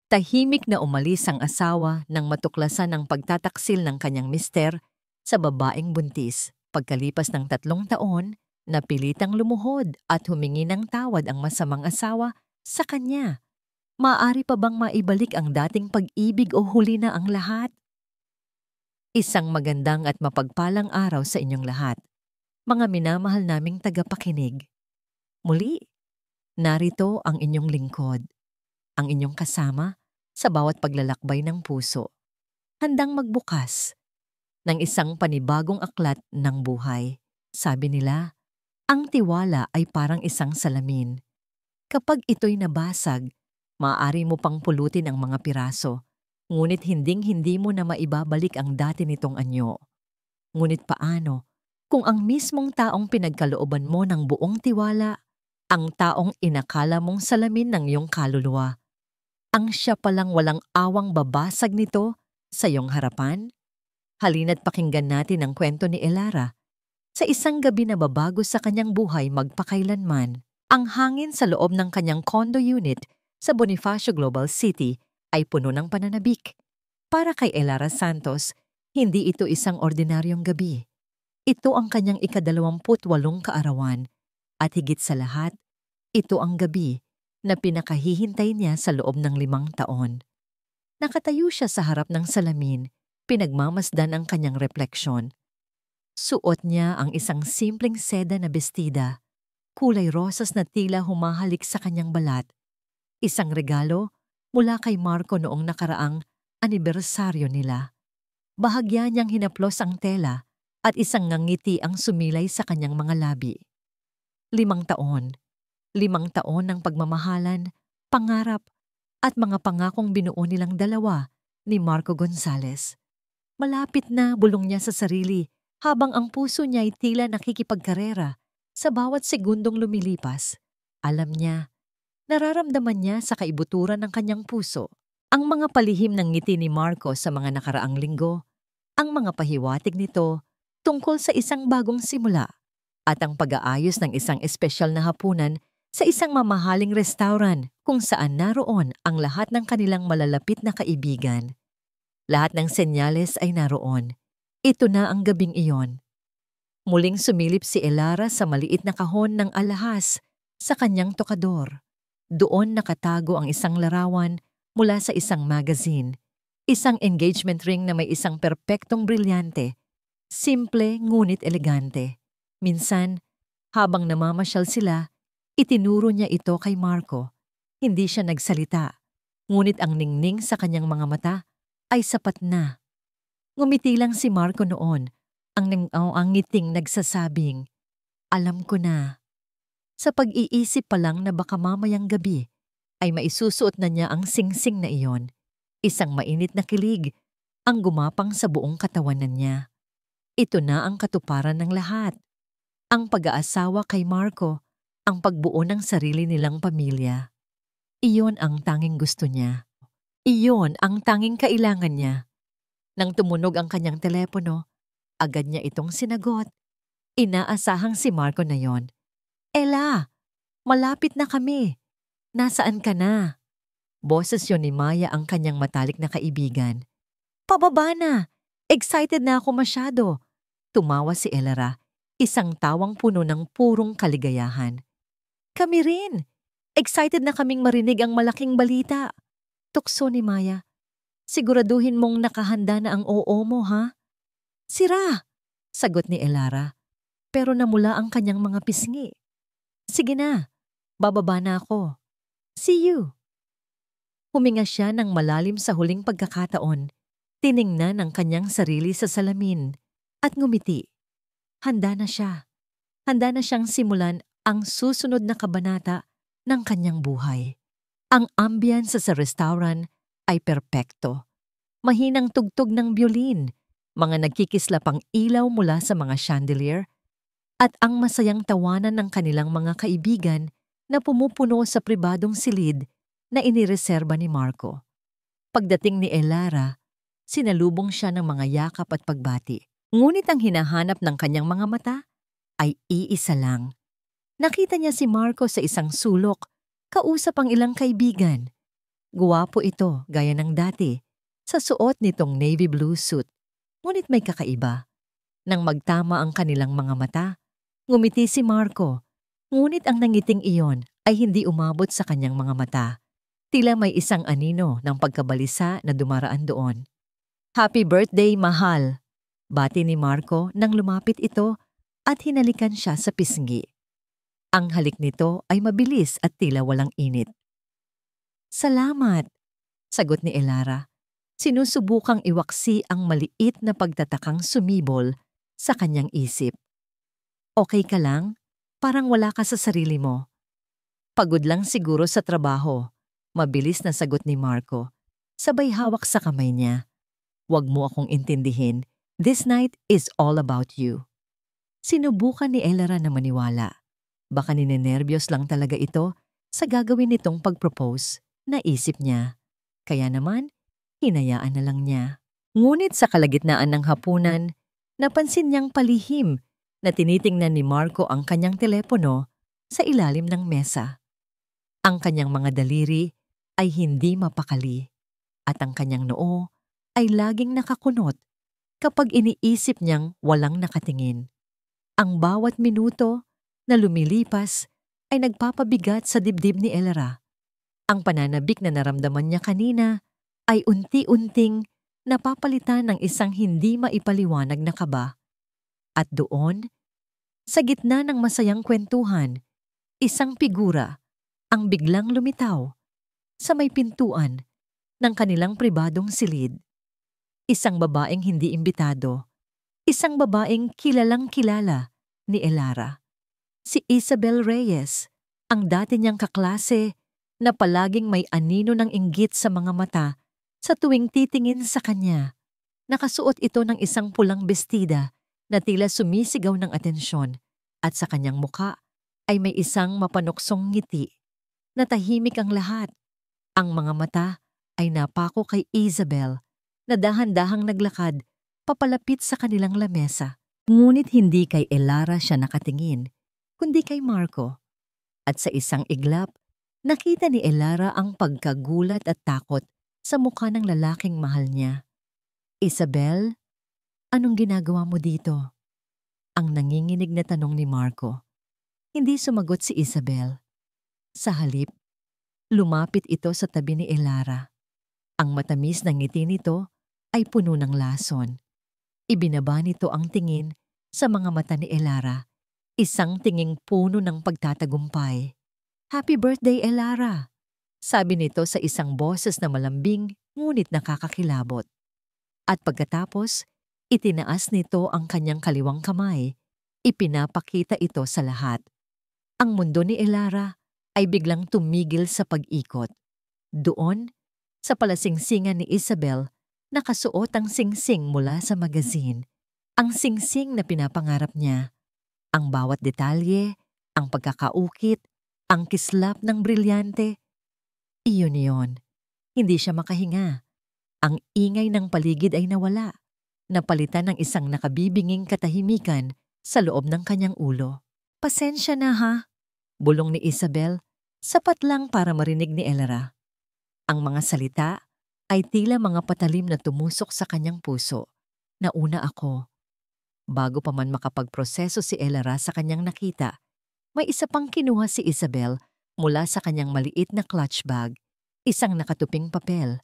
Tahimik na umalis ang asawa nang matuklasan ang pagtataksil ng kanyang mister sa babaeng buntis. Pagkalipas ng 3 taon, napilitang lumuhod at humingi ng tawad ang masamang asawa sa kanya. Maaari pa bang maibalik ang dating pag-ibig o huli na ang lahat? Isang magandang at mapagpalang araw sa inyong lahat, mga minamahal naming tagapakinig. Muli, narito ang inyong lingkod, ang inyong kasama sa bawat paglalakbay ng puso, handang magbukas ng isang panibagong aklat ng buhay. Sabi nila, ang tiwala ay parang isang salamin. Kapag ito'y nabasag, maaari mo pang pulutin ang mga piraso, ngunit hinding-hindi mo na maibabalik ang dati nitong anyo. Ngunit paano kung ang mismong taong pinagkalooban mo ng buong tiwala, ang taong inakala mong salamin ng iyong kaluluwa, ang siya palang walang awang babasag nito sa iyong harapan? Halina't pakinggan natin ang kwento ni Elara. Sa isang gabi na babago sa kanyang buhay magpakailanman, ang hangin sa loob ng kanyang condo unit sa Bonifacio Global City ay puno ng pananabik. Para kay Elara Santos, hindi ito isang ordinaryong gabi. Ito ang kanyang ika-28 kaarawan at higit sa lahat, ito ang gabi na pinakahihintay niya sa loob ng 5 taon. Nakatayo siya sa harap ng salamin, pinagmamasdan ang kanyang refleksyon. Suot niya ang isang simpleng seda na bestida, kulay rosas na tila humahalik sa kanyang balat. Isang regalo mula kay Marco noong nakaraang anibersaryo nila. Bahagya niyang hinaplos ang tela at isang ngangiti ang sumilay sa kanyang mga labi. 5 taon. 5 taon ng pagmamahalan, pangarap, at mga pangakong binuo nilang dalawa ni Marco Gonzales. Malapit na, bulong niya sa sarili, habang ang puso niya ay tila nakikipagkarera sa bawat segundong lumilipas. Alam niya, nararamdaman niya sa kaibuturan ng kanyang puso ang mga palihim ng ngiti ni Marco sa mga nakaraang linggo, ang mga pahiwatig nito tungkol sa isang bagong simula, at ang pag-aayos ng isang espesyal na hapunan sa isang mamahaling restaurant kung saan naroon ang lahat ng kanilang malalapit na kaibigan. Lahat ng senyales ay naroon. Ito na ang gabing iyon. Muling sumilip si Elara sa maliit na kahon ng alahas sa kanyang tokador. Doon nakatago ang isang larawan mula sa isang magazine, isang engagement ring na may isang perpektong brilyante, simple ngunit elegante. Minsan, habang namamasyal sila, itinuro niya ito kay Marco. Hindi siya nagsalita, ngunit ang ningning sa kanyang mga mata ay sapat na. Ngumiti lang si Marco noon, ang ngiting nagsasabing, alam ko na. Sa pag-iisip pa lang na baka mamayang gabi, ay maisusuot na niya ang singsing na iyon. Isang mainit na kilig ang gumapang sa buong katawanan niya. Ito na ang katuparan ng lahat. Ang pag-aasawa kay Marco, ang pagbuo ng sarili nilang pamilya. Iyon ang tanging gusto niya. Iyon ang tanging kailangan niya. Nang tumunog ang kanyang telepono, agad niya itong sinagot. Inaasahang si Marco na yon. Ella, malapit na kami. Nasaan ka na? Boses yon ni Maya, ang kanyang matalik na kaibigan. Pababa na! Excited na ako masyado. Tumawa si Elara, isang tawang puno ng purong kaligayahan. Kami rin! Excited na kaming marinig ang malaking balita. Tukso ni Maya. Siguraduhin mong nakahanda na ang oo mo, ha? Sira! Sagot ni Elara, pero namula ang kanyang mga pisngi. Sige na, bababa na ako. See you! Huminga siya ng malalim sa huling pagkakataon, tiningnan ang kanyang sarili sa salamin, at ngumiti. Handa na siya. Handa na siyang simulan ang susunod na kabanata ng kanyang buhay. Ang ambience sa restaurant ay perpekto. Mahinang tugtog ng biolin, mga nagkikislapang ilaw mula sa mga chandelier, at ang masayang tawanan ng kanilang mga kaibigan na pumupuno sa pribadong silid na inireserba ni Marco. Pagdating ni Elara, sinalubong siya ng mga yakap at pagbati. Ngunit ang hinahanap ng kanyang mga mata ay iisa lang. Nakita niya si Marco sa isang sulok, kausap ang ilang kaibigan. Guwapo ito gaya ng dati sa suot nitong navy blue suit. Ngunit may kakaiba. Nang magtama ang kanilang mga mata, ngumiti si Marco. Ngunit ang nangiting iyon ay hindi umabot sa kanyang mga mata. Tila may isang anino ng pagkabalisa na dumaraan doon. Happy birthday, mahal! Bati ni Marco nang lumapit ito at hinalikan siya sa pisngi. Ang halik nito ay mabilis at tila walang init. Salamat! Sagot ni Elara. Sinusubukang iwaksi ang maliit na pagtatakang sumibol sa kanyang isip. Okay ka lang? Parang wala ka sa sarili mo. Pagod lang siguro sa trabaho. Mabilis na sagot ni Marco. Sabay hawak sa kamay niya. Huwag mo akong intindihin. This night is all about you. Sinubukan ni Elara na maniwala. Baka ninenervyos lang talaga ito sa gagawin nitong pag-propose. Naisip niya. Kaya naman, hinayaan na lang niya. Ngunit sa kalagitnaan ng hapunan, napansin niyang palihim na tinitingnan ni Marco ang kanyang telepono sa ilalim ng mesa. Ang kanyang mga daliri ay hindi mapakali at ang kanyang noo ay laging nakakunot kapag iniisip niyang walang nakatingin. Ang bawat minuto na lumilipas ay nagpapabigat sa dibdib ni Elara. Ang pananabik na naramdaman niya kanina ay unti-unting napapalitan ng isang hindi maipaliwanag na kaba. At doon, sa gitna ng masayang kwentuhan, isang figura ang biglang lumitaw sa may pintuan ng kanilang pribadong silid. Isang babaeng hindi imbitado. Isang babaeng kilalang-kilala ni Elara. Si Isabel Reyes, ang dati niyang kaklase na palaging may anino ng inggit sa mga mata sa tuwing titingin sa kanya. Nakasuot ito ng isang pulang bestida na tila sumisigaw ng atensyon at sa kanyang muka ay may isang mapanuksong ngiti. Natahimik ang lahat. Ang mga mata ay napako kay Isabel na dahan-dahang naglakad papalapit sa kanilang lamesa. Ngunit hindi kay Elara siya nakatingin, kundi kay Marco. At sa isang iglap, nakita ni Elara ang pagkagulat at takot sa mukha ng lalaking mahal niya. Isabel, anong ginagawa mo dito? Ang nanginginig na tanong ni Marco. Hindi sumagot si Isabel. Sa halip, lumapit ito sa tabi ni Elara. Ang matamis na ngiti nito ay puno ng lason. Ibinaba nito ang tingin sa mga mata ni Elara, isang tinging puno ng pagtatagumpay. Happy birthday, Elara! Sabi nito sa isang boses na malambing ngunit nakakakilabot. At pagkatapos, itinaas nito ang kanyang kaliwang kamay. Ipinapakita ito sa lahat. Ang mundo ni Elara ay biglang tumigil sa pag-ikot. Doon, sa palasingsingan ni Isabel, nakasuot ang singsing mula sa magazine. Ang singsing na pinapangarap niya. Ang bawat detalye, ang pagkakaukit, ang kislap ng brilyante. Iyon yon. Hindi siya makahinga. Ang ingay ng paligid ay nawala. Napalitan ng isang nakabibinging katahimikan sa loob ng kanyang ulo. Pasensya na ha, bulong ni Isabel, sapat lang para marinig ni Elara. Ang mga salita ay tila mga patalim na tumusok sa kanyang puso. Nauna ako. Bago pa man makapagproseso si Elara sa kanyang nakita, may isa pang kinuha si Isabel mula sa kanyang maliit na clutch bag, isang nakatuping papel.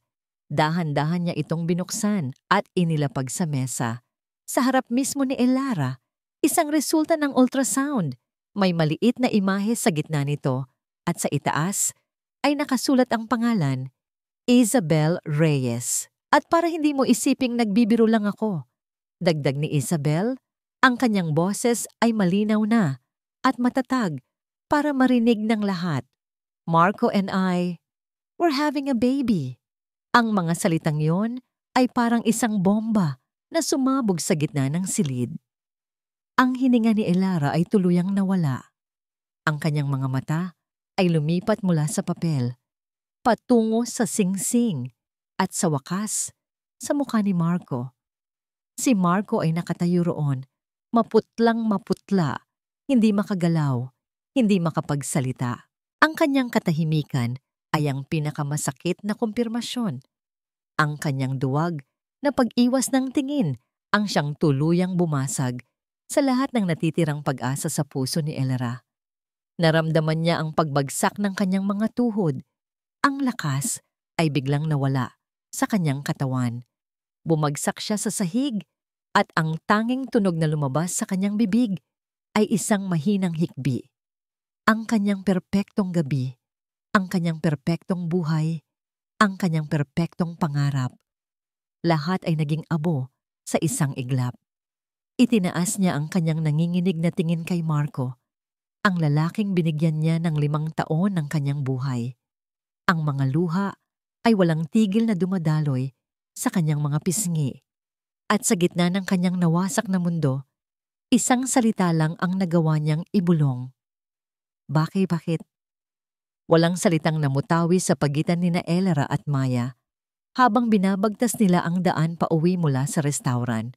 Dahan-dahan niya itong binuksan at inilapag sa mesa. Sa harap mismo ni Elara, isang resulta ng ultrasound. May maliit na imahe sa gitna nito at sa itaas ay nakasulat ang pangalan, Isabel Reyes. At para hindi mo isiping nagbibiro lang ako, dagdag ni Isabel, ang kanyang boses ay malinaw na at matatag para marinig ng lahat. Marco and I, we're having a baby. Ang mga salitang yon ay parang isang bomba na sumabog sa gitna ng silid. Ang hininga ni Elara ay tuluyang nawala. Ang kanyang mga mata ay lumipat mula sa papel, patungo sa singsing at sa wakas, sa mukha ni Marco. Si Marco ay nakatayo roon, maputlang maputla, hindi makagalaw, hindi makapagsalita. Ang kanyang katahimikan ay ang pinakamasakit na kumpirmasyon. Ang kanyang duwag na pag-iwas ng tingin ang siyang tuluyang bumasag sa lahat ng natitirang pag-asa sa puso ni Elera. Naramdaman niya ang pagbagsak ng kanyang mga tuhod. Ang lakas ay biglang nawala sa kanyang katawan. Bumagsak siya sa sahig at ang tanging tunog na lumabas sa kanyang bibig ay isang mahinang hikbi. Ang kanyang perpektong gabi, ang kanyang perpektong buhay, ang kanyang perpektong pangarap. Lahat ay naging abo sa isang iglap. Itinaas niya ang kanyang nanginginig na tingin kay Marco, ang lalaking binigyan niya ng 5 taon ng kanyang buhay. Ang mga luha ay walang tigil na dumadaloy sa kanyang mga pisngi. At sa gitna ng kanyang nawasak na mundo, isang salita lang ang nagawa niyang ibulong. Bakit? Walang salitang namutawi sa pagitan ni Elera at Maya habang binabagtas nila ang daan pauwi mula sa restaurant.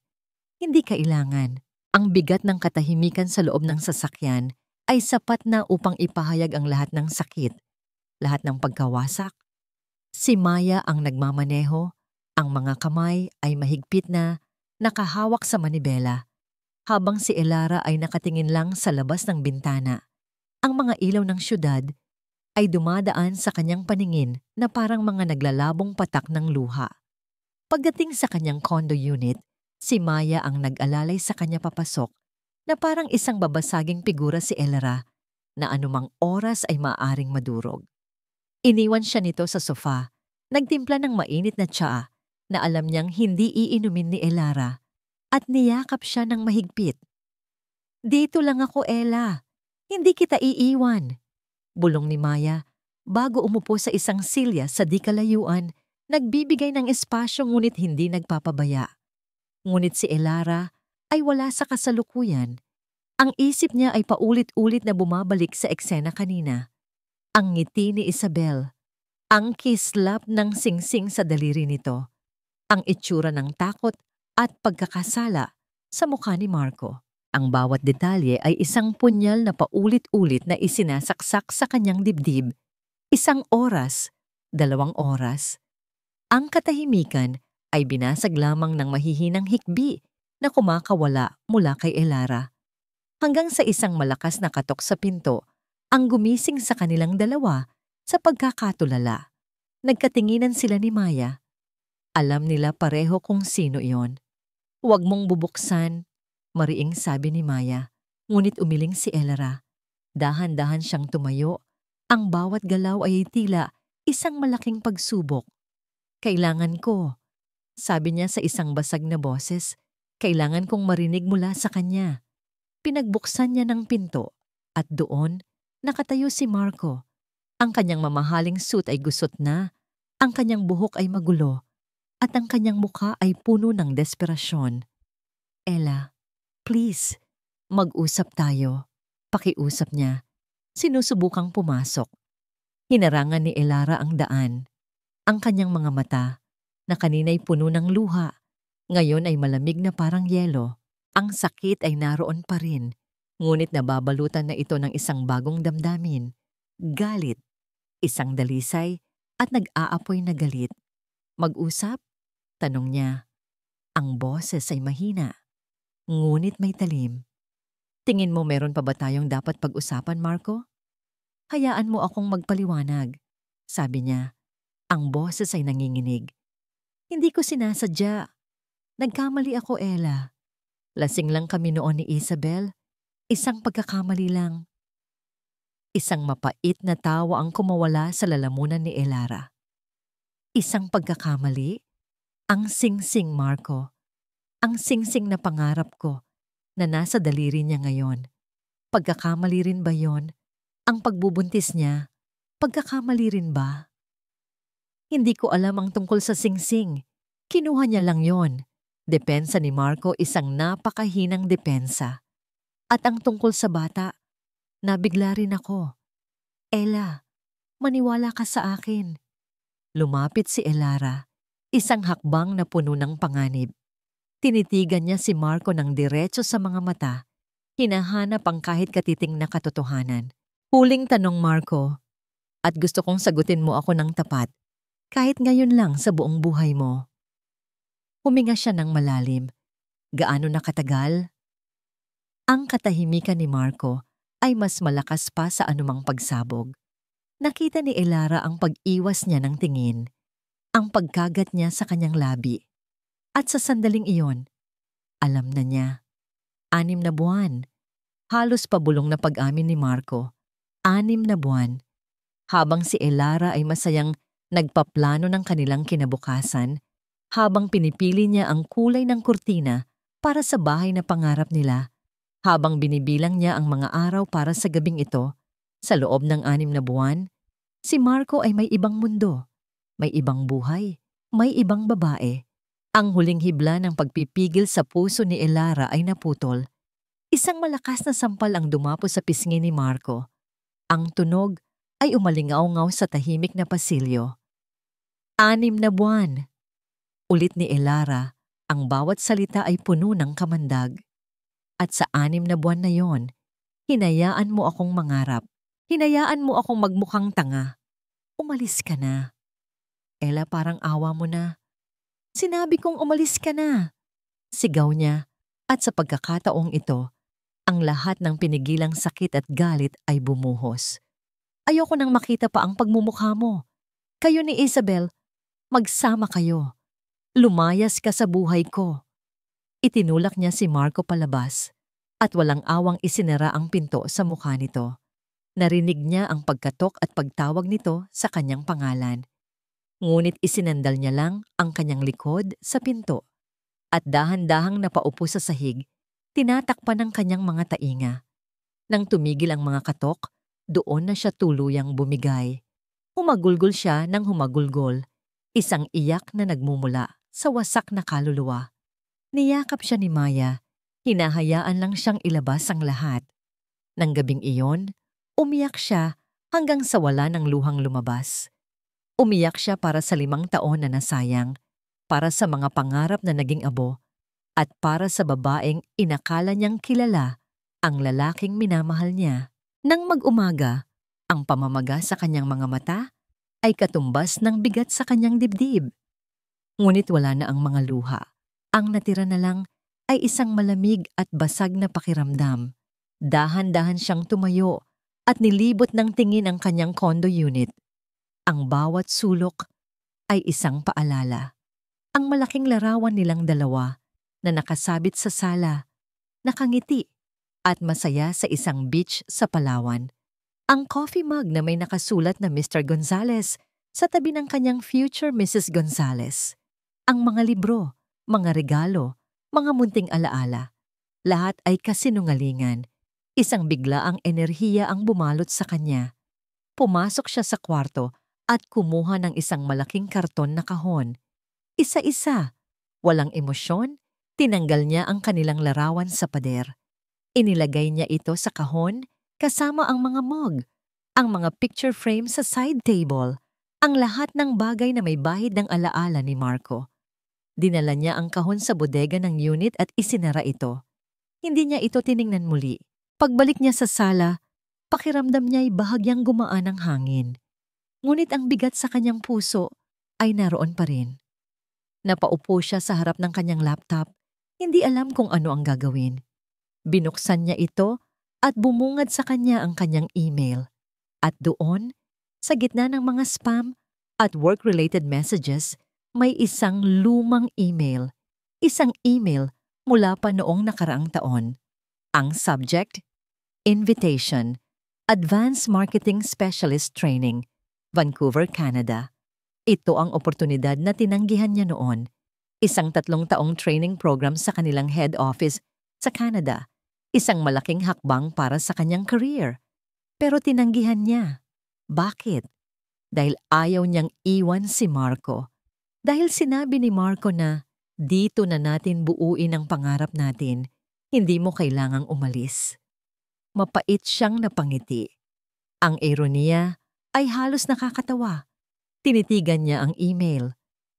Hindi kailangan. Ang bigat ng katahimikan sa loob ng sasakyan ay sapat na upang ipahayag ang lahat ng sakit, lahat ng pagkawasak. Si Maya ang nagmamaneho, ang mga kamay ay mahigpit na nakahawak sa manibela, habang si Elera ay nakatingin lang sa labas ng bintana. Ang mga ilaw ng syudad ay dumadaan sa kanyang paningin na parang mga naglalabong patak ng luha. Pagdating sa kanyang condo unit, si Maya ang nag-alalay sa kanya papasok na parang isang babasaging figura si Elera na anumang oras ay maaaring madurog. Iniwan siya nito sa sofa, nagtimpla ng mainit na tsaa na alam niyang hindi iinumin ni Elera at niyakap siya ng mahigpit. "Dito lang ako, Ella. Hindi kita iiwan," bulong ni Maya bago umupo sa isang silya sa di kalayuan, nagbibigay ng espasyo ngunit hindi nagpapabaya. Ngunit si Elera ay wala sa kasalukuyan. Ang isip niya ay paulit-ulit na bumabalik sa eksena kanina. Ang ngiti ni Isabel, ang kislap ng singsing sa daliri nito, ang itsura ng takot at pagkakasala sa mukha ni Marco. Ang bawat detalye ay isang punyal na paulit-ulit na isinasaksak sa kanyang dibdib. 1 oras, 2 oras. Ang katahimikan ay binasag lamang ng mahihinang hikbi na kumakawala mula kay Elera. Hanggang sa isang malakas na katok sa pinto ang gumising sa kanilang dalawa sa pagkakatulala. Nagkatinginan sila ni Maya. Alam nila pareho kung sino iyon. "Huwag mong bubuksan," mariing sabi ni Maya, ngunit umiling si Elera. Dahan-dahan siyang tumayo. Ang bawat galaw ay tila isang malaking pagsubok. "Kailangan ko," sabi niya sa isang basag na boses. Kailangan kong marinig mula sa kanya. Pinagbuksan niya ng pinto at doon nakatayo si Marco. Ang kanyang mamahaling suit ay gusot na, ang kanyang buhok ay magulo, at ang kanyang mukha ay puno ng desperasyon. "Ella, please, mag-usap tayo," pakiusap niya. Sinusubukang pumasok. Hinarangan ni Elera ang daan. Ang kanyang mga mata, na kanina'y puno ng luha, ngayon ay malamig na parang yelo. Ang sakit ay naroon pa rin, ngunit nababalutan na ito ng isang bagong damdamin. Galit, isang dalisay, at nag-aapoy na galit. "Mag-usap?" tanong niya. Ang boses ay mahina, ngunit may talim. "Tingin mo meron pa ba tayong dapat pag-usapan, Marco?" "Hayaan mo akong magpaliwanag," sabi niya. Ang boses ay nanginginig. "Hindi ko sinasadya. Nagkamali ako, Ella. Lasing lang kami noon ni Isabel. Isang pagkakamali lang." Isang mapait na tawa ang kumawala sa lalamunan ni Elera. "Isang pagkakamali?" Ang singsing, Marco. Ang singsing na pangarap ko na nasa daliri niya ngayon. Pagkakamali rin ba yon? Ang pagbubuntis niya, pagkakamali rin ba? "Hindi ko alam ang tungkol sa singsing. Kinuha niya lang yon." Depensa ni Marco, isang napakahinang depensa. At ang tungkol sa bata, nabigla rin ako. "Ella, maniwala ka sa akin." Lumapit si Elera, isang hakbang na puno ng panganib. Tinitigan niya si Marco ng diretso sa mga mata, hinahanap ang kahit katiting na katotohanan. "Huling tanong, Marco. At gusto kong sagutin mo ako ng tapat, kahit ngayon lang sa buong buhay mo. Huminga siya ng malalim. Gaano na katagal? Ang katahimikan ni Marco ay mas malakas pa sa anumang pagsabog. Nakita ni Elara ang pag-iwas niya ng tingin, ang pagkagat niya sa kanyang labi. At sa sandaling iyon, alam na niya. 6 na buwan. Halos pabulong na pag-amin ni Marco. 6 na buwan. Habang si Elara ay masayang nagpaplano ng kanilang kinabukasan, habang pinipili niya ang kulay ng kurtina para sa bahay na pangarap nila, habang binibilang niya ang mga araw para sa gabing ito, sa loob ng 6 na buwan, si Marco ay may ibang mundo, may ibang buhay, may ibang babae. Ang huling hibla ng pagpipigil sa puso ni Elara ay naputol. Isang malakas na sampal ang dumapo sa pisngi ni Marco. Ang tunog ay umalingaw-ngaw sa tahimik na pasilyo. 6 na buwan. Ulit ni Elara, ang bawat salita ay puno ng kamandag. At sa 6 na buwan na yon, hinayaan mo akong mangarap. Hinayaan mo akong magmukhang tanga. Umalis ka na. Ella, parang awa mo na. Sinabi kong umalis ka na. Sigaw niya, at sa pagkakataong ito, ang lahat ng pinigilang sakit at galit ay bumuhos. Ayoko nang makita pa ang pagmumukha mo. Kayo ni Isabel, magsama kayo. Lumayas ka sa buhay ko. Itinulak niya si Marco palabas at walang awang isinara ang pinto sa mukha nito. Narinig niya ang pagkatok at pagtawag nito sa kanyang pangalan. Ngunit isinandal niya lang ang kanyang likod sa pinto at dahan-dahang napaupo sa sahig, tinatakpan ng kanyang mga tainga. Nang tumigil ang mga katok, doon na siya tuluyang bumigay. Humagulgol siya ng humagulgol, isang iyak na nagmumula sa wasak na kaluluwa. Niyakap siya ni Maya, hinahayaan lang siyang ilabas ang lahat. Nang gabing iyon, umiyak siya hanggang sa wala ng luhang lumabas. Umiyak siya para sa 5 taon na nasayang, para sa mga pangarap na naging abo, at para sa babaeng inakala niyang kilala ang lalaking minamahal niya. Nang mag-umaga, ang pamamaga sa kanyang mga mata ay katumbas ng bigat sa kanyang dibdib. Ngunit wala na ang mga luha. Ang natira na lang ay isang malamig at basag na pakiramdam. Dahan-dahan siyang tumayo at nilibot ng tingin ang kanyang condo unit. Ang bawat sulok ay isang paalala. Ang malaking larawan nilang dalawa na nakasabit sa sala, nakangiti at masaya sa isang beach sa Palawan. Ang coffee mug na may nakasulat na Mr. Gonzales sa tabi ng kanyang future Mrs. Gonzales. Ang mga libro, mga regalo, mga munting alaala. Lahat ay kasinungalingan. Isang biglaang enerhiya ang bumalot sa kanya. Pumasok siya sa kwarto at kumuha ng isang malaking karton na kahon. Isa-isa, walang emosyon, tinanggal niya ang kanilang larawan sa pader. Inilagay niya ito sa kahon kasama ang mga mug, ang mga picture frame sa side table, ang lahat ng bagay na may bahid ng alaala ni Marco. Dinala niya ang kahon sa bodega ng unit at isinara ito. Hindi niya ito tiningnan muli. Pagbalik niya sa sala, pakiramdam niya ay bahagyang gumaan ang hangin. Ngunit ang bigat sa kanyang puso ay naroon pa rin. Napaupo siya sa harap ng kanyang laptop, hindi alam kung ano ang gagawin. Binuksan niya ito at bumungad sa kanya ang kanyang email. At doon, sa gitna ng mga spam at work-related messages, may isang lumang email. Isang email mula pa noong nakaraang taon. Ang subject, Invitation, Advanced Marketing Specialist Training, Vancouver, Canada. Ito ang oportunidad na tinanggihan niya noon. Isang 3 taong training program sa kanilang head office sa Canada. Isang malaking hakbang para sa kanyang career. Pero tinanggihan niya. Bakit? Dahil ayaw niyang iwan si Marco. Dahil sinabi ni Marco na, dito na natin buuin ang pangarap natin. Hindi mo kailangang umalis. Mapait siyang napangiti. Ang ironiya ay halos nakakatawa. Tinitigan niya ang email.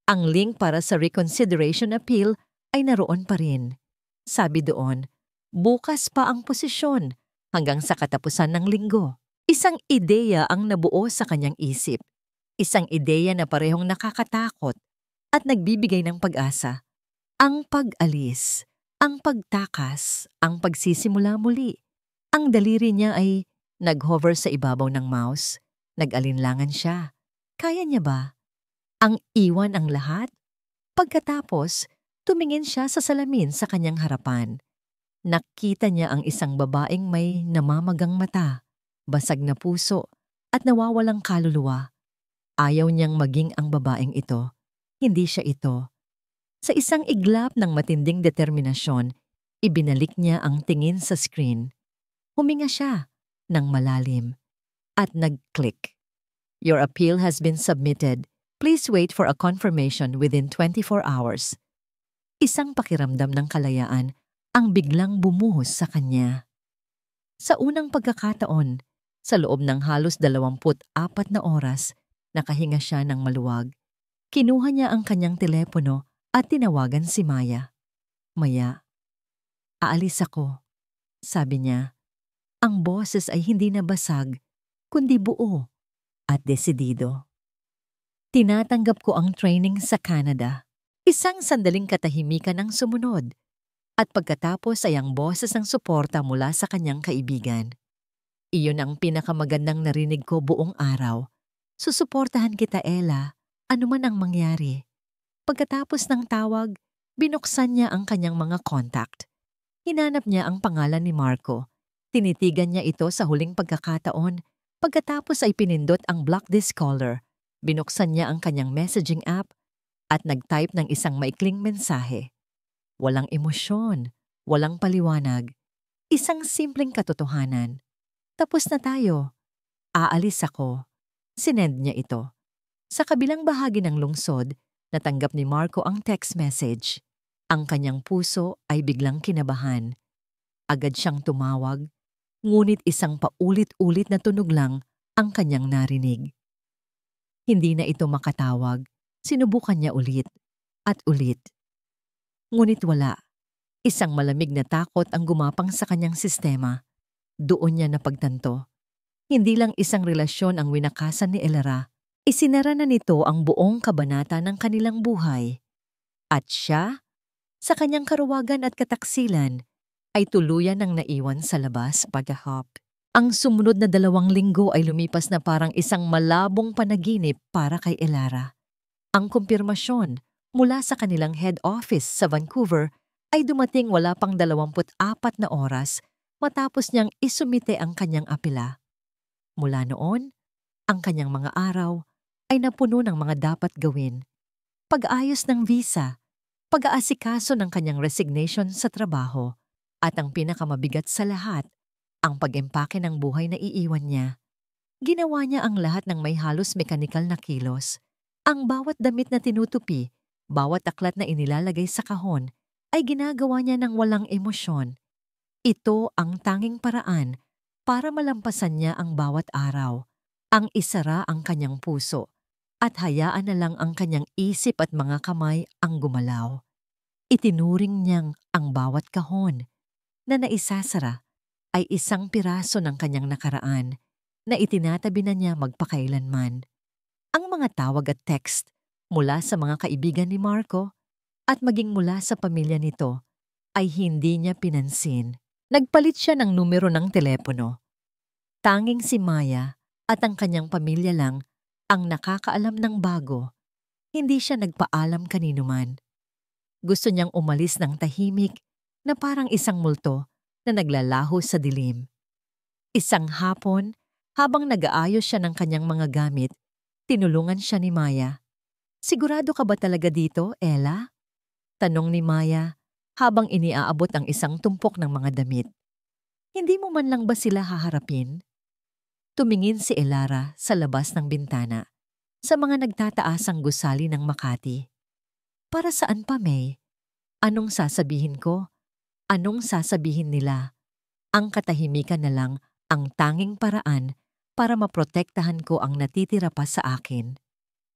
Ang link para sa reconsideration appeal ay naroon pa rin. Sabi doon, bukas pa ang posisyon hanggang sa katapusan ng linggo. Isang ideya ang nabuo sa kanyang isip. Isang ideya na parehong nakakatakot at nagbibigay ng pag-asa. Ang pag-alis, ang pagtakas, ang pagsisimula muli. Ang daliri niya ay nag-hover sa ibabaw ng mouse. Nag-alinlangan siya. Kaya niya ba? Ang iwan ang lahat? Pagkatapos, tumingin siya sa salamin sa kanyang harapan. Nakita niya ang isang babaeng may namamagang mata, basag na puso, at nawawalang kaluluwa. Ayaw niyang maging ang babaeng ito. Hindi siya ito. Sa isang iglap ng matinding determinasyon, ibinalik niya ang tingin sa screen. Huminga siya ng malalim at nag-click. Your appeal has been submitted. Please wait for a confirmation within 24 hours. Isang pakiramdam ng kalayaan ang biglang bumuhos sa kanya. Sa unang pagkakataon, sa loob ng halos 24 na oras, nakahinga siya ng maluwag. Kinuha niya ang kanyang telepono at tinawagan si Maya. Maya, aalis ako, sabi niya. Ang boses ay hindi na basag, kundi buo at desidido. Tinatanggap ko ang training sa Canada. Isang sandaling katahimikan ang sumunod. At pagkatapos ay ang boses ng suporta mula sa kanyang kaibigan. Iyon ang pinakamagandang narinig ko buong araw. Susuportahan kita, Ella, anuman ang mangyari. Pagkatapos ng tawag, binuksan niya ang kanyang mga contact. Hinanap niya ang pangalan ni Marco. Tinitigan niya ito sa huling pagkakataon. Pagkatapos ay pinindot ang block this caller. Binuksan niya ang kanyang messaging app at nag-type ng isang maikling mensahe. Walang emosyon, walang paliwanag. Isang simpleng katotohanan. Tapos na tayo. Aalis ako. Sinend niya ito. Sa kabilang bahagi ng lungsod, natanggap ni Marco ang text message. Ang kanyang puso ay biglang kinabahan. Agad siyang tumawag, ngunit isang paulit-ulit na tunog lang ang kanyang narinig. Hindi na ito makatawag. Sinubukan niya ulit at ulit. Ngunit wala. Isang malamig na takot ang gumapang sa kanyang sistema. Doon niya napagtanto. Hindi lang isang relasyon ang winakasan ni Elara. Isinara na nito ang buong kabanata ng kanilang buhay. At siya, sa kanyang karuwagan at kataksilan, ay tuluyan ng naiwan sa labas paghahap. Ang sumunod na 2 linggo ay lumipas na parang isang malabong panaginip para kay Elara. Ang kumpirmasyon mula sa kanilang head office sa Vancouver ay dumating wala pang 24 na oras matapos niyang isumite ang kanyang apela. Mula noon, ang kanyang mga araw ay napuno ng mga dapat gawin. Pag-ayos ng visa, pag-aasikaso ng kanyang resignation sa trabaho, at ang pinakamabigat sa lahat, ang pag-empake ng buhay na iiwan niya. Ginawa niya ang lahat ng may halos mekanikal na kilos. Ang bawat damit na tinutupi, bawat aklat na inilalagay sa kahon, ay ginagawa niya ng walang emosyon. Ito ang tanging paraan para malampasan niya ang bawat araw, ang isara ang kanyang puso, at hayaan na lang ang kanyang isip at mga kamay ang gumalaw. Itinuring niyang ang bawat kahon na naisasara ay isang piraso ng kanyang nakaraan na itinatabi na niya magpakailanman. Ang mga tawag at text mula sa mga kaibigan ni Marco at maging mula sa pamilya nito ay hindi niya pinansin. Nagpalit siya ng numero ng telepono. Tanging si Maya at ang kanyang pamilya lang ang nakakaalam ng bago. Hindi siya nagpaalam kanino man. Gusto niyang umalis ng tahimik na parang isang multo na naglalaho sa dilim. Isang hapon, habang nag-aayos siya ng kanyang mga gamit, tinulungan siya ni Maya. Sigurado ka ba talaga dito, Ella? Tanong ni Maya habang iniaabot ang isang tumpok ng mga damit. Hindi mo man lang ba sila haharapin? Tumingin si Elara sa labas ng bintana, sa mga nagtataasang gusali ng Makati. Para saan pa, May? Anong sasabihin ko? Anong sasabihin nila? Ang katahimikan na lang ang tanging paraan para maprotektahan ko ang natitira pa sa akin.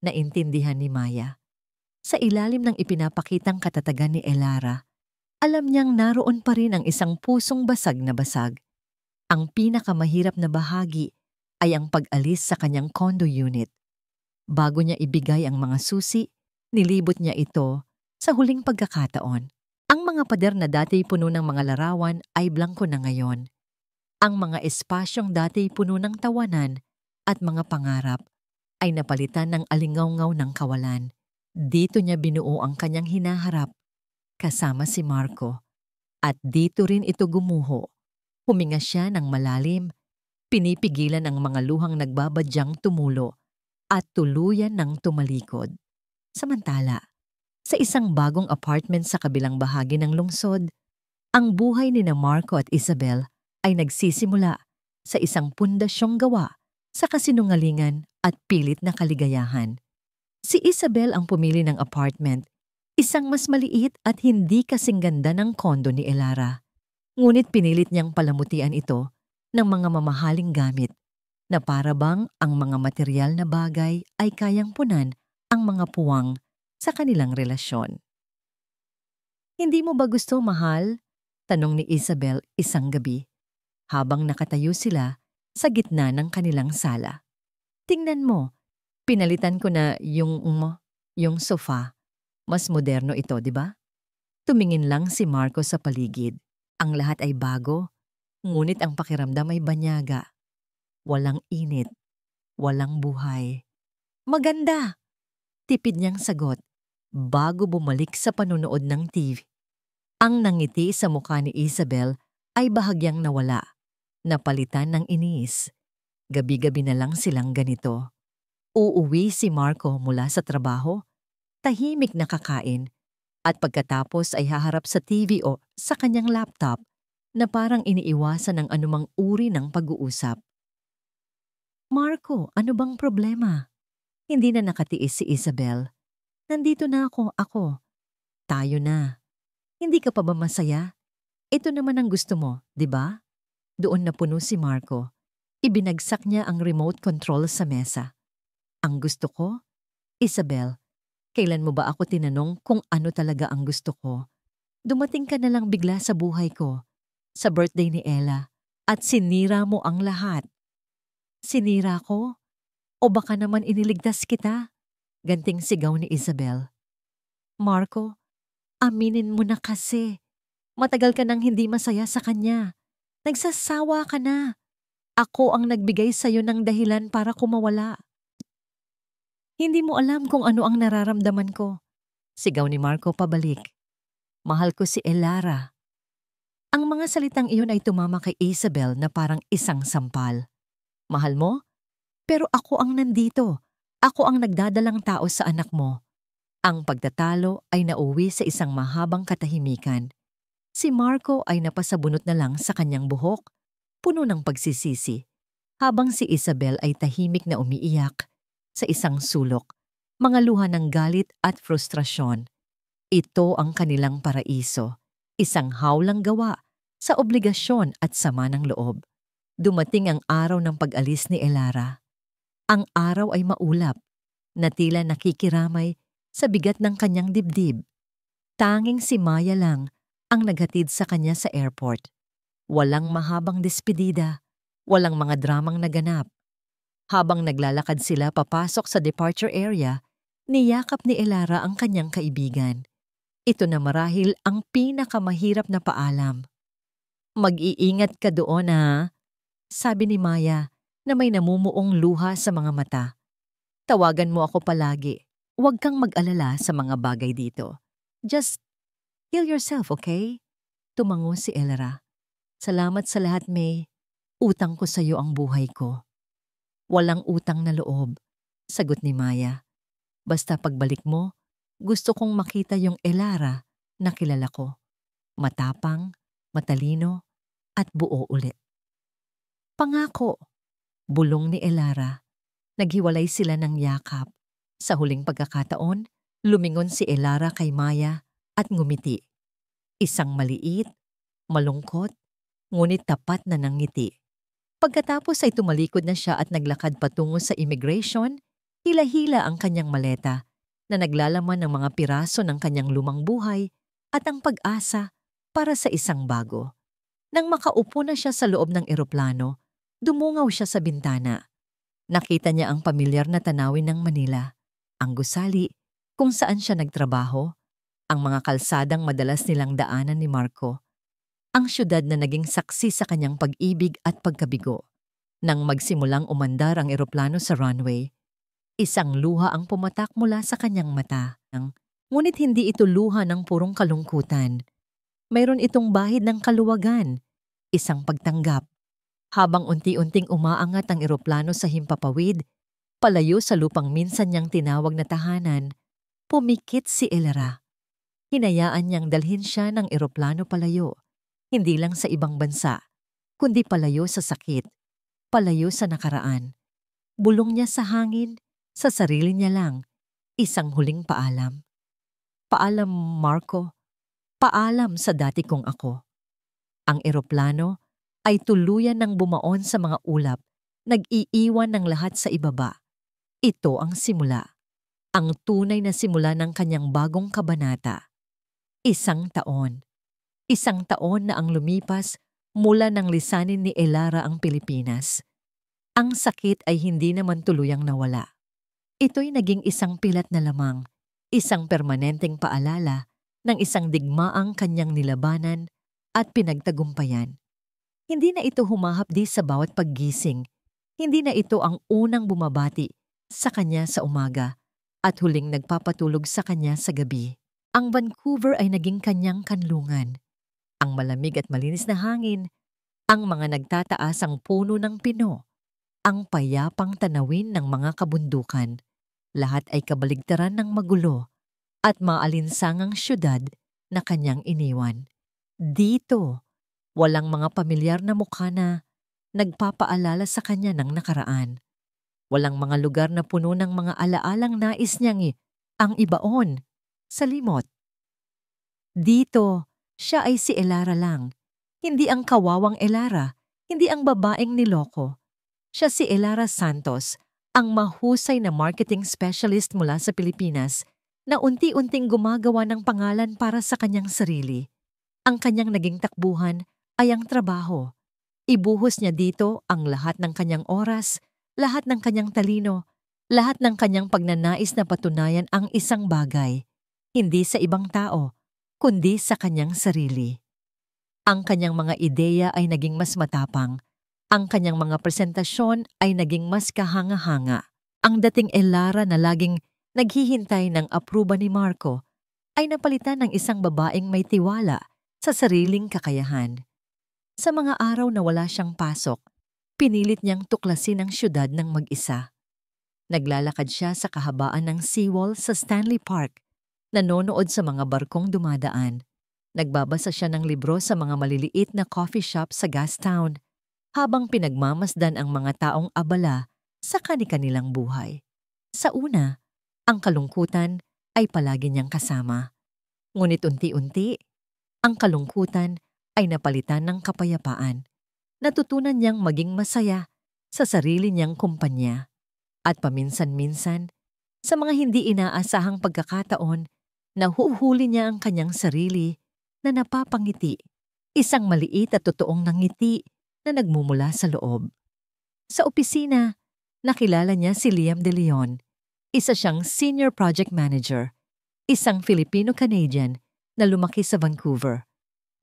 Naintindihan ni Maya. Sa ilalim ng ipinapakitang katatagan ni Elara, alam niyang naroon pa rin ang isang pusong basag na basag. Ang pinakamahirap na bahagi ay ang pag-alis sa kanyang condo unit. Bago niya ibigay ang mga susi, nilibot niya ito sa huling pagkakataon. Ang mga pader na dati puno ng mga larawan ay blangko na ngayon. Ang mga espasyong dati puno ng tawanan at mga pangarap ay napalitan ng alingaw-ngaw ng kawalan. Dito niya binuo ang kanyang hinaharap kasama si Marco. At dito rin ito gumuho. Huminga siya ng malalim, pinipigilan ang mga luhang nagbabadyang tumulo at tuluyan ng tumalikod. Samantala, sa isang bagong apartment sa kabilang bahagi ng lungsod, ang buhay ni na Marco at Isabel ay nagsisimula sa isang pundasyong gawa sa kasinungalingan at pilit na kaligayahan. Si Isabel ang pumili ng apartment, isang mas maliit at hindi kasing ganda ng kondo ni Elara. Ngunit pinilit niyang palamutian ito ng mga mamahaling gamit na para bang ang mga material na bagay ay kayang punan ang mga puwang sa kanilang relasyon. "Hindi mo ba gusto, mahal?" tanong ni Isabel isang gabi, habang nakatayo sila sa gitna ng kanilang sala. "Tingnan mo, pinalitan ko na yung sofa. Mas moderno ito, di ba?" Tumingin lang si Marco sa paligid. Ang lahat ay bago, ngunit ang pakiramdam ay banyaga. Walang init, walang buhay. "Maganda!" tipid niyang sagot bago bumalik sa panunood ng TV. Ang nangiti sa mukha ni Isabel ay bahagyang nawala, napalitan ng inis. Gabi-gabi na lang silang ganito. Uuwi si Marco mula sa trabaho, tahimik na kakain, at pagkatapos ay haharap sa TV o sa kanyang laptop na parang iniiwasan ng anumang uri ng pag-uusap. "Marco, ano bang problema?" Hindi na nakatiis si Isabel. "Nandito na ako. Tayo na. Hindi ka pa ba masaya? Ito naman ang gusto mo, di ba?" Doon napuno si Marco. Ibinagsak niya ang remote control sa mesa. "Ang gusto ko? Isabel, kailan mo ba ako tinanong kung ano talaga ang gusto ko? Dumating ka na lang bigla sa buhay ko, sa birthday ni Ella, at sinira mo ang lahat." "Sinira ko? O baka naman iniligtas kita?" ganting sigaw ni Isabel. "Marco, aminin mo na kasi. Matagal ka nang hindi masaya sa kanya. Nagsasawa ka na. Ako ang nagbigay sa'yo ng dahilan para kumawala." "Hindi mo alam kung ano ang nararamdaman ko," sigaw ni Marco pabalik. "Mahal ko si Elara." Ang mga salitang iyon ay tumama kay Isabel na parang isang sampal. "Mahal mo? Pero ako ang nandito. Ako ang nagdadalang tao sa anak mo." Ang pagtatalo ay nauwi sa isang mahabang katahimikan. Si Marco ay napasabunot na lang sa kanyang buhok, puno ng pagsisisi, habang si Isabel ay tahimik na umiiyak sa isang sulok, mga luha ng galit at frustrasyon. Ito ang kanilang paraiso, isang hawlang gawa sa obligasyon at sama ng loob. Dumating ang araw ng pag-alis ni Elara. Ang araw ay maulap, na tila nakikiramay sa bigat ng kanyang dibdib. Tanging si Maya lang ang naghatid sa kanya sa airport. Walang mahabang despedida, walang mga dramang naganap. Habang naglalakad sila papasok sa departure area, niyakap ni Elara ang kanyang kaibigan. Ito na marahil ang pinakamahirap na paalam. "Mag-iingat ka doon, ha?" sabi ni Maya na may namumuong luha sa mga mata. "Tawagan mo ako palagi. Huwag kang mag-alala sa mga bagay dito. Just heal yourself, okay?" Tumango si Elara. "Salamat sa lahat, May. Utang ko sa iyo ang buhay ko." "Walang utang na loob," sagot ni Maya. "Basta pagbalik mo, gusto kong makita yung Elara na kilala ko. Matapang, matalino, at buo ulit." "Pangako," bulong ni Elara. Naghiwalay sila ng yakap. Sa huling pagkakataon, lumingon si Elara kay Maya at ngumiti. Isang maliit, malungkot, ngunit tapat na ng ngiti. Pagkatapos ay tumalikod na siya at naglakad patungo sa immigration, hila-hila ang kanyang maleta na naglalaman ng mga piraso ng kanyang lumang buhay at ang pag-asa para sa isang bago. Nang makaupo na siya sa loob ng eroplano, dumungaw siya sa bintana. Nakita niya ang pamilyar na tanawin ng Manila, ang gusali, kung saan siya nagtrabaho, ang mga kalsadang madalas nilang daanan ni Marco, ang syudad na naging saksi sa kanyang pag-ibig at pagkabigo. Nang magsimulang umandar ang eroplano sa runway, isang luha ang pumatak mula sa kanyang mata. Ngunit hindi ito luha ng purong kalungkutan. Mayroon itong bahid ng kaluwagan, isang pagtanggap. Habang unti-unting umaangat ang eroplano sa himpapawid, palayo sa lupang minsan niyang tinawag na tahanan, pumikit si Elara. Hinayaan niyang dalhin siya ng eroplano palayo, hindi lang sa ibang bansa, kundi palayo sa sakit, palayo sa nakaraan. Bulong niya sa hangin, sa sarili niya lang, isang huling paalam. Paalam, Marco. Paalam sa dati kong ako. Ang eroplano ay tuluyan ng bumaon sa mga ulap, nag-iiwan ng lahat sa ibaba. Ito ang simula. Ang tunay na simula ng kanyang bagong kabanata. Isang taon. Isang taon na ang lumipas mula nang lisanin ni Elara ang Pilipinas. Ang sakit ay hindi naman tuluyang nawala. Ito'y naging isang pilat na lamang, isang permanenteng paalala ng isang digmaang kanyang nilabanan at pinagtagumpayan. Hindi na ito humahapdi sa bawat paggising. Hindi na ito ang unang bumabati sa kanya sa umaga at huling nagpapatulog sa kanya sa gabi. Ang Vancouver ay naging kanyang kanlungan. Ang malamig at malinis na hangin, ang mga nagtataasang puno ng pino, ang payapang tanawin ng mga kabundukan, lahat ay kabaligtaran ng magulo at maalinsangang syudad na kanyang iniwan. Dito, walang mga pamilyar na mukha na nagpapaalala sa kanya ng nakaraan. Walang mga lugar na puno ng mga alaalang nais niyang ang ibaon sa limot. Dito, siya ay si Elara lang. Hindi ang kawawang Elara, hindi ang babaeng niloko. Siya si Elara Santos, ang mahusay na marketing specialist mula sa Pilipinas na unti-unting gumagawa ng pangalan para sa kanyang sarili. Ang kanyang naging takbuhan ay ang trabaho. Ibuhos niya dito ang lahat ng kanyang oras, lahat ng kanyang talino, lahat ng kanyang pagnanais na patunayan ang isang bagay, hindi sa ibang tao, kundi sa kanyang sarili. Ang kanyang mga ideya ay naging mas matapang. Ang kanyang mga presentasyon ay naging mas kahanga-hanga. Ang dating Elara na laging naghihintay ng apruba ni Marco ay napalitan ng isang babaeng may tiwala sa sariling kakayahan. Sa mga araw na wala siyang pasok, pinilit niyang tuklasin ang syudad ng mag-isa. Naglalakad siya sa kahabaan ng seawall sa Stanley Park, nanonood sa mga barkong dumadaan. Nagbabasa siya ng libro sa mga maliliit na coffee shop sa Gastown, habang pinagmamasdan ang mga taong abala sa kani-kanilang buhay. Sa una, ang kalungkutan ay palagi niyang kasama. Ngunit unti-unti, ang kalungkutan ay napalitan ng kapayapaan. Natutunan niyang maging masaya sa sarili niyang kumpanya. At paminsan-minsan, sa mga hindi inaasahang pagkakataon, nahuhuli niya ang kanyang sarili na napapangiti, isang maliit at totoong ngiti na nagmumula sa loob. Sa opisina, nakilala niya si Liam De Leon, isa siyang senior project manager, isang Filipino-Canadian na lumaki sa Vancouver.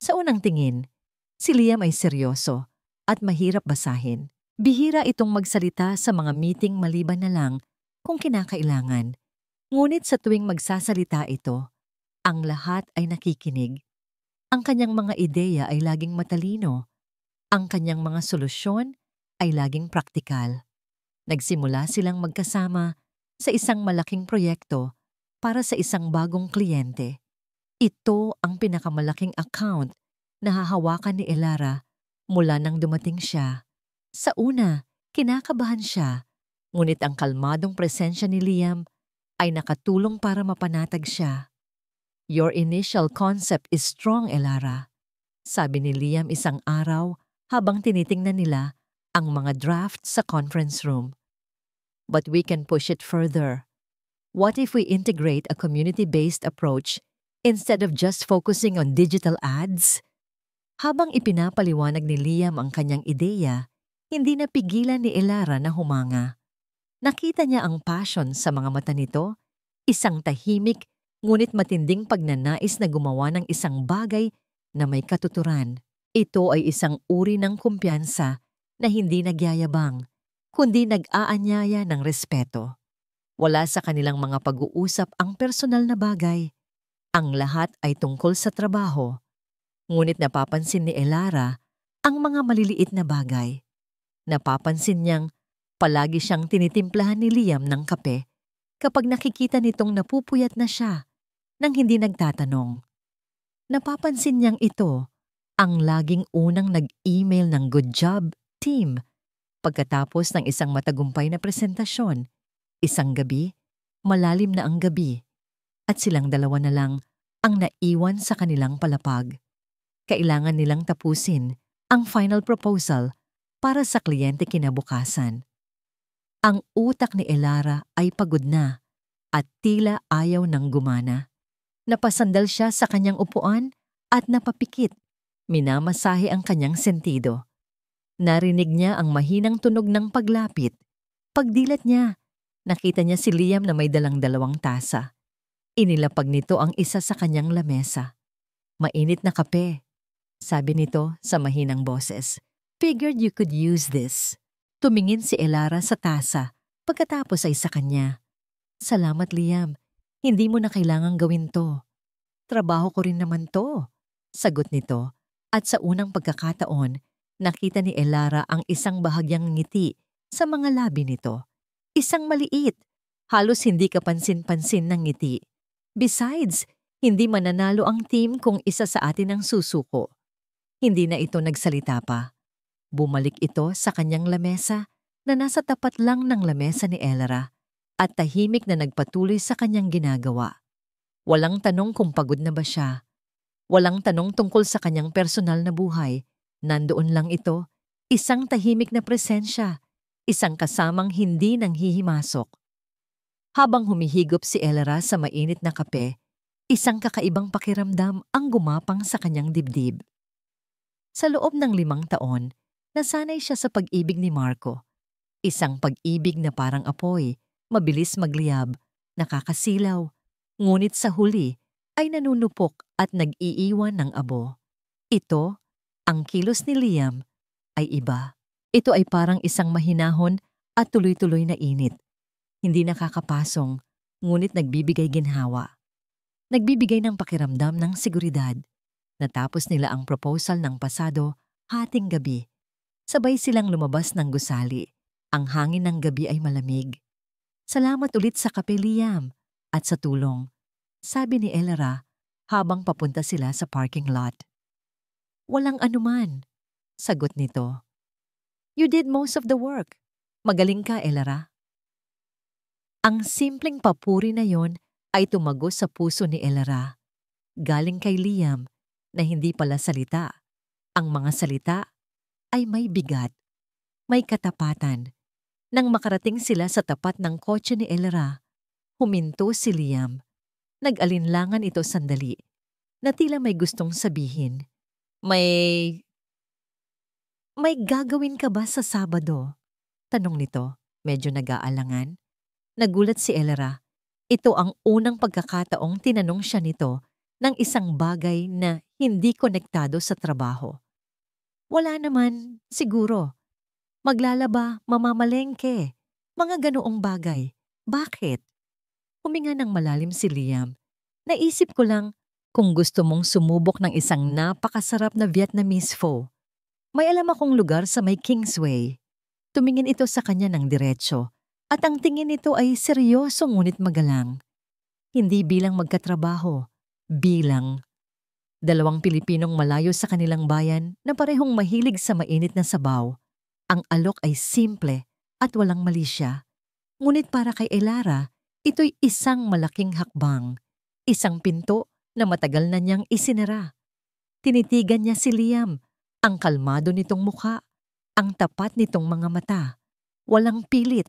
Sa unang tingin, si Liam ay seryoso at mahirap basahin. Bihira itong magsalita sa mga meeting maliban na lang kung kinakailangan. Ngunit sa tuwing magsasalita ito, ang lahat ay nakikinig. Ang kanyang mga ideya ay laging matalino. Ang kanyang mga solusyon ay laging praktikal. Nagsimula silang magkasama sa isang malaking proyekto para sa isang bagong kliyente. Ito ang pinakamalaking account na hahawakan ni Elara mula nang dumating siya. Sa una, kinakabahan siya, ngunit ang kalmadong presensya ni Liam ay nakatulong para mapanatag siya. "Your initial concept is strong, Elara," sabi ni Liam isang araw habang tinitingnan nila ang mga draft sa conference room. "But we can push it further. What if we integrate a community-based approach instead of just focusing on digital ads?" Habang ipinapaliwanag ni Liam ang kanyang ideya, hindi napigilan ni Elara na humanga. Nakita niya ang passion sa mga mata nito, isang tahimik ngunit matinding pagnanais na gumawa ng isang bagay na may katuturan. Ito ay isang uri ng kumpiyansa na hindi nagyayabang, kundi nag-aanyaya ng respeto. Wala sa kanilang mga pag-uusap ang personal na bagay. Ang lahat ay tungkol sa trabaho. Ngunit napapansin ni Elara ang mga maliliit na bagay. Napapansin niyang palagi siyang tinitimplahan ni Liam ng kape kapag nakikita nitong napupuyat na siya nang hindi nagtatanong. Napapansin niyang ito ang laging unang nag-email ng good job, team, pagkatapos ng isang matagumpay na presentasyon. Isang gabi, malalim na ang gabi, at silang dalawa na lang ang naiwan sa kanilang palapag. Kailangan nilang tapusin ang final proposal para sa kliyente kinabukasan. Ang utak ni Elara ay pagod na at tila ayaw nang gumana. Napasandal siya sa kanyang upuan at napapikit. Minamasahe ang kanyang sentido. Narinig niya ang mahinang tunog ng paglapit. Pagdilat niya, nakita niya si Liam na may dalang 2 tasa. Inilapag nito ang isa sa kanyang lamesa. "Mainit na kape," sabi nito sa mahinang boses. "Figured you could use this." Tumingin si Elara sa tasa, pagkatapos ay sa kanya. "Salamat, Liam. Hindi mo na kailangang gawin to. Trabaho ko rin naman to," sagot nito. At sa unang pagkakataon, nakita ni Elara ang isang bahagyang ngiti sa mga labi nito. Isang maliit, halos hindi kapansin-pansin ng ngiti. Besides, hindi mananalo ang team kung isa sa atin ang susuko. Hindi na ito nagsalita pa. Bumalik ito sa kanyang lamesa na nasa tapat lang ng lamesa ni Elara at tahimik na nagpatuloy sa kanyang ginagawa. Walang tanong kung pagod na ba siya. Walang tanong tungkol sa kanyang personal na buhay. Nandoon lang ito, isang tahimik na presensya, isang kasamang hindi nang hihimasok. Habang humihigop si Elara sa mainit na kape, isang kakaibang pakiramdam ang gumapang sa kanyang dibdib. Sa loob ng 5 taon, nasanay siya sa pag-ibig ni Marco. Isang pag-ibig na parang apoy, mabilis magliyab, nakakasilaw, ngunit sa huli ay nanunupok at nag-iiwan ng abo. Ito, ang kilos ni Liam, ay iba. Ito ay parang isang mahinahon at tuloy-tuloy na init. Hindi nakakapasong, ngunit nagbibigay ginhawa. Nagbibigay ng pakiramdam ng seguridad. Natapos nila ang proposal ng pasado hating gabi. Sabay silang lumabas ng gusali. Ang hangin ng gabi ay malamig. "Salamat ulit sa kape, Liam, at sa tulong," sabi ni Elara habang papunta sila sa parking lot. "Walang anuman," sagot nito. "You did most of the work. Magaling ka, Elara." Ang simpleng papuri na yon ay tumagos sa puso ni Elara. Galing kay Liam na hindi pala salita. Ang mga salita ay may bigat, may katapatan. Nang makarating sila sa tapat ng kotse ni Elara, huminto si Liam. Nag-alinlangan ito sandali, na tila may gustong sabihin. May gagawin ka ba sa Sabado?" Tanong nito, medyo nag-aalangan. Nagulat si Elara. Ito ang unang pagkakataong tinanong siya nito ng isang bagay na hindi konektado sa trabaho. "Wala naman, siguro. Maglalaba, mamamalengke, mga ganoong bagay. Bakit?" Huminga ng malalim si Liam. "Naisip ko lang kung gusto mong sumubok ng isang napakasarap na Vietnamese pho. May alam akong lugar sa may Kingsway." Tumingin ito sa kanya ng diretsyo at ang tingin nito ay seryoso ngunit magalang. Hindi bilang magkatrabaho, bilang 2 Pilipinong malayo sa kanilang bayan na parehong mahilig sa mainit na sabaw. Ang alok ay simple at walang mali siya. Ngunit para kay Elara, ito'y isang malaking hakbang, isang pinto na matagal na niyang isinara. Tinitigan niya si Liam, ang kalmado nitong mukha, ang tapat nitong mga mata. Walang pilit,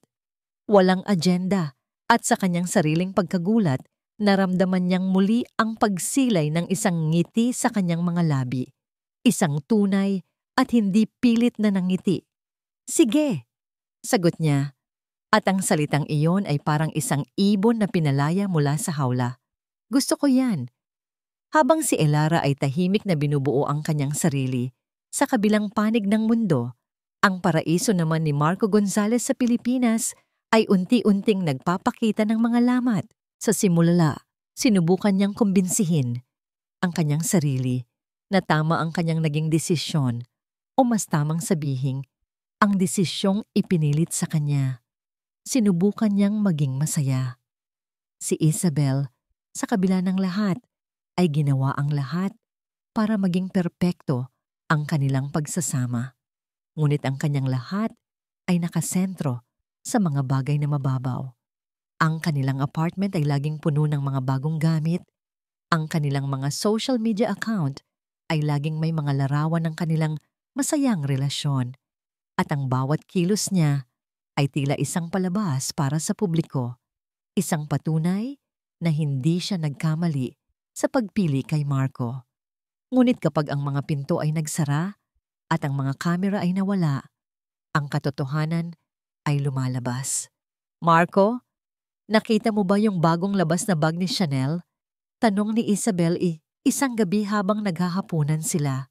walang agenda, at sa kanyang sariling pagkagulat, naramdaman niyang muli ang pagsilay ng isang ngiti sa kanyang mga labi. Isang tunay at hindi pilit na nangiti. "Sige," sagot niya. At ang salitang iyon ay parang isang ibon na pinalaya mula sa hawla. Gusto ko yan. Habang si Elara ay tahimik na binubuo ang kanyang sarili, sa kabilang panig ng mundo, ang paraiso naman ni Marco Gonzales sa Pilipinas ay unti-unting nagpapakita ng mga lamat. Sa simula, sinubukan niyang kumbinsihin ang kanyang sarili na tama ang kanyang naging desisyon o mas tamang sabihing ang desisyong ipinilit sa kanya. Sinubukan niyang maging masaya. Si Isabel, sa kabila ng lahat, ay ginawa ang lahat para maging perpekto ang kanilang pagsasama. Ngunit ang kanyang lahat ay nakasentro sa mga bagay na mababaw. Ang kanilang apartment ay laging puno ng mga bagong gamit. Ang kanilang mga social media account ay laging may mga larawan ng kanilang masayang relasyon. At ang bawat kilos niya ay tila isang palabas para sa publiko. Isang patunay na hindi siya nagkamali sa pagpili kay Marco. Ngunit kapag ang mga pinto ay nagsara at ang mga kamera ay nawala, ang katotohanan ay lumalabas. Marco, nakita mo ba yung bagong labas na bag ni Chanel? Tanong ni Isabel isang gabi habang naghahapunan sila.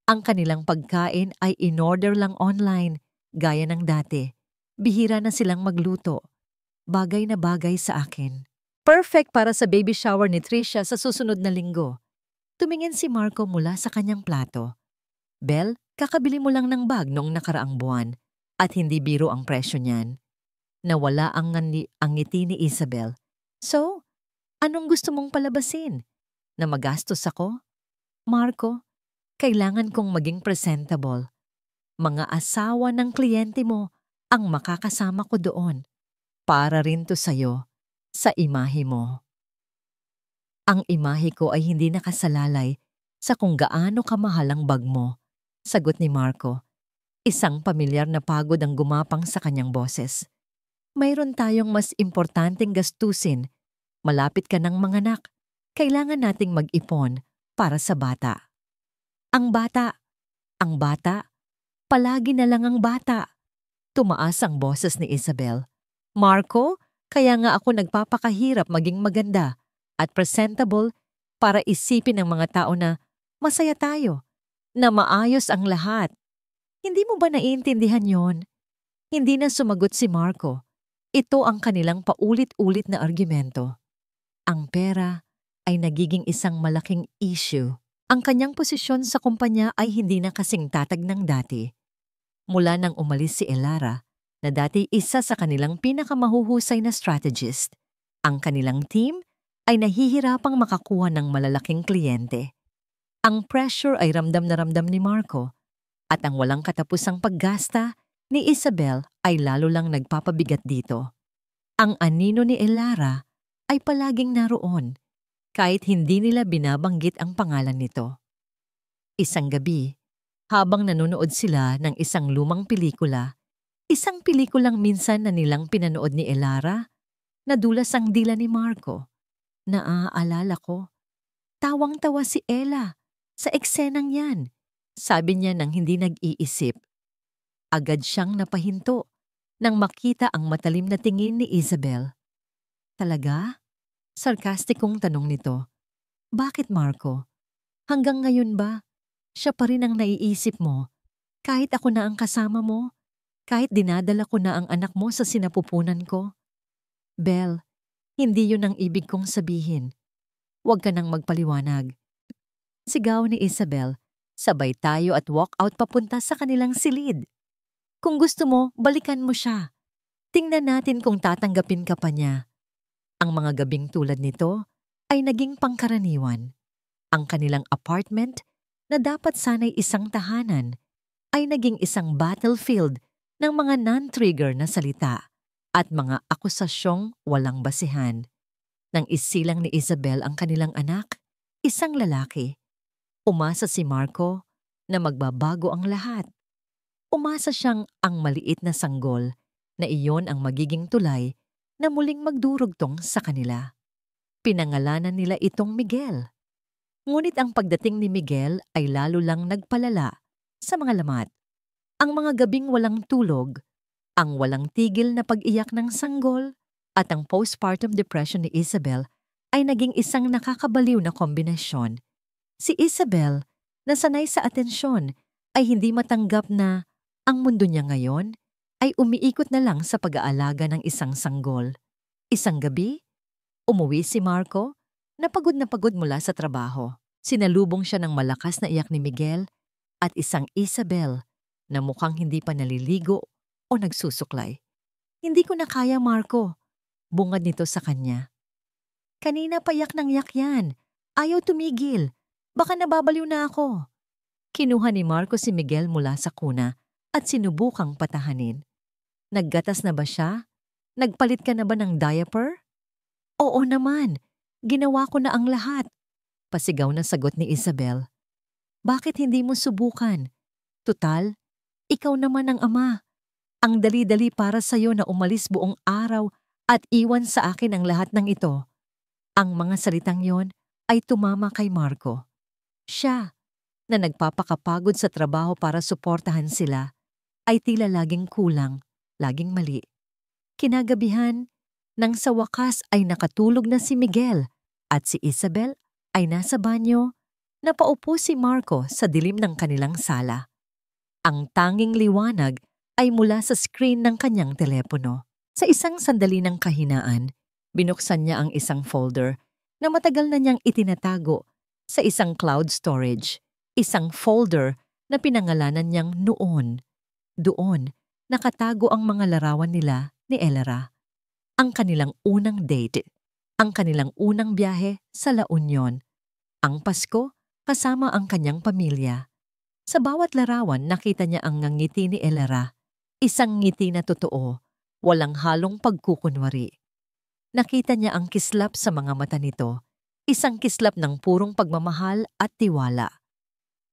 Ang kanilang pagkain ay in-order lang online, gaya ng dati. Bihira na silang magluto. Bagay na bagay sa akin. Perfect para sa baby shower ni Trisha sa susunod na linggo. Tumingin si Marco mula sa kanyang plato. Bel, kakabili mo lang ng bag noong nakaraang buwan at hindi biro ang presyo niyan. Nawala ang ngiti ni Isabel. So, anong gusto mong palabasin? Na magastos ako? Marco, kailangan kong maging presentable. Mga asawa ng kliyente mo ang makakasama ko doon. Para rin to sa'yo, sa imahe mo. Ang imahe ko ay hindi nakasalalay sa kung gaano kamahal ang bag mo, sagot ni Marco. Isang pamilyar na pagod ang gumapang sa kanyang boses. Mayroon tayong mas importanteng gastusin. Malapit ka ng manganak. Kailangan nating mag-ipon para sa bata. Ang bata, palagi na lang ang bata. Tumaas ang boses ni Isabel. Marco, kaya nga ako nagpapakahirap maging maganda at presentable para isipin ng mga tao na masaya tayo, na maayos ang lahat. Hindi mo ba naiintindihan yon? Hindi na sumagot si Marco. Ito ang kanilang paulit-ulit na argumento. Ang pera ay nagiging isang malaking issue. Ang kanyang posisyon sa kumpanya ay hindi na kasing tatag ng dati. Mula nang umalis si Elara, na dati isa sa kanilang pinakamahuhusay na strategist, ang kanilang team ay nahihirapang makakuha ng malalaking kliyente. Ang pressure ay ramdam na ramdam ni Marco at ang walang katapusang paggasta ni Isabel ay lalo lang nagpapabigat dito. Ang anino ni Elara ay palaging naroon kahit hindi nila binabanggit ang pangalan nito. Isang gabi, habang nanonood sila ng isang lumang pelikula, isang pelikulang minsan na nilang pinanood ni Elara, nadulas ang dila ni Marco. Naaalala ko, tawang-tawa si Ella sa eksenang yan, sabi niya nang hindi nag-iisip. Agad siyang napahinto nang makita ang matalim na tingin ni Isabel. Talaga? Sarkastikong tanong nito. Bakit Marco? Hanggang ngayon ba? Siya pa rin ang naiisip mo. Kahit ako na ang kasama mo, kahit dinadala ko na ang anak mo sa sinapupunan ko. Belle, hindi yun ang ibig kong sabihin. Huwag ka nang magpaliwanag. Sigaw ni Isabel, sabay tayo at walk out papunta sa kanilang silid. Kung gusto mo, balikan mo siya. Tingnan natin kung tatanggapin ka pa niya. Ang mga gabing tulad nito ay naging pangkaraniwan. Ang kanilang apartment, na dapat sana'y isang tahanan, ay naging isang battlefield ng mga non-trigger na salita at mga akusasyong walang basihan. Nang isilang ni Isabel ang kanilang anak, isang lalaki, umasa si Marco na magbabago ang lahat. Umasa siyang ang maliit na sanggol na iyon ang magiging tulay na muling magdurugtong sa kanila. Pinangalanan nila itong Miguel. Ngunit ang pagdating ni Miguel ay lalo lang nagpalala sa mga lamat. Ang mga gabing walang tulog, Ang walang tigil na pag-iyak ng sanggol at ang postpartum depression ni Isabel ay naging isang nakakabaliw na kombinasyon. Si Isabel, na sanay sa atensyon, ay hindi matanggap na ang mundo niya ngayon ay umiikot na lang sa pag-aalaga ng isang sanggol. Isang gabi, umuwi si Marco na pagod mula sa trabaho. Sinalubong siya ng malakas na iyak ni Miguel at isang Isabel na mukhang hindi pa naliligo o nagsusuklay. "Hindi ko na kaya, Marco," bungad nito sa kanya. "Kanina pa yak ng yak yan. Ayaw tumigil. Baka nababaliw na ako." Kinuha ni Marco si Miguel mula sa kuna at sinubukang patahanin. "Naggatas na ba siya? Nagpalit ka na ba ng diaper?" "Oo naman. Ginawa ko na ang lahat," pasigaw na sagot ni Isabel. "Bakit hindi mo subukan? Tutal, ikaw naman ang ama. Ang dali-dali para sa'yo na umalis buong araw at iwan sa akin ang lahat ng ito." Ang mga salitang yon ay tumama kay Marco. Siya, na nagpapakapagod sa trabaho para suportahan sila, ay tila laging kulang, laging mali. Kinagabihan, nang sa wakas ay nakatulog na si Miguel at si Isabel ay nasa banyo, napaupo si Marco sa dilim ng kanilang sala. Ang tanging liwanag ay mula sa screen ng kanyang telepono. Sa isang sandali ng kahinaan, binuksan niya ang isang folder na matagal na niyang itinatago sa isang cloud storage. Isang folder na pinangalanan niyang Noon. Doon, nakatago ang mga larawan nila ni Elara. Ang kanilang unang date, ang kanilang unang biyahe sa La Union, ang Pasko kasama ang kanyang pamilya. Sa bawat larawan nakita niya ang ngiti ni Elara. Isang ngiti na totoo, walang halong pagkukunwari. Nakita niya ang kislap sa mga mata nito, isang kislap ng purong pagmamahal at tiwala.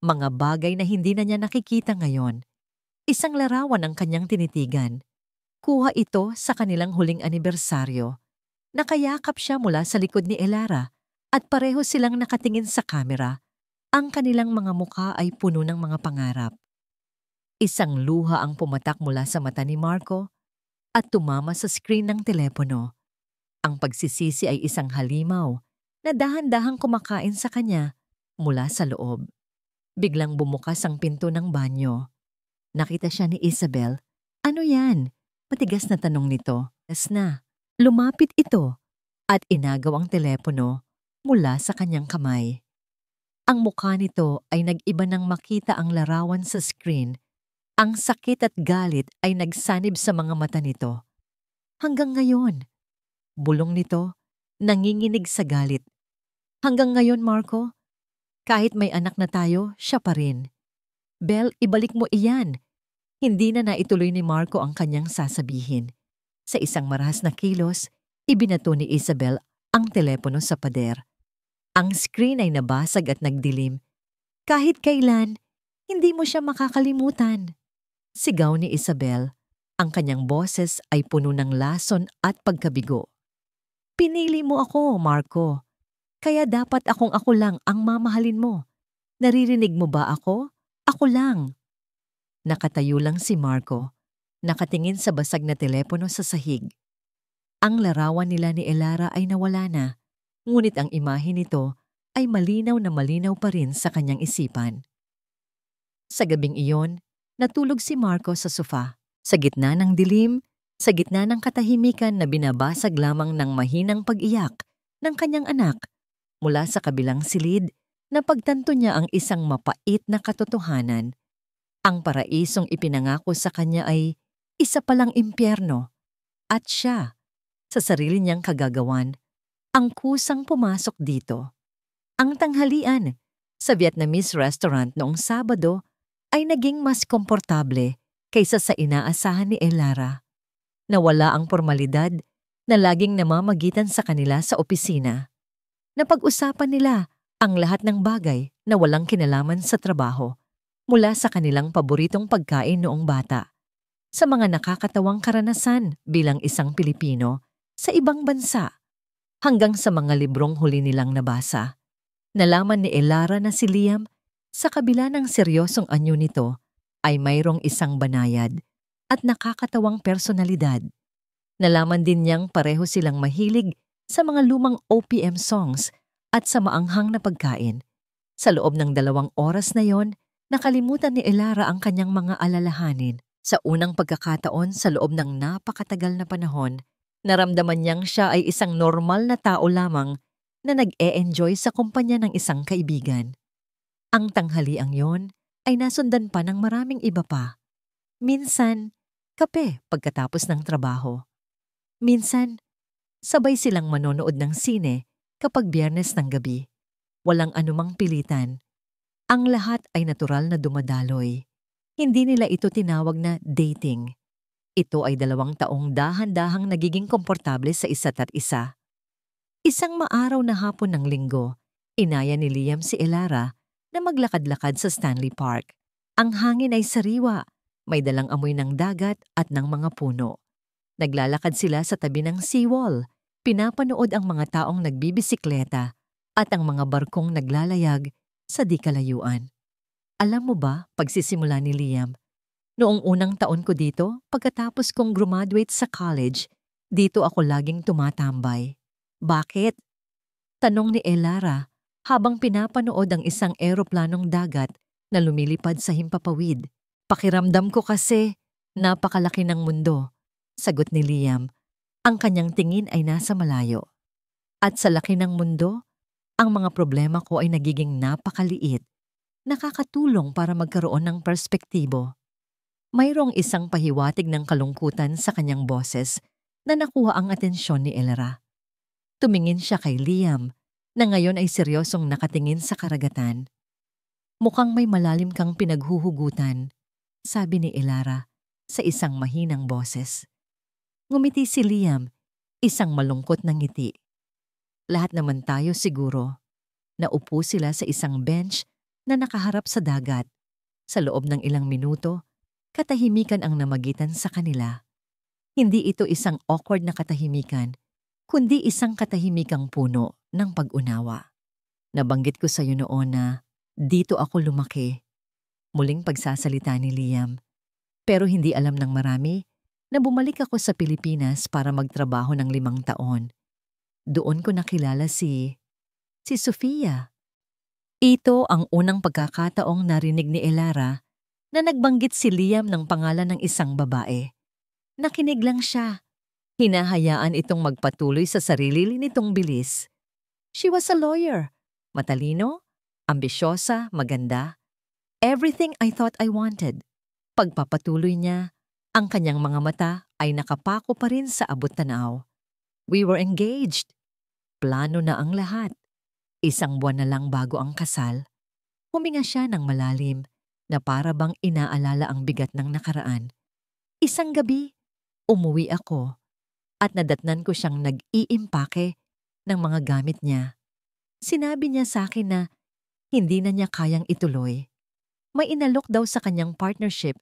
Mga bagay na hindi na niya nakikita ngayon. Isang larawan ang kanyang tinitigan. Kuha ito sa kanilang huling anibersaryo. Nakayakap siya mula sa likod ni Elara at pareho silang nakatingin sa kamera. Ang kanilang mga mukha ay puno ng mga pangarap. Isang luha ang pumatak mula sa mata ni Marco at tumama sa screen ng telepono. Ang pagsisisi ay isang halimaw na dahan-dahang kumakain sa kanya mula sa loob. Biglang bumukas ang pinto ng banyo. Nakita siya ni Isabel. "Ano yan?" Matigas na tanong nito. "Yes na." Lumapit ito at inagaw ang telepono mula sa kanyang kamay. Ang mukha nito ay nag-iba nang makita ang larawan sa screen. Ang sakit at galit ay nagsanib sa mga mata nito. Hanggang ngayon, bulong nito, nanginginig sa galit. "Hanggang ngayon, Marco, kahit may anak na tayo, siya pa rin." "Bel, ibalik mo iyan." Hindi na naituloy ni Marco ang kanyang sasabihin. Sa isang marahas na kilos, ibinato ni Isabel ang telepono sa pader. Ang screen ay nabasag at nagdilim. "Kahit kailan, hindi mo siya makakalimutan." Sigaw ni Isabel. Ang kanyang boses ay puno ng lason at pagkabigo. "Pinili mo ako, Marco. Kaya dapat akong ako lang ang mamahalin mo. Naririnig mo ba ako? Ako lang." Nakatayo lang si Marco, nakatingin sa basag na telepono sa sahig. Ang larawan nila ni Elara ay nawala na, ngunit ang imahe nito ay malinaw na malinaw pa rin sa kanyang isipan. Sa gabing iyon, natulog si Marco sa sofa, sa gitna ng dilim, sa gitna ng katahimikan na binabasag lamang ng mahinang pag-iyak ng kanyang anak. Mula sa kabilang silid, napagtanto niya ang isang mapait na katotohanan. Ang paraisong ipinangako sa kanya ay isa palang impyerno. At siya, sa sarili niyang kagagawan, ang kusang pumasok dito. Ang tanghalian sa Vietnamese restaurant noong Sabado ay naging mas komportable kaysa sa inaasahan ni Elara. Nawala ang formalidad na laging namamagitan sa kanila sa opisina. Napag-usapan nila ang lahat ng bagay na walang kinalaman sa trabaho, mula sa kanilang paboritong pagkain noong bata, sa mga nakakatawang karanasan bilang isang Pilipino sa ibang bansa, hanggang sa mga librong huli nilang nabasa. Nalaman ni Elara na si Liam, sa kabila ng seryosong anyo nito, ay mayroong isang banayad at nakakatawang personalidad. Nalaman din niyang pareho silang mahilig sa mga lumang OPM songs at sa maanghang na pagkain. Sa loob ng 2 oras na yon, nakalimutan ni Elara ang kanyang mga alalahanin. Sa unang pagkakataon sa loob ng napakatagal na panahon, naramdaman niyang siya ay isang normal na tao lamang na nag-e-enjoy sa kumpanya ng isang kaibigan. Ang tanghaliang yon ay nasundan pa ng maraming iba pa. Minsan, kape pagkatapos ng trabaho. Minsan, sabay silang manonood ng sine kapag Biyernes ng gabi. Walang anumang pilitan. Ang lahat ay natural na dumadaloy. Hindi nila ito tinawag na dating. Ito ay 2 taong dahan-dahang nagiging komportable sa isa't isa. Isang maaraw na hapon ng linggo, inaya ni Liam si Elara na maglakad-lakad sa Stanley Park. Ang hangin ay sariwa, may dalang amoy ng dagat at ng mga puno. Naglalakad sila sa tabi ng seawall, pinapanood ang mga taong nagbibisikleta at ang mga barkong naglalayag sa di kalayuan. Alam mo ba, pagsisimula ni Liam, noong unang taon ko dito, pagkatapos kong graduate sa college, dito ako laging tumatambay. Bakit? Tanong ni Elara habang pinapanood ang isang eroplanong dagat na lumilipad sa himpapawid. Pakiramdam ko kasi, napakalaki ng mundo. Sagot ni Liam, ang kanyang tingin ay nasa malayo. At sa laki ng mundo, ang mga problema ko ay nagiging napakaliit, nakakatulong para magkaroon ng perspektibo. Mayroong isang pahiwatig ng kalungkutan sa kanyang boses na nakuha ang atensyon ni Elara. Tumingin siya kay Liam na ngayon ay seryosong nakatingin sa karagatan. Mukhang may malalim kang pinaghuhugutan, sabi ni Elara sa isang mahinang boses. Ngumiti si Liam, isang malungkot na ngiti. Lahat naman tayo siguro. Naupo sila sa isang bench na nakaharap sa dagat. Sa loob ng ilang minuto, katahimikan ang namagitan sa kanila. Hindi ito isang awkward na katahimikan, kundi isang katahimikang puno ng pag-unawa. Nabanggit ko sa iyo noon na dito ako lumaki. Muling pagsasalita ni Liam. Pero hindi alam ng marami na bumalik ako sa Pilipinas para magtrabaho ng 5 taon. Doon ko nakilala si Sofia. Ito ang unang pagkakataong narinig ni Elara na nagbanggit si Liam ng pangalan ng isang babae. Nakinig lang siya. Hinahayaan itong magpatuloy sa sarili nitong bilis. She was a lawyer. Matalino, ambisyosa, maganda. Everything I thought I wanted. Pagpapatuloy niya, ang kanyang mga mata ay nakapako pa rin sa abot-tanaw. We were engaged. Plano na ang lahat. 1 buwan na lang bago ang kasal. Huminga siya ng malalim na para bang inaalala ang bigat ng nakaraan. Isang gabi, umuwi ako at nadatnan ko siyang nag-iimpake ng mga gamit niya. Sinabi niya sa akin na hindi na niya kayang ituloy. May inalok daw sa kanyang partnership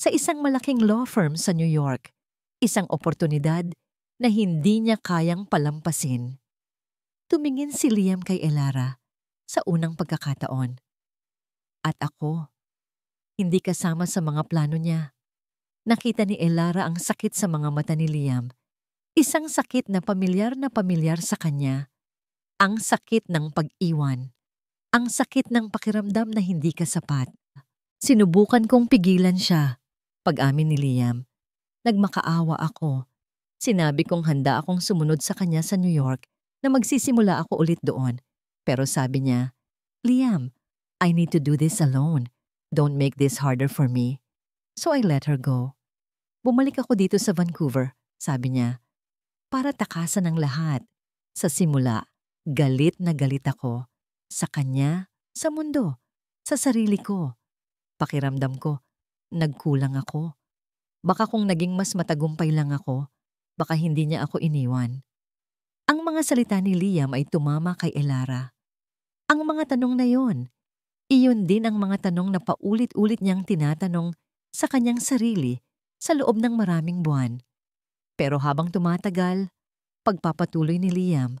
sa isang malaking law firm sa New York. Isang oportunidad na hindi niya kayang palampasin. Tumingin si Liam kay Elara sa unang pagkakataon. At ako, hindi kasama sa mga plano niya. Nakita ni Elara ang sakit sa mga mata ni Liam. Isang sakit na pamilyar sa kanya. Ang sakit ng pag-iwan. Ang sakit ng pakiramdam na hindi ka sapat. Sinubukan kong pigilan siya. Pag-amin ni Liam, nagmakaawa ako. Sinabi kong handa akong sumunod sa kanya sa New York na magsisimula ako ulit doon. Pero sabi niya, Liam, I need to do this alone. Don't make this harder for me. So I let her go. Bumalik ako dito sa Vancouver, sabi niya, para takasan ng lahat. Sa simula, galit na galit ako. Sa kanya, sa mundo, sa sarili ko. Pakiramdam ko, nagkulang ako. Baka kung naging mas matagumpay lang ako, baka hindi niya ako iniwan. Ang mga salita ni Liam ay tumama kay Elara. Ang mga tanong na yon, iyon din ang mga tanong na paulit-ulit niyang tinatanong sa kanyang sarili sa loob ng maraming buwan. Pero habang tumatagal, pagpapatuloy ni Liam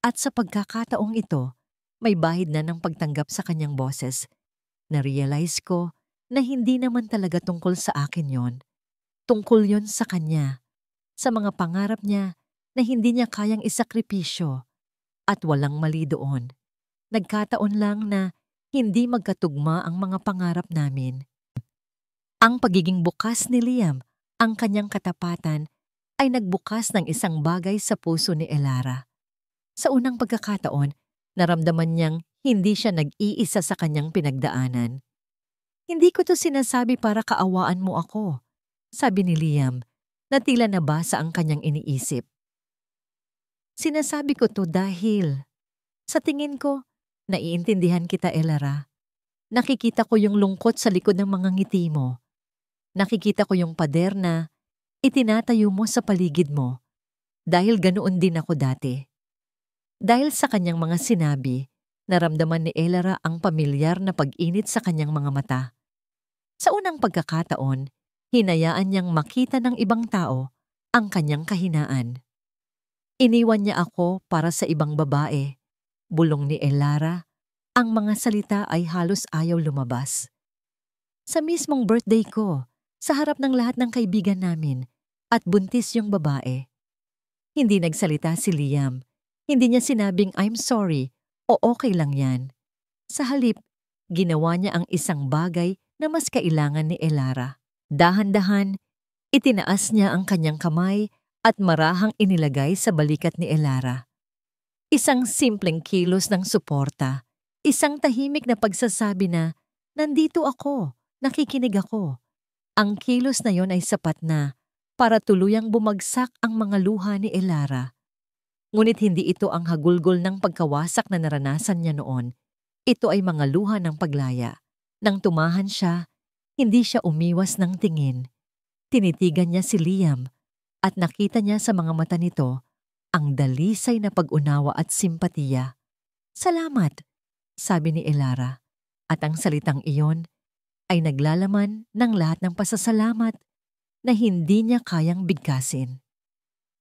at sa pagkakataong ito, may bahid na ng pagtanggap sa kanyang boses. Na-realize ko na hindi naman talaga tungkol sa akin yon. tungkol yon sa kanya, sa mga pangarap niya na hindi niya kayang isakripisyo at walang mali doon. Nagkataon lang na hindi magkatugma ang mga pangarap namin. Ang pagiging bukas ni Liam, ang kanyang katapatan, ay nagbukas ng isang bagay sa puso ni Elara. Sa unang pagkakataon, naramdaman niyang hindi siya nag-iisa sa kanyang pinagdaanan. Hindi ko to sinasabi para kaawaan mo ako, sabi ni Liam, na tila nabasa ang kanyang iniisip. Sinasabi ko to dahil, sa tingin ko, naiintindihan kita, Elara. Nakikita ko yung lungkot sa likod ng mga ngiti mo. Nakikita ko yung pader na itinatayo mo sa paligid mo. Dahil ganoon din ako dati. Dahil sa kanyang mga sinabi, naramdaman ni Elara ang pamilyar na pag-init sa kanyang mga mata. Sa unang pagkakataon, hinayaan niyang makita ng ibang tao ang kanyang kahinaan. Iniwan niya ako para sa ibang babae. Bulong ni Elara, ang mga salita ay halos ayaw lumabas. Sa mismong birthday ko, sa harap ng lahat ng kaibigan namin, at buntis yung babae. Hindi nagsalita si Liam. Hindi niya sinabing I'm sorry o okay lang yan. Sa halip, ginawa niya ang isang bagay na mas kailangan ni Elara. Dahan-dahan, itinaas niya ang kanyang kamay at marahang inilagay sa balikat ni Elara. Isang simpleng kilos ng suporta, isang tahimik na pagsasabi na, nandito ako, nakikinig ako. Ang kilos na yon ay sapat na para tuluyang bumagsak ang mga luha ni Elara. Ngunit hindi ito ang hagulgol ng pagkawasak na naranasan niya noon. Ito ay mga luha ng paglaya. Nang tumahan siya, hindi siya umiwas ng tingin. Tinitigan niya si Liam at nakita niya sa mga mata nito ang dalisay na pag-unawa at simpatiya. Salamat, sabi ni Elara. At ang salitang iyon ay naglalaman ng lahat ng pasasalamat na hindi niya kayang bigkasin.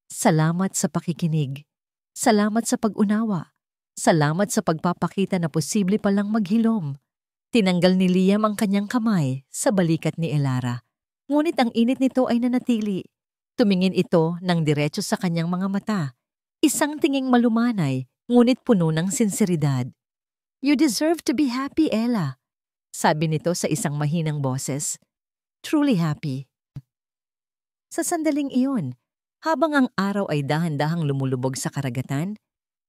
Salamat sa pakikinig. Salamat sa pag-unawa. Salamat sa pagpapakita na posible palang maghilom. Tinanggal ni Liam ang kanyang kamay sa balikat ni Elara. Ngunit ang init nito ay nanatili. Tumingin ito ng diretso sa kanyang mga mata. Isang tinging malumanay, ngunit puno ng sinseridad. You deserve to be happy, Ella, sabi nito sa isang mahinang boses. Truly happy. Sa sandaling iyon, habang ang araw ay dahan-dahang lumulubog sa karagatan,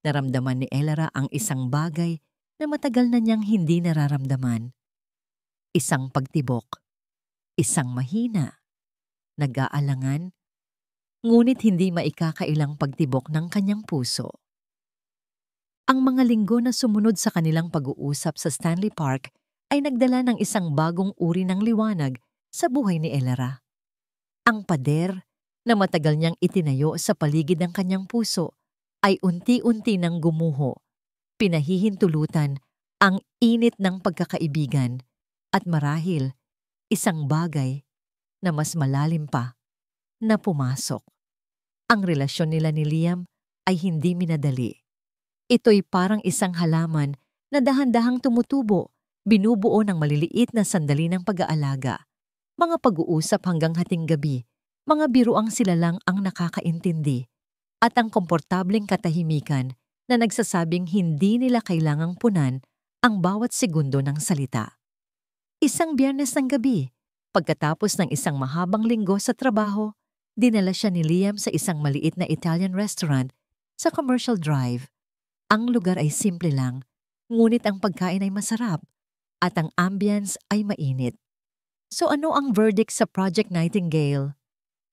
naramdaman ni Elara ang isang bagay na matagal na niyang hindi nararamdaman. Isang pagtibok, isang mahina, nag-aalangan, ngunit hindi maikakailang pagtibok ng kanyang puso. Ang mga linggo na sumunod sa kanilang pag-uusap sa Stanley Park ay nagdala ng isang bagong uri ng liwanag sa buhay ni Elara. Ang pader na matagal niyang itinayo sa paligid ng kanyang puso ay unti-unti nang gumuho, pinahihintulutan ang init ng pagkakaibigan at marahil isang bagay na mas malalim pa na pumasok. Ang relasyon nila ni Liam ay hindi minadali. Ito'y parang isang halaman na dahan-dahang tumutubo, binubuo ng maliliit na sandali ng pag-aalaga. Mga pag-uusap hanggang hating gabi, mga biruang sila lang ang nakakaintindi, at ang komportableng katahimikan na nagsasabing hindi nila kailangang punan ang bawat segundo ng salita. Isang Biyernes ng gabi, pagkatapos ng isang mahabang linggo sa trabaho, dinala siya ni Liam sa isang maliit na Italian restaurant sa Commercial Drive. Ang lugar ay simple lang, ngunit ang pagkain ay masarap at ang ambience ay mainit. So ano ang verdict sa Project Nightingale?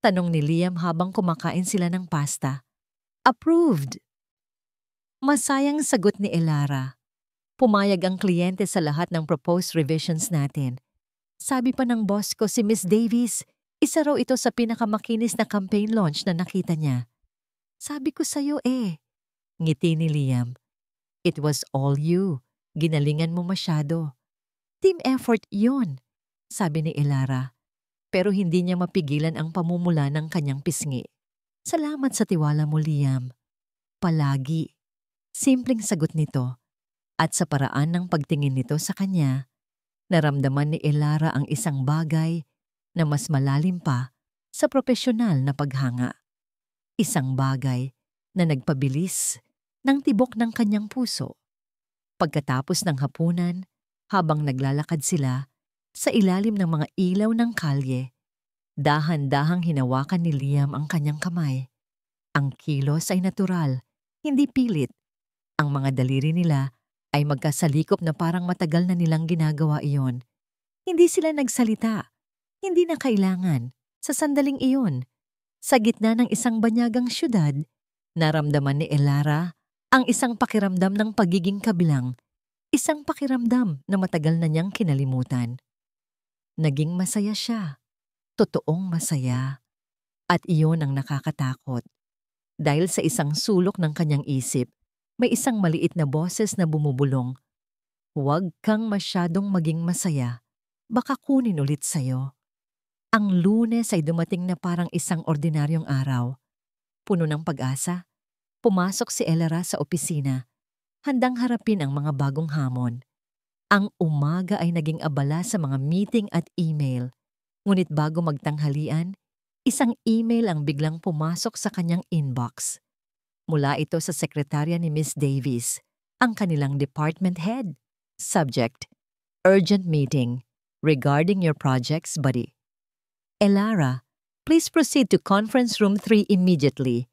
Tanong ni Liam habang kumakain sila ng pasta. Approved! Masayang sagot ni Elara. Pumayag ang kliyente sa lahat ng proposed revisions natin. Sabi pa ng boss ko si Miss Davies, isa raw ito sa pinakamakinis na campaign launch na nakita niya. Sabi ko sa'yo ngiti ni Liam. It was all you. Ginalingan mo masyado. Team effort yun, sabi ni Elara. Pero hindi niya mapigilan ang pamumula ng kanyang pisngi. Salamat sa tiwala mo, Liam. Palagi. Simpleng sagot nito. At sa paraan ng pagtingin nito sa kanya, naramdaman ni Elara ang isang bagay na mas malalim pa sa propesyonal na paghanga. Isang bagay na nagpabilis ng tibok ng kanyang puso. Pagkatapos ng hapunan, habang naglalakad sila sa ilalim ng mga ilaw ng kalye, dahan-dahang hinawakan ni Liam ang kanyang kamay. Ang kilos ay natural, hindi pilit. Ang mga daliri nila ay magkasalikop na parang matagal na nilang ginagawa iyon. Hindi sila nagsalita, hindi na kailangan. Sa sandaling iyon, sa gitna ng isang banyagang syudad, naramdaman ni Elara ang isang pakiramdam ng pagiging kabilang, isang pakiramdam na matagal na niyang kinalimutan. Naging masaya siya, totoong masaya, at iyon ang nakakatakot. Dahil sa isang sulok ng kanyang isip, may isang maliit na boses na bumubulong, "Huwag kang masyadong maging masaya, baka kunin ulit sa'yo." Ang Lunes ay dumating na parang isang ordinaryong araw. Puno ng pag-asa, pumasok si Elara sa opisina, handang harapin ang mga bagong hamon. Ang umaga ay naging abala sa mga meeting at email. Ngunit bago magtanghalian, isang email ang biglang pumasok sa kanyang inbox. Mula ito sa sekretarya ni Miss Davis, ang kanilang department head. Subject: Urgent meeting regarding your projects, buddy. Elara, please proceed to conference room 3 immediately.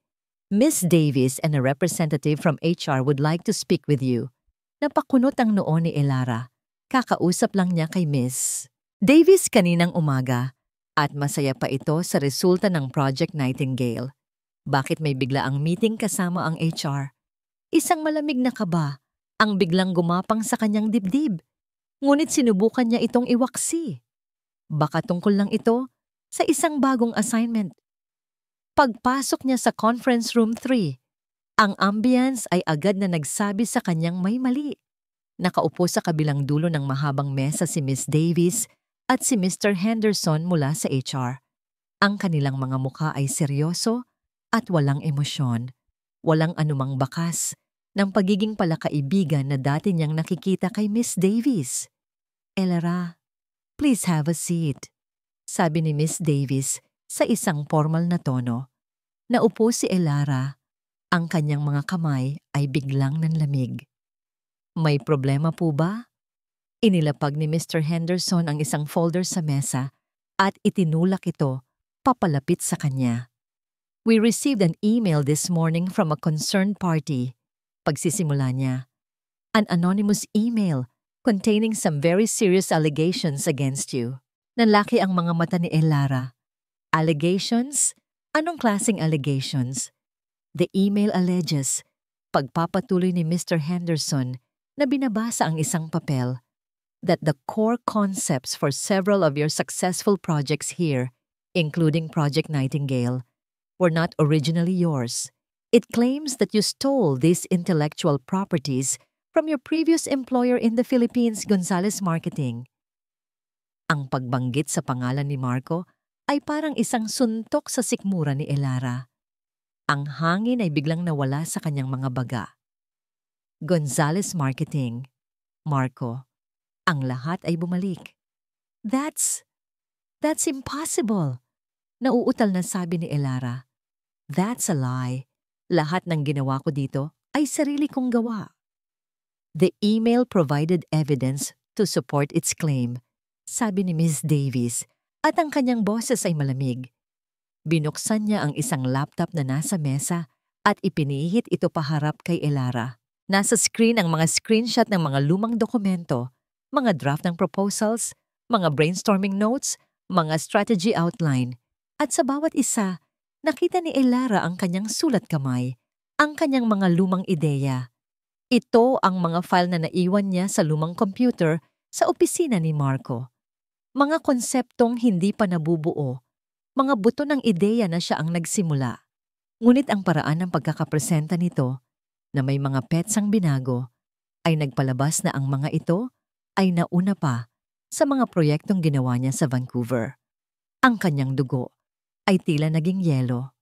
Miss Davis and a representative from HR would like to speak with you. Napakunot ang noo ni Elara. Kakausap lang niya kay Miss Davis kaninang umaga at masaya pa ito sa resulta ng Project Nightingale. Bakit may bigla ang meeting kasama ang HR? Isang malamig na kaba ang biglang gumapang sa kanyang dibdib. Ngunit sinubukan niya itong iwaksi. Baka tungkol lang ito sa isang bagong assignment. Pagpasok niya sa conference room 3, ang ambience ay agad na nagsabi sa kanyang may mali. Nakaupo sa kabilang dulo ng mahabang mesa si Miss Davis at si Mr. Henderson mula sa HR. Ang kanilang mga mukha ay seryoso at walang emosyon. Walang anumang bakas ng pagiging palakaibigan na dati niyang nakikita kay Miss Davis. "Elara, please have a seat," sabi ni Miss Davis sa isang formal na tono. Naupo si Elara. Ang kanyang mga kamay ay biglang nanlamig. "May problema po ba?" Inilapag ni Mr. Henderson ang isang folder sa mesa at itinulak ito papalapit sa kanya. "We received an email this morning from a concerned party." Pagsisimula niya. "An anonymous email containing some very serious allegations against you." Nalaki ang mga mata ni Elara. "Allegations? Anong klaseng allegations?" The email alleges, pagpapatuloy ni Mr. Henderson na binabasa ang isang papel, that the core concepts for several of your successful projects here, including Project Nightingale, were not originally yours. It claims that you stole these intellectual properties from your previous employer in the Philippines, Gonzales Marketing. Ang pagbanggit sa pangalan ni Marco ay parang isang suntok sa sikmura ni Elara. Ang hangin ay biglang nawala sa kanyang mga baga. Gonzales Marketing, Marco, ang lahat ay bumalik. That's impossible," nauutal na sabi ni Elara. "That's a lie. Lahat ng ginawa ko dito ay sarili kong gawa." The email provided evidence to support its claim, sabi ni Miss Davis, at ang kanyang boses ay malamig. Binuksan niya ang isang laptop na nasa mesa at ipinihit ito paharap kay Elara. Nasa screen ang mga screenshot ng mga lumang dokumento, mga draft ng proposals, mga brainstorming notes, mga strategy outline. At sa bawat isa, nakita ni Elara ang kanyang sulat kamay, ang kanyang mga lumang ideya. Ito ang mga file na naiwan niya sa lumang computer sa opisina ni Marco. Mga konseptong hindi pa nabubuo, mga buto ng ideya na siya ang nagsimula. Ngunit ang paraan ng pagkakapresenta nito, na may mga petsang binago, ay nagpalabas na ang mga ito ay nauna pa sa mga proyektong ginawa niya sa Vancouver. Ang kanyang dugo ay tila naging yelo.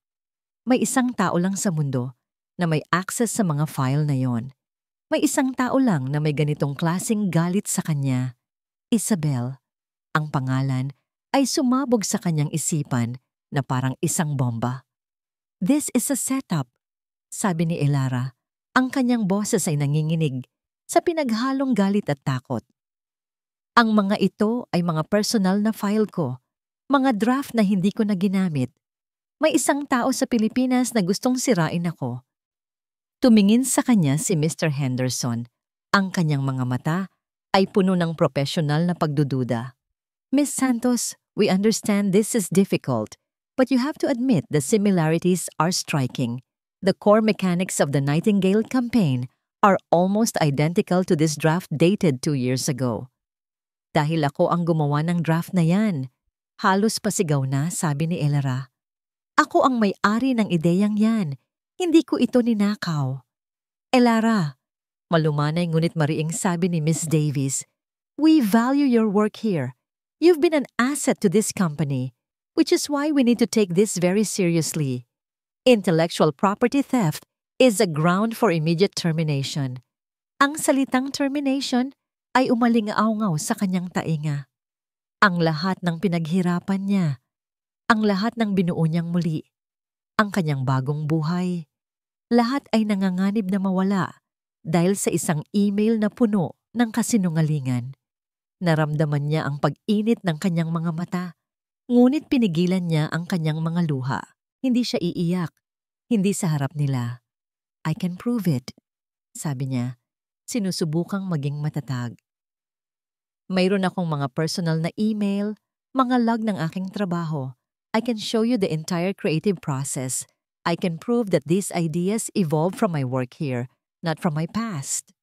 May isang tao lang sa mundo na may access sa mga file na yon. May isang tao lang na may ganitong klaseng galit sa kanya. Isabel. Ang pangalan ay sumabog sa kanyang isipan na parang isang bomba. "This is a setup," sabi ni Elara. Ang kanyang boses ay nanginginig sa pinaghalong galit at takot. "Ang mga ito ay mga personal na file ko, mga draft na hindi ko na ginamit. May isang tao sa Pilipinas na gustong sirain ako." Tumingin sa kanya si Mr. Henderson. Ang kanyang mga mata ay puno ng profesional na pagdududa. "Miss Santos, we understand this is difficult, but you have to admit the similarities are striking. The core mechanics of the Nightingale campaign are almost identical to this draft dated 2 years ago." "Dahil ako ang gumawa ng draft na yan," halos pasigaw na sabi ni Elara. "Ako ang may-ari ng ideyang yan. Hindi ko ito ninakaw." "Elara," malumanay ngunit mariing sabi ni Miss Davies, "we value your work here. You've been an asset to this company, which is why we need to take this very seriously. Intellectual property theft is a ground for immediate termination." Ang salitang termination ay umalingaw-ngaw sa kanyang tainga. Ang lahat ng pinaghirapan niya, ang lahat ng binuo niyang muli, ang kanyang bagong buhay, lahat ay nanganganib na mawala dahil sa isang email na puno ng kasinungalingan. Naramdaman niya ang pag-init ng kanyang mga mata, ngunit pinigilan niya ang kanyang mga luha. Hindi siya iiyak, hindi sa harap nila. "I can prove it," sabi niya, sinusubukang maging matatag. "Mayroon akong mga personal na email, mga log ng aking trabaho. I can show you the entire creative process. I can prove that these ideas evolved from my work here, not from my past."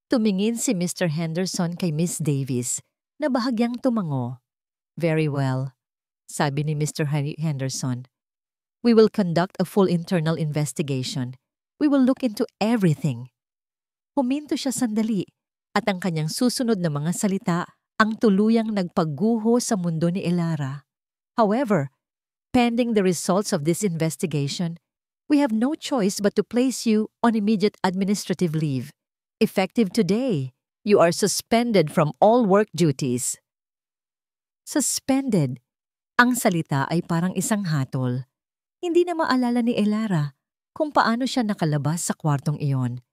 Tumingin si Mr. Henderson kay Miss Davies na bahagyang tumango. "Very well," sabi ni Mr. Henderson. "We will conduct a full internal investigation. We will look into everything." Huminto siya sandali at ang kanyang susunod na mga salita ang tuluyang nagpagguho sa mundo ni Elara. "However, pending the results of this investigation, we have no choice but to place you on immediate administrative leave. Effective today, you are suspended from all work duties." Suspended. Ang salita ay parang isang hatol. Hindi na maalala ni Elara kung paano siya nakalabas sa kwartong iyon.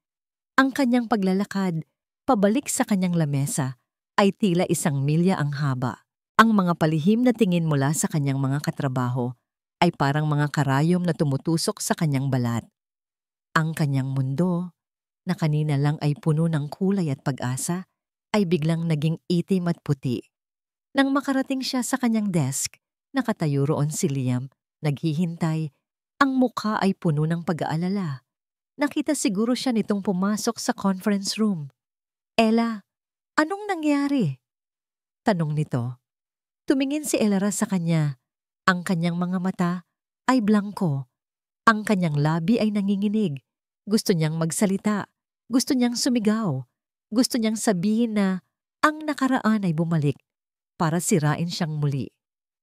Ang kanyang paglalakad, pabalik sa kanyang lamesa, ay tila 1 milya ang haba. Ang mga palihim na tingin mula sa kanyang mga katrabaho ay parang mga karayom na tumutusok sa kanyang balat. Ang kanyang mundo, na kanina lang ay puno ng kulay at pag-asa, ay biglang naging itim at puti. Nang makarating siya sa kanyang desk, nakatayo roon si Liam, naghihintay. Ang mukha ay puno ng pag-aalala. Nakita siguro siya nitong pumasok sa conference room. "Ella, anong nangyari?" tanong nito. Tumingin si Elara sa kanya. Ang kanyang mga mata ay blangko. Ang kanyang labi ay nanginginig. Gusto niyang magsalita. Gusto niyang sumigaw. Gusto niyang sabihin na ang nakaraan ay bumalik para sirain siyang muli.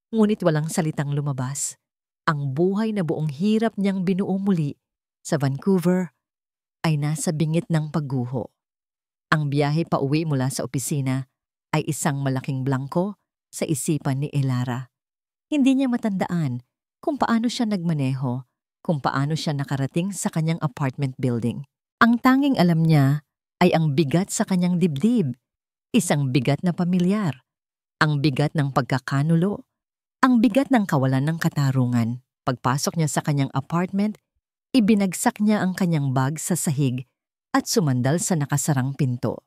Ngunit walang salitang lumabas. Ang buhay na buong hirap niyang binuo muli sa Vancouver ay nasa bingit ng pagguho. Ang biyahe pa uwi mula sa opisina ay isang malaking blangko sa isipan ni Elara. Hindi niya matandaan kung paano siya nagmaneho, kung paano siya nakarating sa kanyang apartment building. Ang tanging alam niya ay ang bigat sa kanyang dibdib, isang bigat na pamilyar, ang bigat ng pagkakanulo, ang bigat ng kawalan ng katarungan. Pagpasok niya sa kanyang apartment, ibinagsak niya ang kanyang bag sa sahig at sumandal sa nakasarang pinto.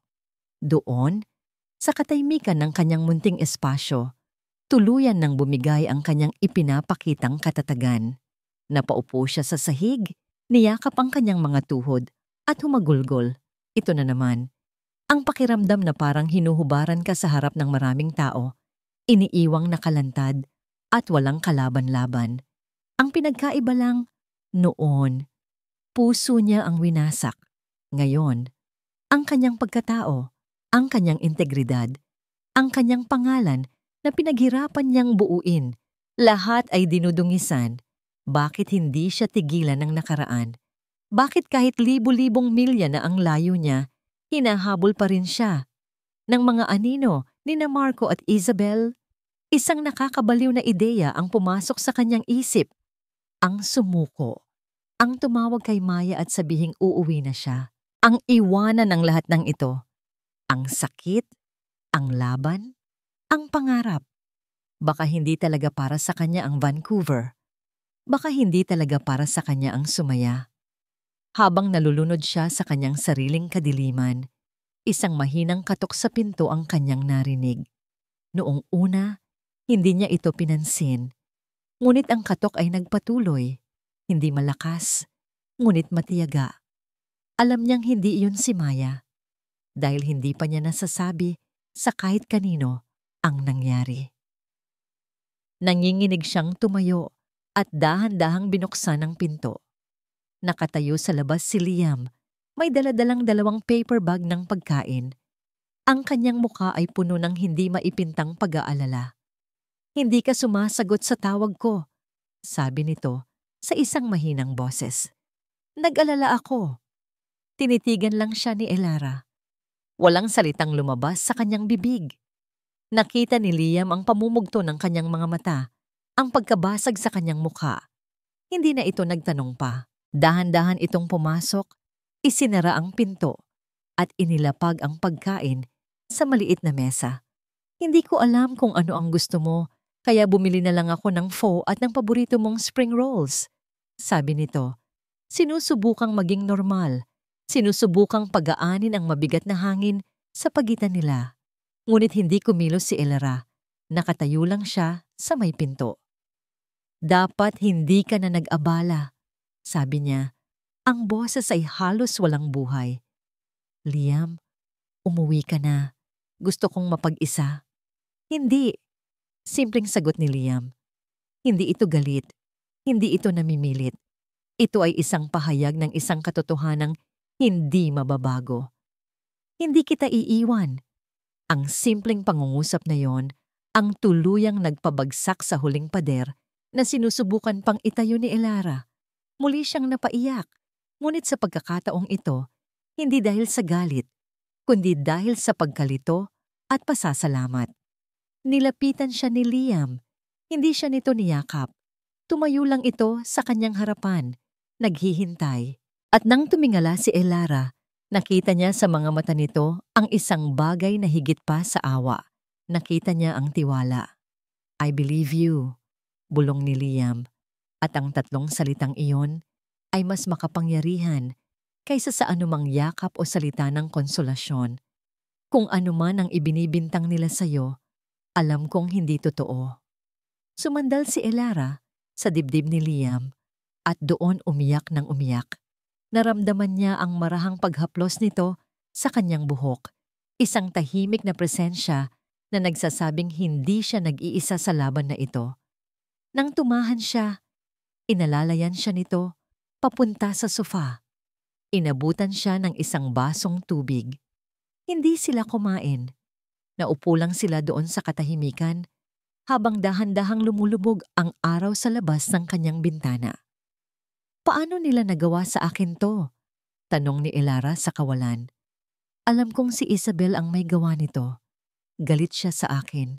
Doon, sa katahimikan ng kanyang munting espasyo, tuluyan nang bumigay ang kanyang ipinapakitang katatagan. Napaupo siya sa sahig, niyakap ang kanyang mga tuhod at humagulgol. Ito na naman, ang pakiramdam na parang hinuhubaran ka sa harap ng maraming tao, iniiwang nakalantad at walang kalaban-laban. Ang pinagkaiba lang, noon, puso niya ang winasak. Ngayon, ang kanyang pagkatao, ang kanyang integridad, ang kanyang pangalan na pinaghirapan niyang buuin, lahat ay dinudungisan. Bakit hindi siya tigilan ng nakaraan? Bakit kahit libu-libong milya na ang layo niya, hinahabol pa rin siya ng mga anino ni na Marco at Isabel? Isang nakakabaliw na ideya ang pumasok sa kanyang isip. Ang sumuko. Ang tumawag kay Maya at sabihing uuwi na siya. Ang iwanan ng lahat ng ito. Ang sakit, ang laban, ang pangarap. Baka hindi talaga para sa kanya ang Vancouver. Baka hindi talaga para sa kanya ang sumaya. Habang nalulunod siya sa kanyang sariling kadiliman, isang mahinang katok sa pinto ang kanyang narinig. Noong una, hindi niya ito pinansin. Ngunit ang katok ay nagpatuloy. Hindi malakas, ngunit matiyaga. Alam niyang hindi iyon si Maya dahil hindi pa niya nasasabi sa kahit kanino ang nangyari. Nanginginig siyang tumayo at dahan-dahang binuksan ang pinto. Nakatayo sa labas si Liam. May daladalang 2 paper bag ng pagkain. Ang kanyang muka ay puno ng hindi maipintang pag-aalala. "Hindi ka sumasagot sa tawag ko," sabi nito sa isang mahinang boses. Nag-alala ako. Tinitigan lang siya ni Elara. Walang salitang lumabas sa kanyang bibig. Nakita ni Liam ang pamumugto ng kanyang mga mata, ang pagkabasag sa kanyang mukha. Hindi na ito nagtanong pa. Dahan-dahan itong pumasok, isinara ang pinto, at inilapag ang pagkain sa maliit na mesa. "Hindi ko alam kung ano ang gusto mo, kaya bumili na lang ako ng pho at ng paborito mong spring rolls," sabi nito. Sinusubukang maging normal. Sinusubukang pagaanin ang mabigat na hangin sa pagitan nila. Ngunit hindi kumilos si Elara. Nakatayo lang siya sa may pinto. "Dapat hindi ka na nag-abala," sabi niya. Ang boses ay halos walang buhay. "Liam, umuwi ka na. Gusto kong mapag-isa." "Hindi," simpleng sagot ni Liam. Hindi ito galit. Hindi ito namimilit. Ito ay isang pahayag ng isang katotohanang hindi mababago. "Hindi kita iiwan." Ang simpleng pangungusap na yon ang tuluyang nagpabagsak sa huling pader na sinusubukan pang itayo ni Elara. Muli siyang napaiyak, ngunit sa pagkakataong ito, hindi dahil sa galit, kundi dahil sa pagkalito at pasasalamat. Nilapitan siya ni Liam. Hindi siya nito niyakap. Tumayo lang ito sa kanyang harapan, naghihintay. At nang tumingala si Elara, nakita niya sa mga mata nito ang isang bagay na higit pa sa awa. Nakita niya ang tiwala. "I believe you," bulong ni Liam. At ang 3 salitang iyon ay mas makapangyarihan kaysa sa anumang yakap o salita ng konsolasyon. Kung ano man ang ibinibintang nila sa'yo, alam kong hindi totoo. Sumandal si Elara sa dibdib ni Liam at doon umiyak ng umiyak. Naramdaman niya ang marahang paghaplos nito sa kanyang buhok. Isang tahimik na presensya na nagsasabing hindi siya nag-iisa sa laban na ito. Nang tumahan siya, inalalayan siya nito papunta sa sofa. Inabutan siya ng isang basong tubig. Hindi sila kumain. Naupo lang sila doon sa katahimikan habang dahan-dahang lumulubog ang araw sa labas ng kanyang bintana. "Paano nila nagawa sa akin to?" tanong ni Elara sa kawalan. "Alam kong si Isabel ang may gawa nito. Galit siya sa akin.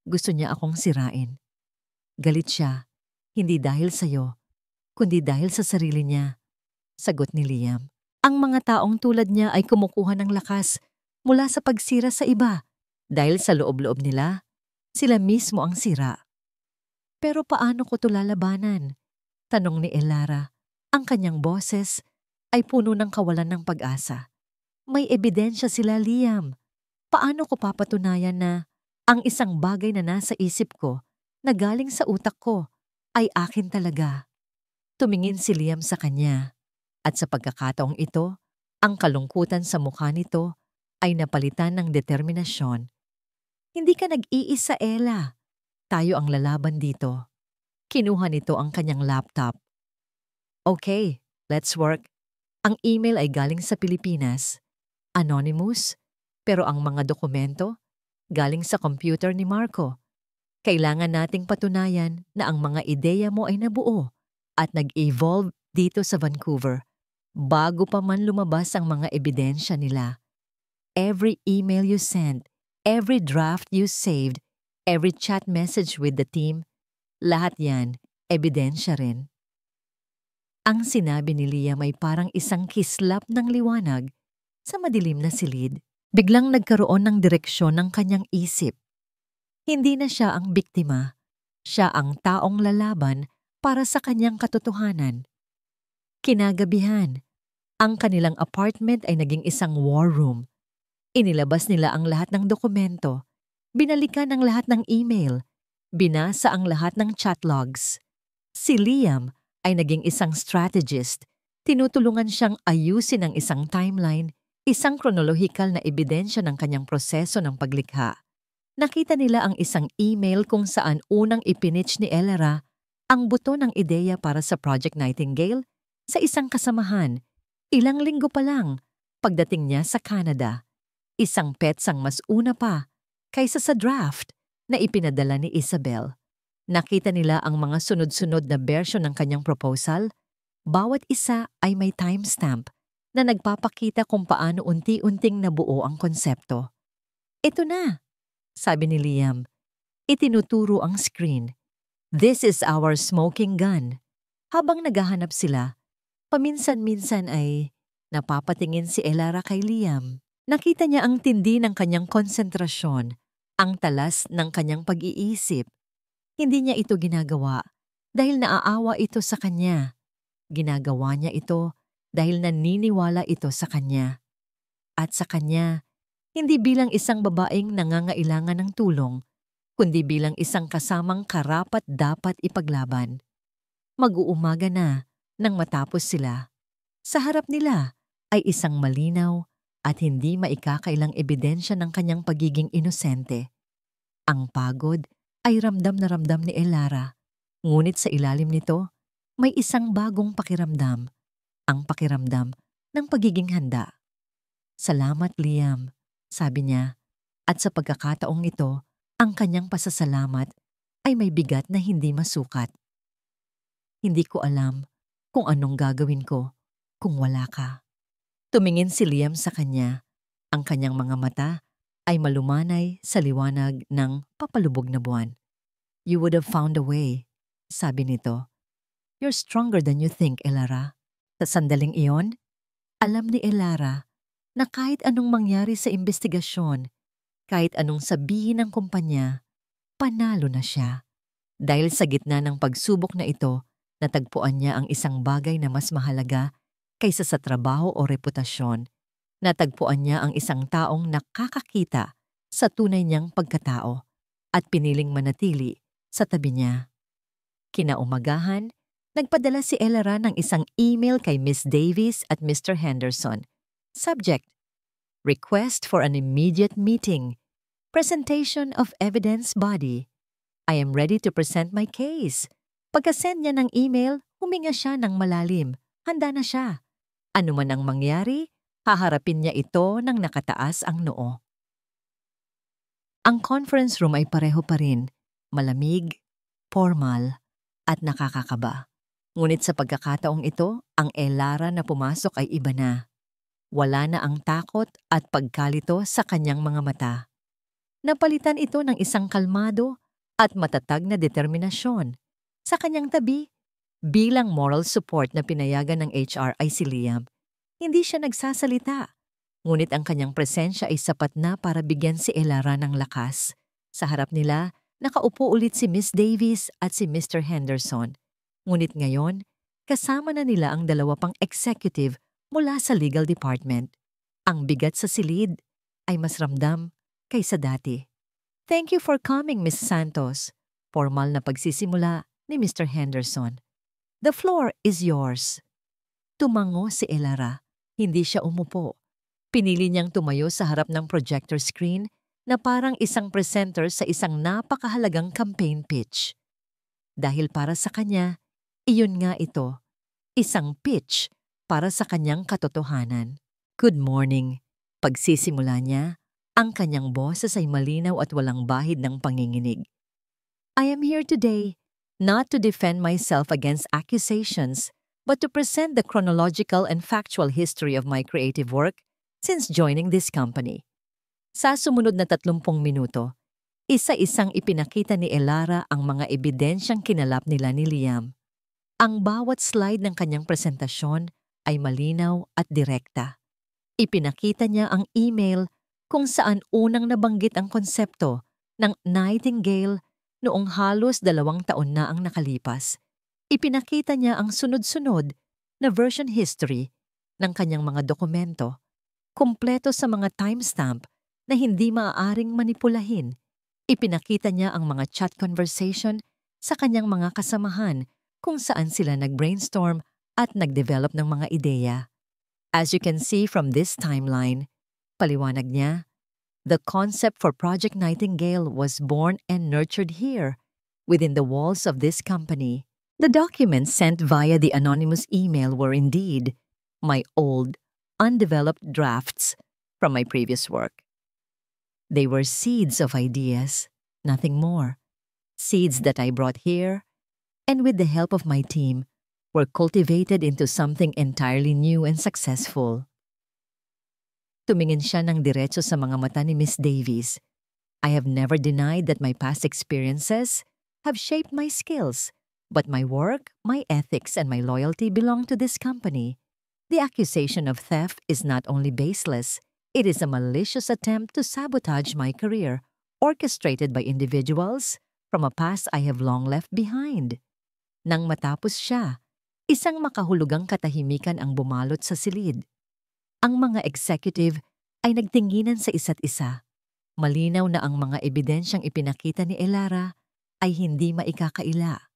Gusto niya akong sirain. Galit siya, hindi dahil sa'yo, kundi dahil sa sarili niya," sagot ni Liam. "Ang mga taong tulad niya ay kumukuha ng lakas mula sa pagsira sa iba. Dahil sa loob-loob nila, sila mismo ang sira." "Pero paano ko to lalabanan?" tanong ni Elara. Ang kanyang boses ay puno ng kawalan ng pag-asa. "May ebidensya sila, Liam. Paano ko papatunayan na ang isang bagay na nasa isip ko na galing sa utak ko ay akin talaga?" Tumingin si Liam sa kanya at sa pagkakataong ito, ang kalungkutan sa mukha nito ay napalitan ng determinasyon. "Hindi ka nag-iisa, Ella. Tayo ang lalaban dito." Kinuha nito ang kanyang laptop. "Okay, let's work." Ang email ay galing sa Pilipinas. Anonymous, pero ang mga dokumento galing sa computer ni Marco. "Kailangan nating patunayan na ang mga ideya mo ay nabuo at nag-evolve dito sa Vancouver bago pa man lumabas ang mga ebidensya nila. Every email you sent, every draft you saved, every chat message with the team, lahat yan, ebidensya rin. Ang sinabi ni Liam ay parang isang kislap ng liwanag sa madilim na silid. Biglang nagkaroon ng direksyon ng kanyang isip. Hindi na siya ang biktima, siya ang taong lalaban para sa kanyang katotohanan. Kinagabihan, ang kanilang apartment ay naging isang war room. Inilabas nila ang lahat ng dokumento, binalikan ang lahat ng email, binasa ang lahat ng chat logs. Si Liam ay naging isang strategist. Tinutulungan siyang ayusin ang isang timeline, isang kronolohikal na ebidensya ng kanyang proseso ng paglikha. Nakita nila ang isang email kung saan unang ipinitch ni Elera ang buto ng ideya para sa Project Nightingale sa isang kasamahan. Ilang linggo pa lang, pagdating niya sa Canada. Isang petsang mas una pa kaysa sa draft na ipinadala ni Isabel. Nakita nila ang mga sunod-sunod na bersyon ng kanyang proposal. Bawat isa ay may timestamp na nagpapakita kung paano unti-unting nabuo ang konsepto. Ito na, sabi ni Liam. Itinuturo ang screen. This is our smoking gun. Habang naghahanap sila, paminsan-minsan ay napapatingin si Elera kay Liam. Nakita niya ang tindi ng kanyang konsentrasyon, ang talas ng kanyang pag-iisip. Hindi niya ito ginagawa dahil naaawa ito sa kanya. Ginagawa niya ito dahil naniniwala ito sa kanya. At sa kanya, hindi bilang isang babaeng nangangailangan ng tulong, kundi bilang isang kasamang karapat-dapat ipaglaban. Mag-uumaga na nang matapos sila. Sa harap nila ay isang malinaw at hindi maikakailang ebidensya ng kanyang pagiging inosente. Ang pagod ay ramdam na ramdam ni Elera, ngunit sa ilalim nito, may isang bagong pakiramdam, ang pakiramdam ng pagiging handa. Salamat, Liam, sabi niya, at sa pagkakataong ito, ang kanyang pasasalamat ay may bigat na hindi masukat. Hindi ko alam kung anong gagawin ko kung wala ka. Tumingin si Liam sa kanya, ang kanyang mga mata ay malumanay sa liwanag ng papalubog na buwan. You would have found a way, sabi nito. You're stronger than you think, Elera. Sa sandaling iyon, alam ni Elera na kahit anong mangyari sa investigasyon, kahit anong sabihin ng kumpanya, panalo na siya. Dahil sa gitna ng pagsubok na ito, natagpuan niya ang isang bagay na mas mahalaga kaysa sa trabaho o reputasyon. Natagpuan niya ang isang taong nakakakita sa tunay niyang pagkatao at piniling manatili sa tabi niya. Kinaumagahan, nagpadala si Elera ng isang email kay Miss Davis at Mr. Henderson. Subject: Request for an immediate meeting. Presentation of evidence body. I am ready to present my case. Pagka-send niya ng email, huminga siya ng malalim. Handa na siya. Ano man ang mangyari, haharapin niya ito ng nakataas ang noo. Ang conference room ay pareho pa rin, malamig, formal, at nakakakaba. Ngunit sa pagkakataong ito, ang Elera na pumasok ay iba na. Wala na ang takot at pagkalito sa kanyang mga mata. Napalitan ito ng isang kalmado at matatag na determinasyon. Sa kanyang tabi, bilang moral support na pinayagan ng HR ay si Liam. Hindi siya nagsasalita, ngunit ang kanyang presensya ay sapat na para bigyan si Elera ng lakas. Sa harap nila, nakaupo ulit si Miss Davis at si Mr. Henderson. Ngunit ngayon, kasama na nila ang dalawa pang executive mula sa legal department. Ang bigat sa silid ay mas ramdam kaysa dati. Thank you for coming, Miss Santos. Formal na pagsisimula ni Mr. Henderson. The floor is yours. Tumango si Elera. Hindi siya umupo. Pinili niyang tumayo sa harap ng projector screen na parang isang presenter sa isang napakahalagang campaign pitch. Dahil para sa kanya, iyon nga ito, isang pitch para sa kanyang katotohanan. Good morning. Pagsisimula niya, ang kanyang boses ay malinaw at walang bahid ng panginginig. I am here today, not to defend myself against accusations, but to present the chronological and factual history of my creative work since joining this company. Sa sumunod na 30 minuto, Isa-isang ipinakita ni Elara ang mga ebidensyang kinalap nila ni Liam. Ang bawat slide ng kanyang presentasyon ay malinaw at direkta. Ipinakita niya ang email kung saan unang nabanggit ang konsepto ng Nightingale noong halos 2 taon na ang nakalipas. Ipinakita niya ang sunod-sunod na version history ng kanyang mga dokumento, kumpleto sa mga timestamp na hindi maaaring manipulahin. Ipinakita niya ang mga chat conversation sa kanyang mga kasamahan kung saan sila nag-brainstorm at nag-develop ng mga ideya. As you can see from this timeline, paliwanag niya, the concept for Project Nightingale was born and nurtured here, within the walls of this company. The documents sent via the anonymous email were indeed my old, undeveloped drafts from my previous work. They were seeds of ideas, nothing more. Seeds that I brought here, and with the help of my team, were cultivated into something entirely new and successful. Tumingin siya ng diretso sa mga mata ni Miss Davies. I have never denied that my past experiences have shaped my skills, but my work, my ethics, and my loyalty belong to this company. The accusation of theft is not only baseless, it is a malicious attempt to sabotage my career, orchestrated by individuals from a past I have long left behind. Nang matapos siya, isang makahulugang katahimikan ang bumalot sa silid. Ang mga executive ay nagtinginan sa isa't isa. Malinaw na ang mga ebidensyang ipinakita ni Elara ay hindi maikakaila.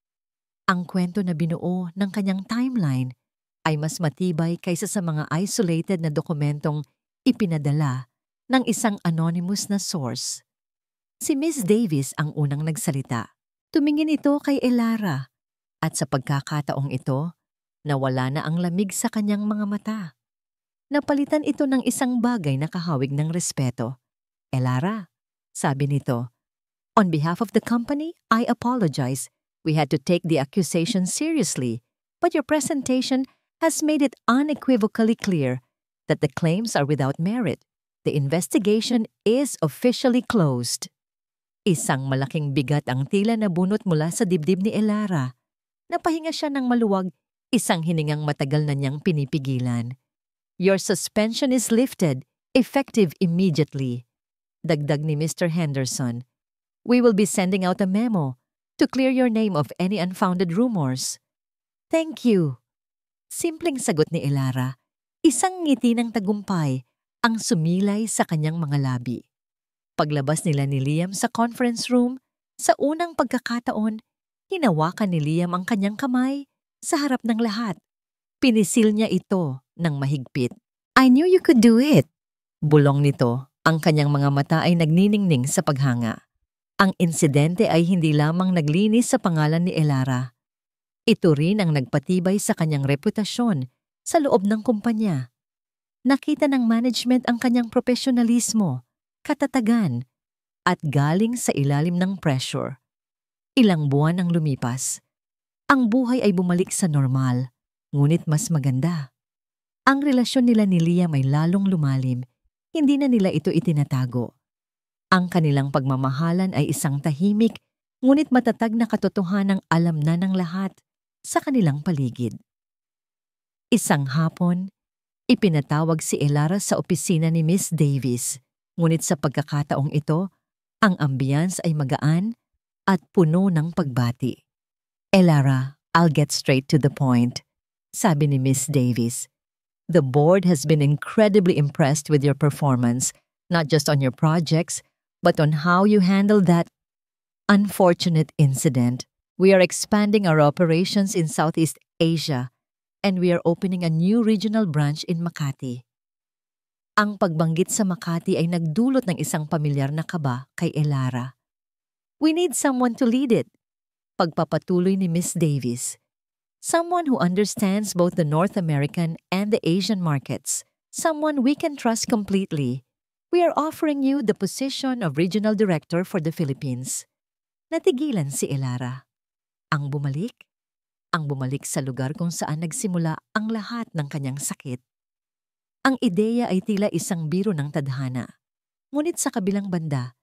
Ang kwento na binuo ng kanyang timeline ay mas matibay kaysa sa mga isolated na dokumentong ipinadala ng isang anonymous na source. Si Miss Davis ang unang nagsalita. Tumingin ito kay Elara at sa pagkakataong ito, nawala na ang lamig sa kanyang mga mata. Napalitan ito ng isang bagay na kahawig ng respeto. Elara, sabi nito, on behalf of the company, I apologize. We had to take the accusation seriously, but your presentation has made it unequivocally clear that the claims are without merit. The investigation is officially closed. Isang malaking bigat ang tila na bunot mula sa dibdib ni Elara. Napahinga siya ng maluwag, isang hiningang matagal na niyang pinipigilan. Your suspension is lifted, effective immediately. Dagdag ni Mr. Henderson. We will be sending out a memo to clear your name of any unfounded rumors. Thank you. Simpleng sagot ni Elara. Isang ngiti ng tagumpay ang sumilay sa kanyang mga labi. Paglabas nila ni Liam sa conference room, sa unang pagkakataon, hinawakan ni Liam ang kanyang kamay sa harap ng lahat. Pinisil niya ito ng mahigpit. I knew you could do it. Bulong nito, ang kanyang mga mata ay nagniningning sa paghanga. Ang insidente ay hindi lamang naglinis sa pangalan ni Elara. Ito rin ang nagpatibay sa kanyang reputasyon sa loob ng kumpanya. Nakita ng management ang kanyang profesionalismo, katatagan, at galing sa ilalim ng pressure. Ilang buwan ang lumipas. Ang buhay ay bumalik sa normal, ngunit mas maganda. Ang relasyon nila ni Liam ay lalong lumalim, hindi na nila ito itinatago. Ang kanilang pagmamahalan ay isang tahimik, ngunit matatag na katotohanang alam na ng lahat sa kanilang paligid. Isang hapon, ipinatawag si Elara sa opisina ni Miss Davis, ngunit sa pagkakataong ito, ang ambiance ay magaan at puno ng pagbati. Elara, I'll get straight to the point, sabi ni Miss Davis. The board has been incredibly impressed with your performance, not just on your projects, but on how you handled that unfortunate incident. We are expanding our operations in Southeast Asia, and we are opening a new regional branch in Makati. Ang pagbanggit sa Makati ay nagdulot ng isang pamilyar na kaba kay Elara. We need someone to lead it, pagpapatuloy ni Miss Davis. Someone who understands both the North American and the Asian markets. Someone we can trust completely. We are offering you the position of Regional Director for the Philippines. Natigilan si Elara. Ang bumalik? Ang bumalik sa lugar kung saan nagsimula ang lahat ng kanyang sakit. Ang ideya ay tila isang biro ng tadhana. Ngunit sa kabilang banda,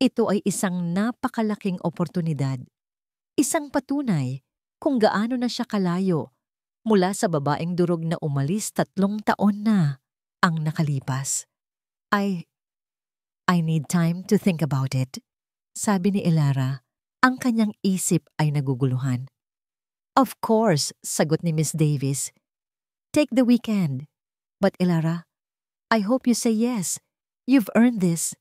Ito ay isang napakalaking oportunidad. Isang patunay kung gaano na siya kalayo mula sa babaeng durog na umalis 3 taon na ang nakalipas. I need time to think about it, sabi ni Elara. Ang kanyang isip ay naguguluhan. Of course, sagot ni Miss Davis. Take the weekend. But Elara, I hope you say yes. You've earned this.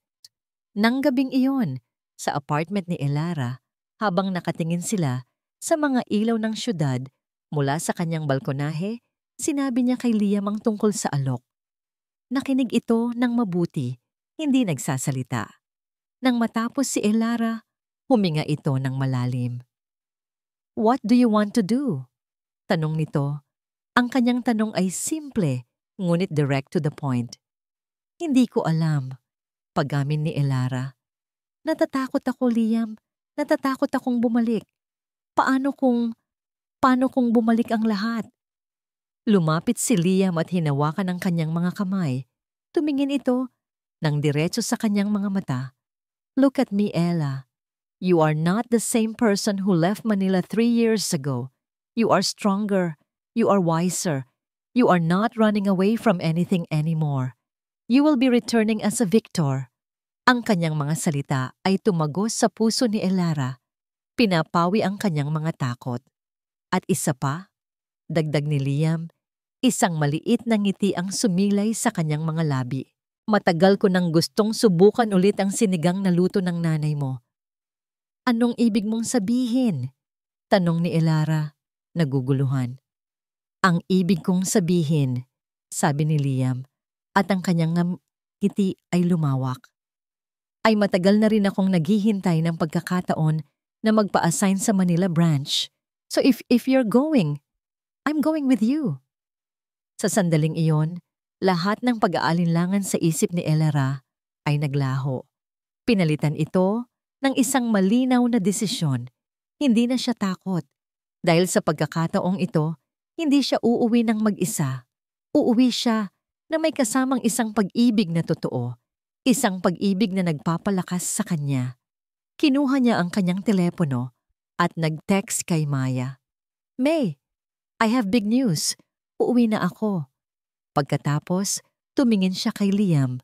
Nang gabing iyon, sa apartment ni Elara, habang nakatingin sila sa mga ilaw ng syudad mula sa kanyang balkonahe, sinabi niya kay Liam ang tungkol sa alok. Nakinig ito ng mabuti, hindi nagsasalita. Nang matapos si Elara, huminga ito ng malalim. What do you want to do? Tanong nito. Ang kanyang tanong ay simple, ngunit direct to the point. Hindi ko alam, pag-amin ni Elara. Natatakot ako, Liam. Natatakot akong bumalik. Paano kung bumalik ang lahat? Lumapit si Liam at hinawakan ang kanyang mga kamay. Tumingin ito nang diretso sa kanyang mga mata. Look at me, Ella. You are not the same person who left Manila 3 years ago. You are stronger. You are wiser. You are not running away from anything anymore. You will be returning as a victor. Ang kanyang mga salita ay tumagos sa puso ni Elara. Pinapawi ang kanyang mga takot. At isa pa, dagdag ni Liam, isang maliit na ngiti ang sumilay sa kanyang mga labi. Matagal ko nang gustong subukan ulit ang sinigang na luto ng nanay mo. Anong ibig mong sabihin? Tanong ni Elara, naguguluhan. Ang ibig kong sabihin, sabi ni Liam, at ang kanyang ngiti ay lumawak. Ay matagal na rin akong naghihintay ng pagkakataon na magpa-assign sa Manila branch. So if you're going, I'm going with you. Sa sandaling iyon, lahat ng pag-aalinlangan sa isip ni Elara ay naglaho. Pinalitan ito ng isang malinaw na desisyon. Hindi na siya takot. Dahil sa pagkakataong ito, hindi siya uuwi ng mag-isa. Uuwi siya na may kasamang isang pag-ibig na totoo. Isang pag-ibig na nagpapalakas sa kanya. Kinuha niya ang kanyang telepono at nag-text kay Maya. May, I have big news. Uuwi na ako. Pagkatapos, tumingin siya kay Liam.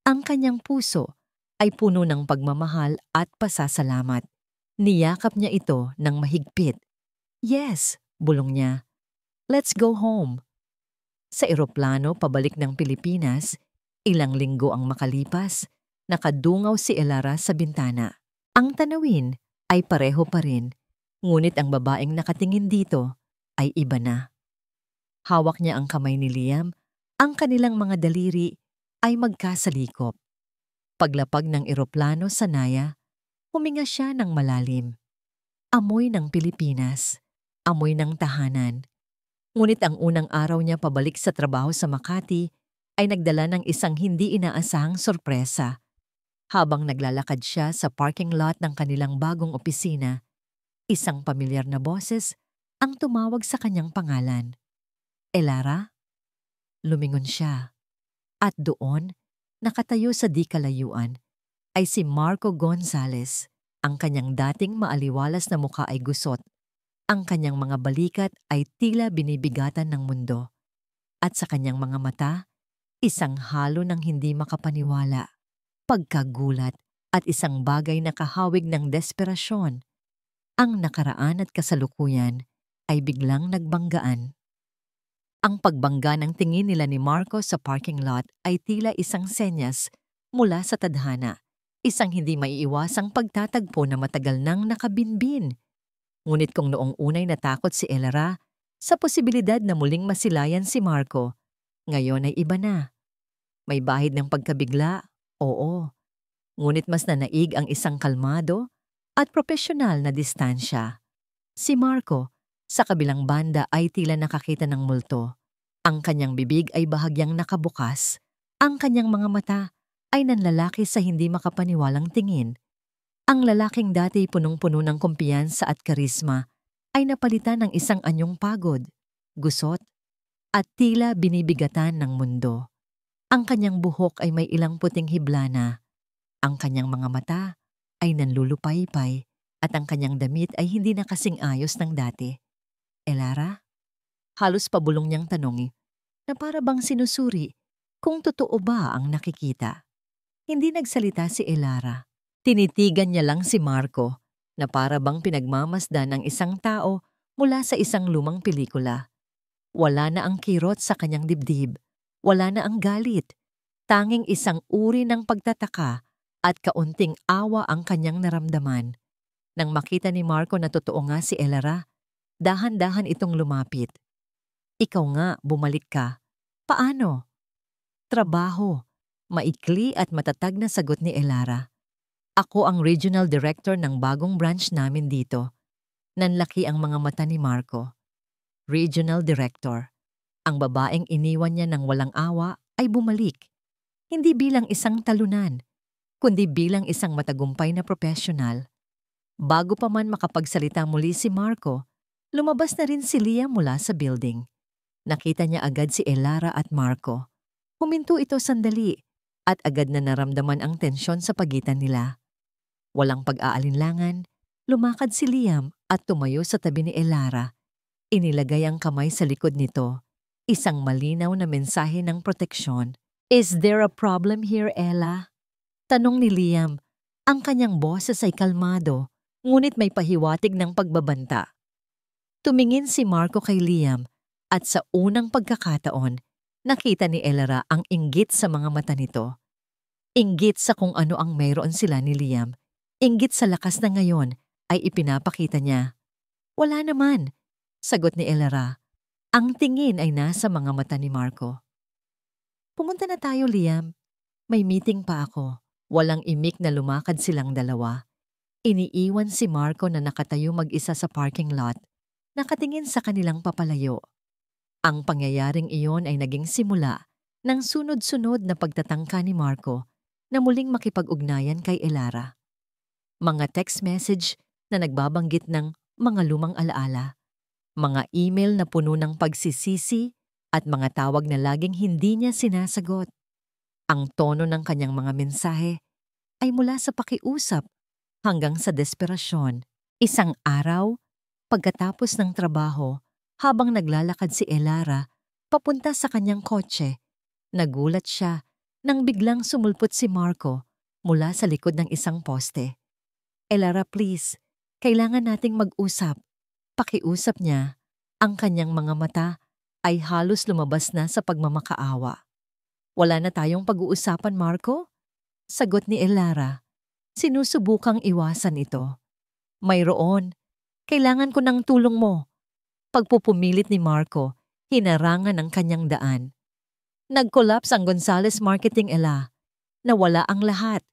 Ang kanyang puso ay puno ng pagmamahal at pasasalamat. Niyakap niya ito ng mahigpit. Yes, bulong niya. Let's go home. Sa eroplano pabalik ng Pilipinas, ilang linggo ang makalipas, nakadungaw si Elara sa bintana. Ang tanawin ay pareho pa rin, ngunit ang babaeng nakatingin dito ay iba na. Hawak niya ang kamay ni Liam, ang kanilang mga daliri ay magkasalikop. Paglapag ng eroplano sa Naya, huminga siya ng malalim. Amoy ng Pilipinas, amoy ng tahanan. Ngunit ang unang araw niya pabalik sa trabaho sa Makati ay nagdala ng isang hindi inaasahang sorpresa. Habang naglalakad siya sa parking lot ng kanilang bagong opisina, isang pamilyar na boses ang tumawag sa kanyang pangalan. Elara? Lumingon siya. At doon, nakatayo sa di kalayuan, ay si Marco Gonzales. Ang kanyang dating maaliwalas na mukha ay gusot. Ang kanyang mga balikat ay tila binibigatan ng mundo. At sa kanyang mga mata, isang halo ng hindi makapaniwala, pagkagulat at isang bagay na kahawig ng desperasyon. Ang nakaraan at kasalukuyan ay biglang nagbanggaan. Ang pagbangga ng tingin nila ni Marco sa parking lot ay tila isang senyas mula sa tadhana, isang hindi maiiwasang pagtatagpo na matagal nang nakabinbin. Ngunit kung noong unay natakot si Elara sa posibilidad na muling masilayan si Marco, ngayon ay iba na. May bahid ng pagkabigla, oo. Ngunit mas nanaig ang isang kalmado at propesyonal na distansya. Si Marco, sa kabilang banda ay tila nakakita ng multo. Ang kanyang bibig ay bahagyang nakabukas. Ang kanyang mga mata ay nanlalaki sa hindi makapaniwalang tingin. Ang lalaking dati punong-puno ng kumpiyansa at karisma ay napalitan ng isang anyong pagod, gusot, at tila binibigatan ng mundo. Ang kanyang buhok ay may ilang puting hiblana. Ang kanyang mga mata ay nanlulupaypay at ang kanyang damit ay hindi na kasing ayos ng dati. Elara? Halos pabulong niyang tanong na para bang sinusuri kung totoo ba ang nakikita. Hindi nagsalita si Elara. Tinitigan niya lang si Marco na para bang pinagmamasdan ng isang tao mula sa isang lumang pelikula. Wala na ang kirot sa kanyang dibdib. Wala na ang galit. Tanging isang uri ng pagtataka at kaunting awa ang kanyang naramdaman. Nang makita ni Marco na totoo nga si Elara, dahan-dahan itong lumapit. Ikaw nga, bumalik ka. Paano? Trabaho. Maikli at matatag na sagot ni Elara. Ako ang regional director ng bagong branch namin dito. Nanlaki ang mga mata ni Marco. Regional director. Ang babaeng iniwan niya ng walang awa ay bumalik. Hindi bilang isang talunan, kundi bilang isang matagumpay na profesional. Bago pa man makapagsalita muli si Marco, lumabas na rin si Liam mula sa building. Nakita niya agad si Elara at Marco. Huminto ito sandali at agad na naramdaman ang tensyon sa pagitan nila. Walang pag-aalinlangan, lumakad si Liam at tumayo sa tabi ni Elara. Inilagay ang kamay sa likod nito, isang malinaw na mensahe ng proteksyon. Is there a problem here, Ella? Tanong ni Liam. Ang kanyang boses ay kalmado, ngunit may pahiwatig ng pagbabanta. Tumingin si Marco kay Liam at sa unang pagkakataon, nakita ni Elara ang inggit sa mga mata nito. Inggit sa kung ano ang mayroon sila ni Liam. Inggit sa lakas na ngayon ay ipinapakita niya. Wala naman, sagot ni Elara. Ang tingin ay nasa mga mata ni Marco. Pumunta na tayo, Liam. May meeting pa ako. Walang imik na lumakad silang dalawa. Iniiwan si Marco na nakatayo mag-isa sa parking lot, nakatingin sa kanilang papalayo. Ang pangyayaring iyon ay naging simula ng sunod-sunod na pagtatangka ni Marco na muling makipag-ugnayan kay Elara. Mga text message na nagbabanggit ng mga lumang alaala, mga email na puno ng pagsisisi at mga tawag na laging hindi niya sinasagot. Ang tono ng kanyang mga mensahe ay mula sa pakiusap hanggang sa desperasyon. Isang araw, pagkatapos ng trabaho, habang naglalakad si Elara papunta sa kanyang kotse, nagulat siya nang biglang sumulpot si Marco mula sa likod ng isang poste. Elara, please, kailangan nating mag-usap. Pakiusap niya, ang kanyang mga mata ay halos lumabas na sa pagmamakaawa. Wala na tayong pag-uusapan, Marco? Sagot ni Elara. Sinusubukang iwasan ito. Mayroon. Kailangan ko ng tulong mo. Pagpupumilit ni Marco, hinarangan ang kanyang daan. Nag-collapse ang Gonzales Marketing, Ella. Nawala ang lahat.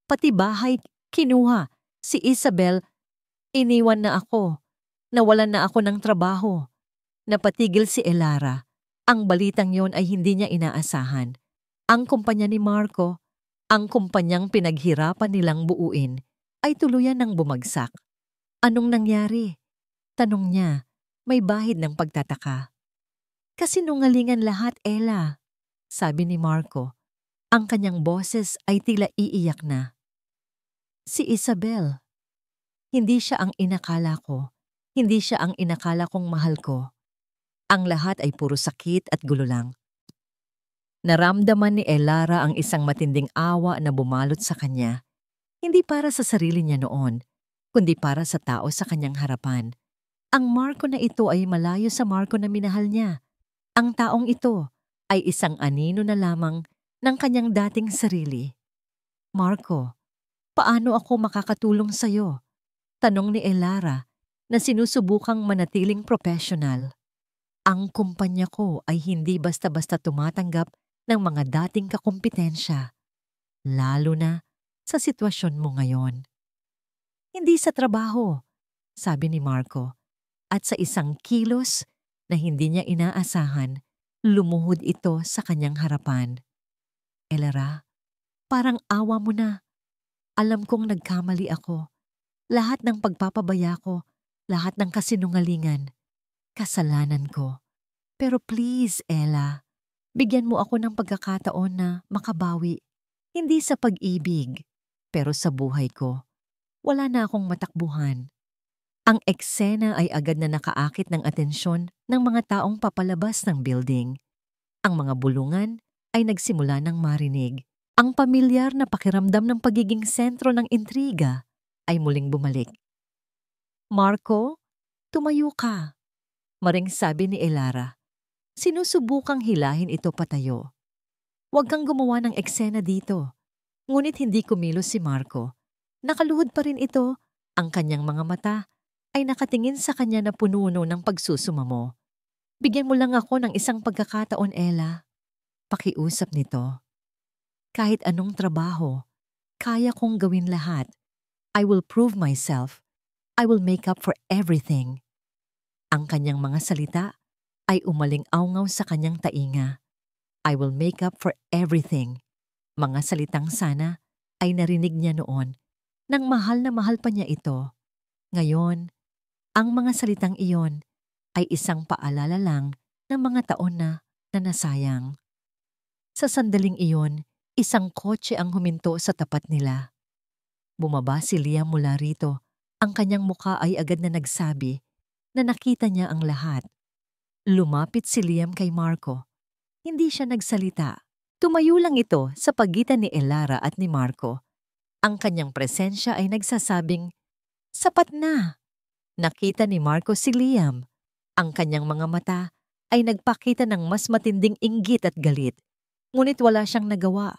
Pati bahay, kinuha. Si Isabel, iniwan na ako. Nawalan na ako ng trabaho. Napatigil si Elara. Ang balitang yon ay hindi niya inaasahan. Ang kumpanya ni Marco, ang kumpanyang pinaghirapan nilang buuin, ay tuluyan ng bumagsak. Anong nangyari? Tanong niya, may bahid ng pagtataka. Kasinungalingan lahat, Ella, sabi ni Marco. Ang kanyang boses ay tila iiyak na. Si Isabel. Hindi siya ang inakala ko. Hindi siya ang inakala kong mahal ko. Ang lahat ay puro sakit at gulo lang. Naramdaman ni Elara ang isang matinding awa na bumalot sa kanya. Hindi para sa sarili niya noon, kundi para sa tao sa kanyang harapan. Ang Marco na ito ay malayo sa Marco na minahal niya. Ang taong ito ay isang anino na lamang ng kanyang dating sarili. Marco, paano ako makakatulong sa'yo? Tanong ni Elara na sinusubukang manatiling professional. Ang kumpanya ko ay hindi basta-basta tumatanggap ng mga dating kakumpetensya, lalo na sa sitwasyon mo ngayon. Hindi sa trabaho, sabi ni Marco, at sa isang kilos na hindi niya inaasahan, lumuhod ito sa kanyang harapan. Elara, parang awa mo na. Alam kong nagkamali ako. Lahat ng pagpapabaya ko, lahat ng kasinungalingan, kasalanan ko. Pero please, Ella, bigyan mo ako ng pagkakataon na makabawi. Hindi sa pag-ibig, pero sa buhay ko. Wala na akong matakbuhan. Ang eksena ay agad na nakaakit ng atensyon ng mga taong papalabas ng building. Ang mga bulungan ay nagsimula ng marinig. Ang pamilyar na pakiramdam ng pagiging sentro ng intriga ay muling bumalik. "Marco, tumayo ka," maring sabi ni Elara. Sinusubukang hilahin ito patayo. "Huwag kang gumawa ng eksena dito." Ngunit hindi kumilos si Marco. Nakaluhod pa rin ito. Ang kanyang mga mata ay nakatingin sa kanya na pununo ng pagsusumamo. "Bigyan mo lang ako ng isang pagkakataon, Ella." Pakiusap nito. "Kahit anong trabaho, kaya kong gawin lahat. I will prove myself. I will make up for everything." Ang kanyang mga salita ay umaling-awngaw sa kanyang tainga. "I will make up for everything." Mga salitang sana ay narinig niya noon nang mahal na mahal pa niya ito. Ngayon, ang mga salitang iyon ay isang paalala lang ng mga taon na nasayang. Sa sandaling iyon, isang kotse ang huminto sa tapat nila. Bumaba si Liam mula rito. Ang kanyang muka ay agad na nagsabi na nakita niya ang lahat. Lumapit si Liam kay Marco. Hindi siya nagsalita. Tumayo lang ito sa pagitan ni Elara at ni Marco. Ang kanyang presensya ay nagsasabing, "Sapat na." Nakita ni Marco si Liam. Ang kanyang mga mata ay nagpakita ng mas matinding inggit at galit. Ngunit wala siyang nagawa.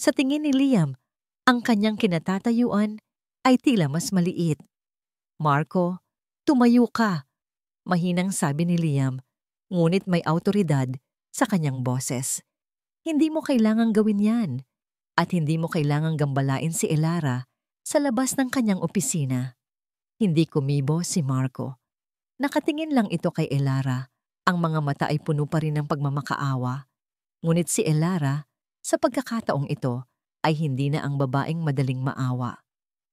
Sa tingin ni Liam, ang kanyang kinatatayuan ay tila mas maliit. "Marco, tumayo ka," mahinang sabi ni Liam, ngunit may awtoridad sa kanyang boses. "Hindi mo kailangang gawin yan, at hindi mo kailangang gambalain si Elara sa labas ng kanyang opisina." Hindi kumibo si Marco. Nakatingin lang ito kay Elara. Ang mga mata ay puno pa rin ng pagmamakaawa. Ngunit si Elara, sa pagkakataong ito, ay hindi na ang babaeng madaling maawa.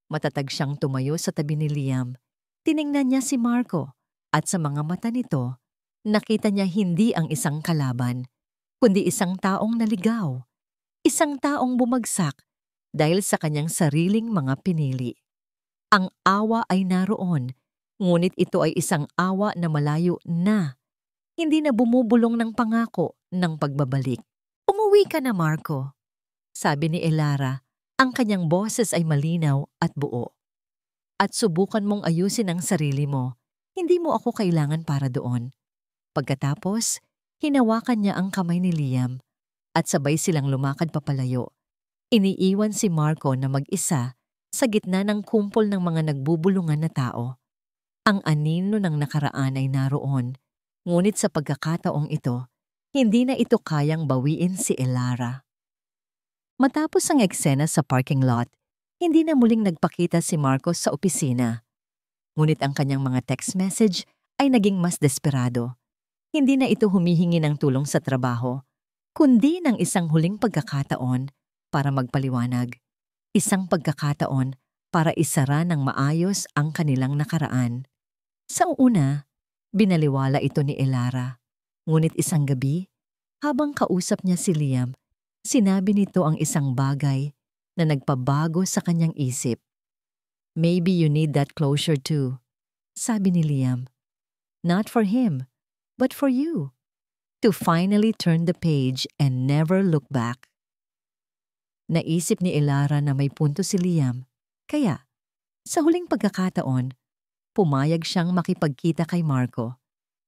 Matatag siyang tumayo sa tabi ni Liam. Tiningnan niya si Marco at sa mga mata nito, nakita niya hindi ang isang kalaban, kundi isang taong naligaw. Isang taong bumagsak dahil sa kanyang sariling mga pinili. Ang awa ay naroon, ngunit ito ay isang awa na malayo na. Hindi na bumubulong ng pangako ng pagbabalik. "Umuwi ka na, Marco," sabi ni Elara. Ang kanyang boses ay malinaw at buo. "At subukan mong ayusin ang sarili mo. Hindi mo ako kailangan para doon." Pagkatapos, hinawakan niya ang kamay ni Liam at sabay silang lumakad papalayo. Iniiwan si Marco na mag-isa sa gitna ng kumpol ng mga nagbubulungan na tao. Ang anino ng nakaraan ay naroon, ngunit sa pagkakataong ito, hindi na ito kayang bawiin si Elara. Matapos ang eksena sa parking lot, hindi na muling nagpakita si Marcos sa opisina. Ngunit ang kanyang mga text message ay naging mas desperado. Hindi na ito humihingi ng tulong sa trabaho, kundi ng isang huling pagkakataon para magpaliwanag. Isang pagkakataon para isara ng maayos ang kanilang nakaraan. Sa una, binaliwala ito ni Elara. Ngunit isang gabi, habang kausap niya si Liam, sinabi nito ang isang bagay na nagpabago sa kanyang isip. "Maybe you need that closure too," sabi ni Liam. "Not for him, but for you. To finally turn the page and never look back." Naisip ni Elara na may punto si Liam. Kaya, sa huling pagkakataon, pumayag siyang makipagkita kay Marco.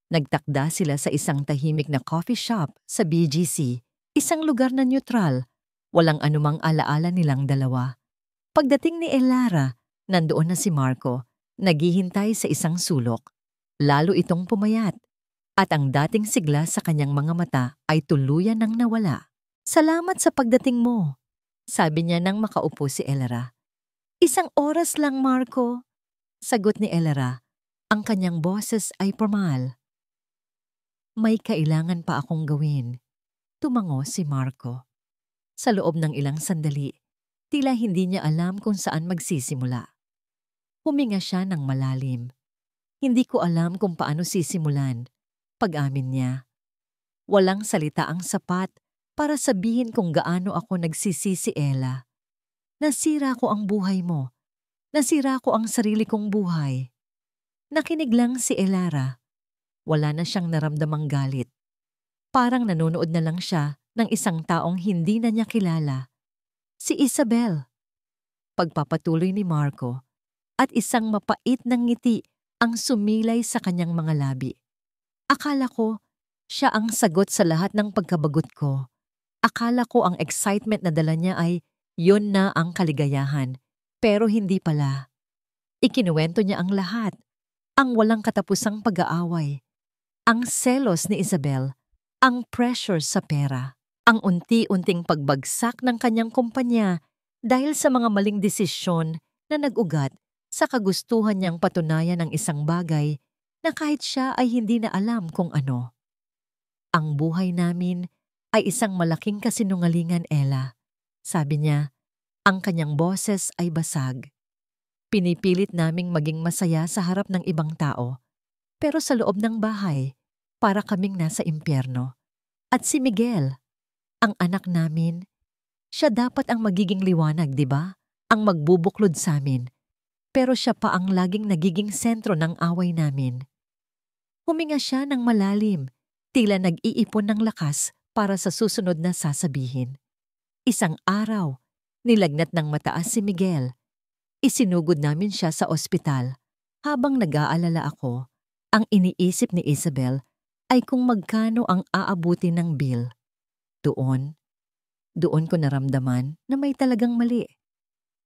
Nagtakda sila sa isang tahimik na coffee shop sa BGC, isang lugar na neutral, walang anumang alaala nilang dalawa. Pagdating ni Elara, nandoon na si Marco, naghihintay sa isang sulok. Lalo itong pumayat, at ang dating sigla sa kanyang mga mata ay tuluyan nang nawala. "Salamat sa pagdating mo," sabi niya nang makaupo si Elara. "Isang oras lang, Marco," sagot ni Elara. Ang kanyang boses ay formal. "May kailangan pa akong gawin," tumango si Marco. Sa loob ng ilang sandali, tila hindi niya alam kung saan magsisimula. Huminga siya ng malalim. "Hindi ko alam kung paano sisimulan," pag-amin niya. "Walang salita ang sapat para sabihin kung gaano ako nagsisisi, Ella. Nasira ko ang buhay mo, Nasira ko ang sarili kong buhay. Nakinig lang si Elara. Wala na siyang naramdamang galit. Parang nanonood na lang siya ng isang taong hindi na niya kilala. Si Isabel. Pagpapatuloy ni Marco at isang mapait ng ngiti ang sumilay sa kanyang mga labi. Akala ko siya ang sagot sa lahat ng pagkabagot ko. Akala ko ang excitement na dala niya ay yun na ang kaligayahan. Pero hindi pala. Ikinuwento niya ang lahat. Ang walang katapusang pag-aaway. Ang selos ni Isabel. Ang pressure sa pera. Ang unti-unting pagbagsak ng kanyang kumpanya dahil sa mga maling desisyon na nag-ugat sa kagustuhan niyang patunayan ng isang bagay na kahit siya ay hindi na alam kung ano. Ang buhay namin ay isang malaking kasinungalingan, Ella. Sabi niya, ang kanyang boses ay basag. Pinipilit naming maging masaya sa harap ng ibang tao, pero sa loob ng bahay, para kaming nasa impyerno. At si Miguel, ang anak namin, siya dapat ang magiging liwanag, di ba? Ang magbubuklod sa amin. Pero siya pa ang laging nagiging sentro ng away namin. Huminga siya ng malalim, tila nag-iipon ng lakas para sa susunod na sasabihin. Isang araw, nilagnat ng mataas si Miguel. Isinugod namin siya sa ospital. Habang nag-aalala ako, ang iniisip ni Isabel ay kung magkano ang aabuti ng bill. Doon ko naramdaman na may talagang mali.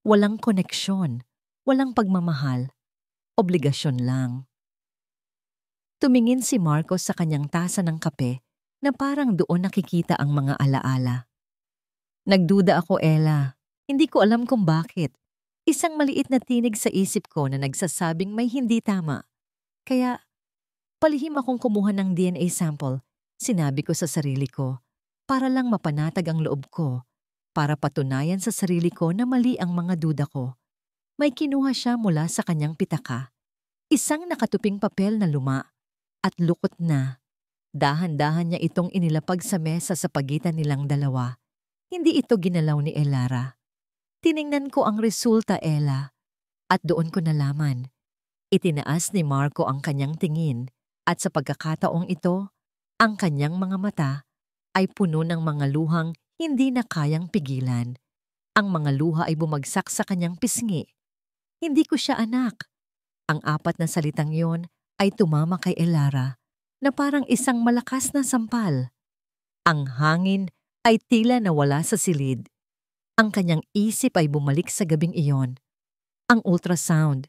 Walang koneksyon, walang pagmamahal, obligasyon lang. Tumingin si Marcos sa kanyang tasa ng kape na parang doon nakikita ang mga alaala. Nagduda ako, Ella. Hindi ko alam kung bakit. Isang maliit na tinig sa isip ko na nagsasabing may hindi tama. Kaya, palihim akong kumuha ng DNA sample. Sinabi ko sa sarili ko, para lang mapanatag ang loob ko, para patunayan sa sarili ko na mali ang mga duda ko. May kinuha siya mula sa kanyang pitaka. Isang nakatuping papel na luma at lukot na. Dahan-dahan niya itong inilapag sa mesa sa pagitan nilang dalawa. Hindi ito ginalaw ni Elara. Tiningnan ko ang resulta, Ella, at doon ko nalaman. Itinaas ni Marco ang kanyang tingin at sa pagkakataong ito, ang kanyang mga mata ay puno ng mga luhang hindi na kayang pigilan. Ang mga luha ay bumagsak sa kanyang pisngi. Hindi ko siya anak. Ang apat na salitang yon ay tumama kay Elara na parang isang malakas na sampal. Ang hangin ay tila nawala sa silid. Ang kanyang isip ay bumalik sa gabing iyon. Ang ultrasound,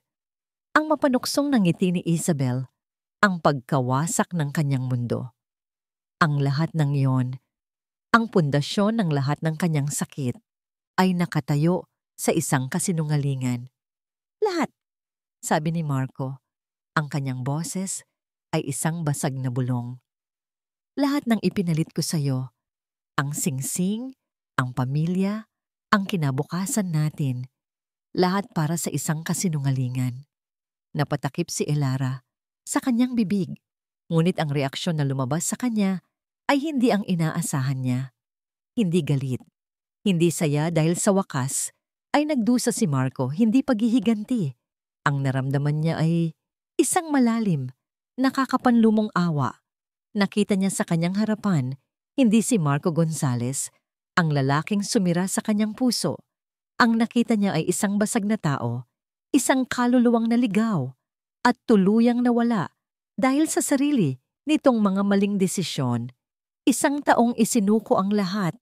ang mapanuksong ng ngiti ni Isabel, ang pagkawasak ng kanyang mundo. Ang lahat ng iyon, ang pundasyon ng lahat ng kanyang sakit, ay nakatayo sa isang kasinungalingan. Lahat, sabi ni Marco, ang kanyang boses ay isang basag na bulong. Lahat ng ipinalit ko sa'yo, ang singsing, ang pamilya, ang kinabukasan natin, lahat para sa isang kasinungalingan. Napatakip si Elara sa kanyang bibig, ngunit ang reaksyon na lumabas sa kanya ay hindi ang inaasahan niya. Hindi galit, hindi saya dahil sa wakas ay nagdusa si Marco, hindi paghihiganti. Ang naramdaman niya ay isang malalim, nakakapanlumong awa. Nakita niya sa kanyang harapan, hindi si Marco Gonzales, ang lalaking sumira sa kanyang puso. Ang nakita niya ay isang basag na tao, isang kaluluwang naligaw, at tuluyang nawala dahil sa sarili nitong mga maling desisyon. Isang taong isinuko ang lahat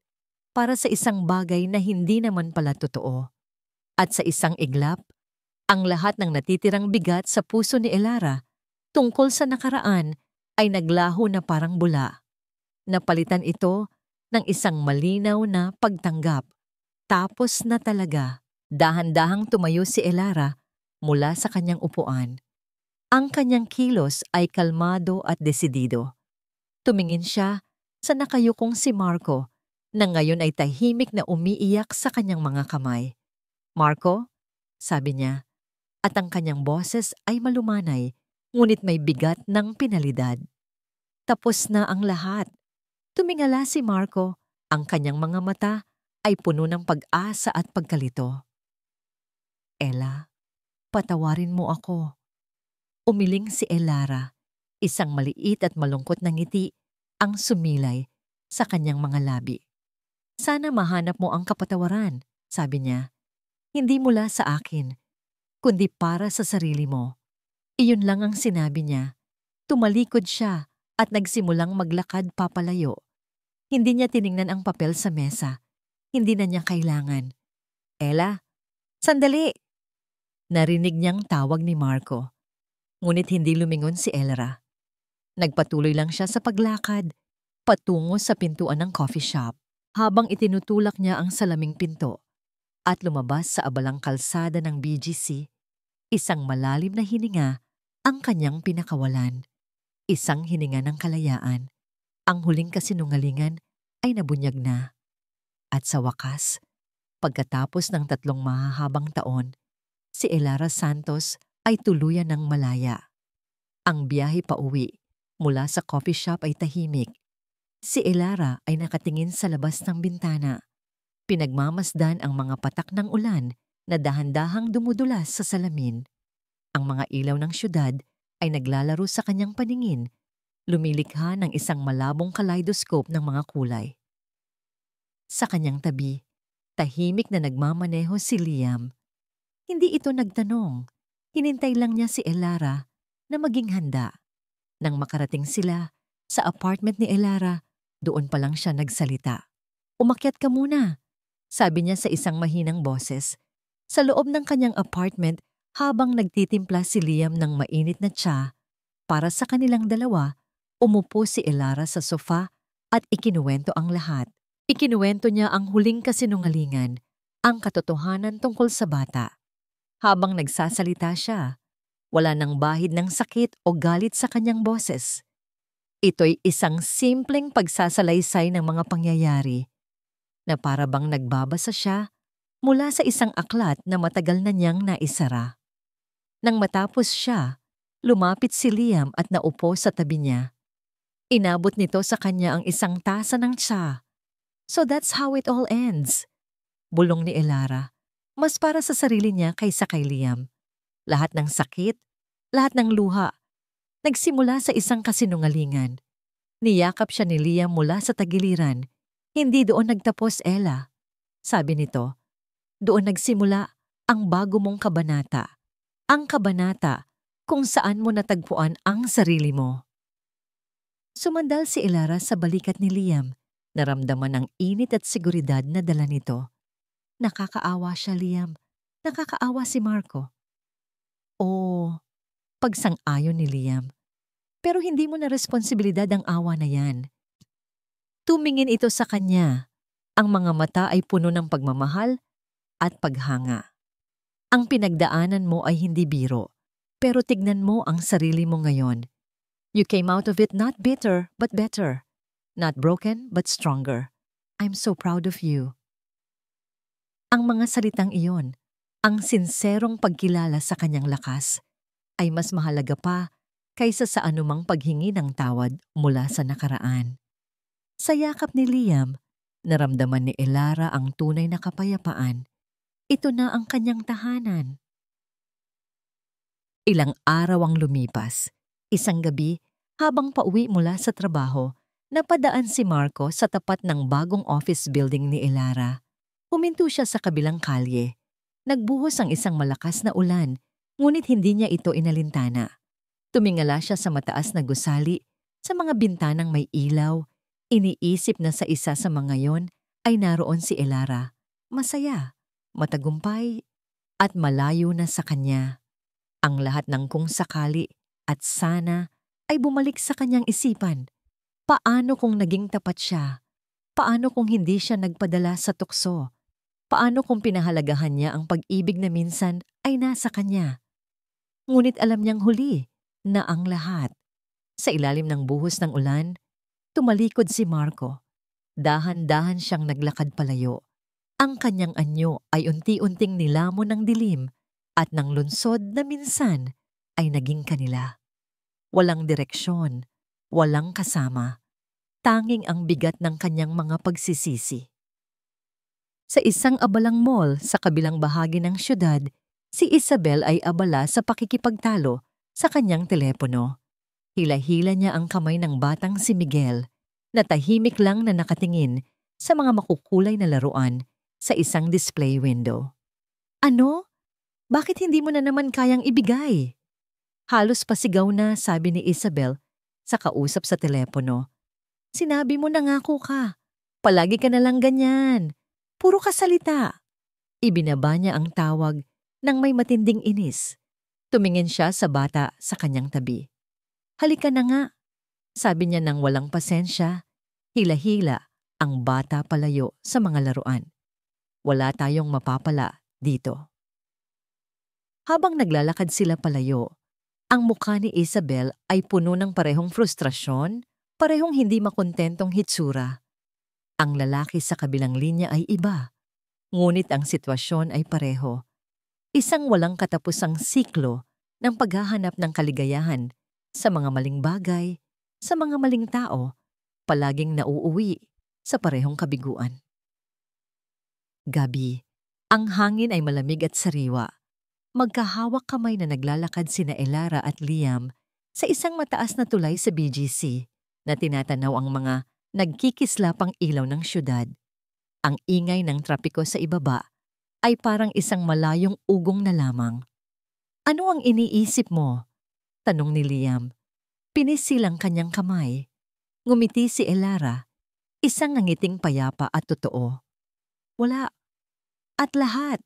para sa isang bagay na hindi naman pala totoo. At sa isang iglap, ang lahat ng natitirang bigat sa puso ni Elara tungkol sa nakaraan ay naglaho na parang bula. Napalitan ito ng isang malinaw na pagtanggap. Tapos na talaga, dahan-dahang tumayo si Elara mula sa kanyang upuan. Ang kanyang kilos ay kalmado at desidido. Tumingin siya sa nakayukong si Marco na ngayon ay tahimik na umiiyak sa kanyang mga kamay. Marco, sabi niya, at ang kanyang boses ay malumanay, ngunit may bigat ng pinalidad. Tapos na ang lahat. Tumingala si Marco, ang kanyang mga mata ay puno ng pag-asa at pagkalito. Ella, Patawarin mo ako. Umiling si Elara. Isang maliit at malungkot na ngiti ang sumilay sa kanyang mga labi. Sana mahanap mo ang kapatawaran, sabi niya. Hindi mula sa akin, kundi para sa sarili mo. Iyon lang ang sinabi niya. Tumalikod siya at nagsimulang maglakad papalayo. Hindi niya tiningnan ang papel sa mesa. Hindi na niya kailangan. Ella, sandali! Narinig niyang tawag ni Marco. Ngunit hindi lumingon si Elra. Nagpatuloy lang siya sa paglakad, patungo sa pintuan ng coffee shop, habang itinutulak niya ang salaming pinto at lumabas sa abalang kalsada ng BGC, isang malalim na hininga ang kanyang pinakawalan. Isang hininga ng kalayaan. Ang huling kasinungalingan ay nabunyag na. At sa wakas, pagkatapos ng 3 mahahabang taon, si Elara Santos ay tuluyan ng malaya. Ang biyahe pauwi mula sa coffee shop ay tahimik. Si Elara ay nakatingin sa labas ng bintana. Pinagmamasdan ang mga patak ng ulan na dahan-dahang dumudulas sa salamin. Ang mga ilaw ng syudad ay naglalaro sa kanyang paningin, lumilikha ng isang malabong kaleidoscope ng mga kulay. Sa kanyang tabi, tahimik na nagmamaneho si Liam. Hindi ito nagtanong. Hinintay lang niya si Elara na maging handa. Nang makarating sila sa apartment ni Elara, doon pa lang siya nagsalita. Umakyat ka muna, sabi niya sa isang mahinang boses. Sa loob ng kanyang apartment habang nagtitimpla si Liam ng mainit na tsa, para sa kanilang dalawa, umupo si Elara sa sofa at ikinuwento ang lahat. Ikinuwento niya ang huling kasinungalingan, ang katotohanan tungkol sa bata. Habang nagsasalita siya, wala nang bahid ng sakit o galit sa kanyang boses. Ito'y isang simpleng pagsasalaysay ng mga pangyayari na para bang nagbabasa siya mula sa isang aklat na matagal na niyang naisara. Nang matapos siya, lumapit si Liam at naupo sa tabi niya. Inabot nito sa kanya ang isang tasa ng tsa. So that's how it all ends. Bulong ni Elara, mas para sa sarili niya kaysa kay Liam. Lahat ng sakit, lahat ng luha, nagsimula sa isang kasinungalingan. Niyakap siya ni Liam mula sa tagiliran. Hindi doon nagtapos, Ella. Sabi nito, doon nagsimula ang bago mong kabanata. Ang kabanata kung saan mo natagpuan ang sarili mo. Sumandal si Elara sa balikat ni Liam. Naramdaman ang init at seguridad na dala nito. Nakakaawa siya, Liam. Nakakaawa si Marco. Oo, pagsang-ayon ni Liam. Pero hindi mo na responsibilidad ang awa na yan. Tumingin ito sa kanya. Ang mga mata ay puno ng pagmamahal at paghanga. Ang pinagdaanan mo ay hindi biro, pero tignan mo ang sarili mo ngayon. You came out of it not bitter but better. Not broken but stronger. I'm so proud of you. Ang mga salitang iyon, ang sinserong pagkilala sa kanyang lakas, ay mas mahalaga pa kaysa sa anumang paghingi ng tawad mula sa nakaraan. Sa yakap ni Liam, naramdaman ni Elara ang tunay na kapayapaan. Ito na ang kanyang tahanan. Ilang araw ang lumipas. Isang gabi, habang pauwi mula sa trabaho, napadaan si Marco sa tapat ng bagong office building ni Elara. Huminto siya sa kabilang kalye. Nagbuhos ang isang malakas na ulan, ngunit hindi niya ito inalintana. Tumingala siya sa mataas na gusali, sa mga bintanang may ilaw. Iniisip na sa isa sa mga yon ay naroon si Elara. Masaya, matagumpay, at malayo na sa kanya. Ang lahat ng kung sakali at sana ay bumalik sa kanyang isipan. Paano kung naging tapat siya? Paano kung hindi siya nagpadala sa tukso? Paano kung pinahalagahan niya ang pag-ibig na minsan ay nasa kanya? Ngunit alam niyang huli na ang lahat. Sa ilalim ng buhos ng ulan, tumalikod si Marco. Dahan-dahan siyang naglakad palayo. Ang kanyang anyo ay unti-unting nilamon ng dilim at ng lunsod na minsan ay naging kanila. Walang direksyon, walang kasama. Tanging ang bigat ng kanyang mga pagsisisi. Sa isang abalang mall sa kabilang bahagi ng syudad, Si Isabel ay abala sa pakikipagtalo sa kanyang telepono. Hila-hila niya ang kamay ng batang si Miguel na tahimik lang na nakatingin sa mga makukulay na laruan sa isang display window. Ano? Bakit hindi mo na naman kayang ibigay? Halos pasigaw na sabi ni Isabel sa kausap sa telepono. Sinabi mo nangako ka. Palagi ka na lang ganyan. Puro ka salita. Ibinaba niya ang tawag nang may matinding inis. Tumingin siya sa bata sa kanyang tabi. Halika na nga, sabi niya nang walang pasensya. Hila-hila ang bata palayo sa mga laruan. Wala tayong mapapala dito. Habang naglalakad sila palayo, ang mukha ni Isabel ay puno ng parehong frustrasyon, parehong hindi makontentong hitsura. Ang lalaki sa kabilang linya ay iba, ngunit ang sitwasyon ay pareho. Isang walang katapusang siklo ng paghahanap ng kaligayahan sa mga maling bagay, sa mga maling tao, palaging nauuwi sa parehong kabiguan. Gabi, ang hangin ay malamig at sariwa. Magkahawak kamay na naglalakad sina Elara at Liam sa isang mataas na tulay sa BGC na tinatanaw ang mga nagkikislapang ilaw ng syudad. Ang ingay ng trapiko sa ibaba ay parang isang malayong ugong na lamang. Ano ang iniisip mo? Tanong ni Liam. Pinisil ang kanyang kamay. Ngumiti si Elara, isang ngangiting payapa at totoo. Wala. At lahat.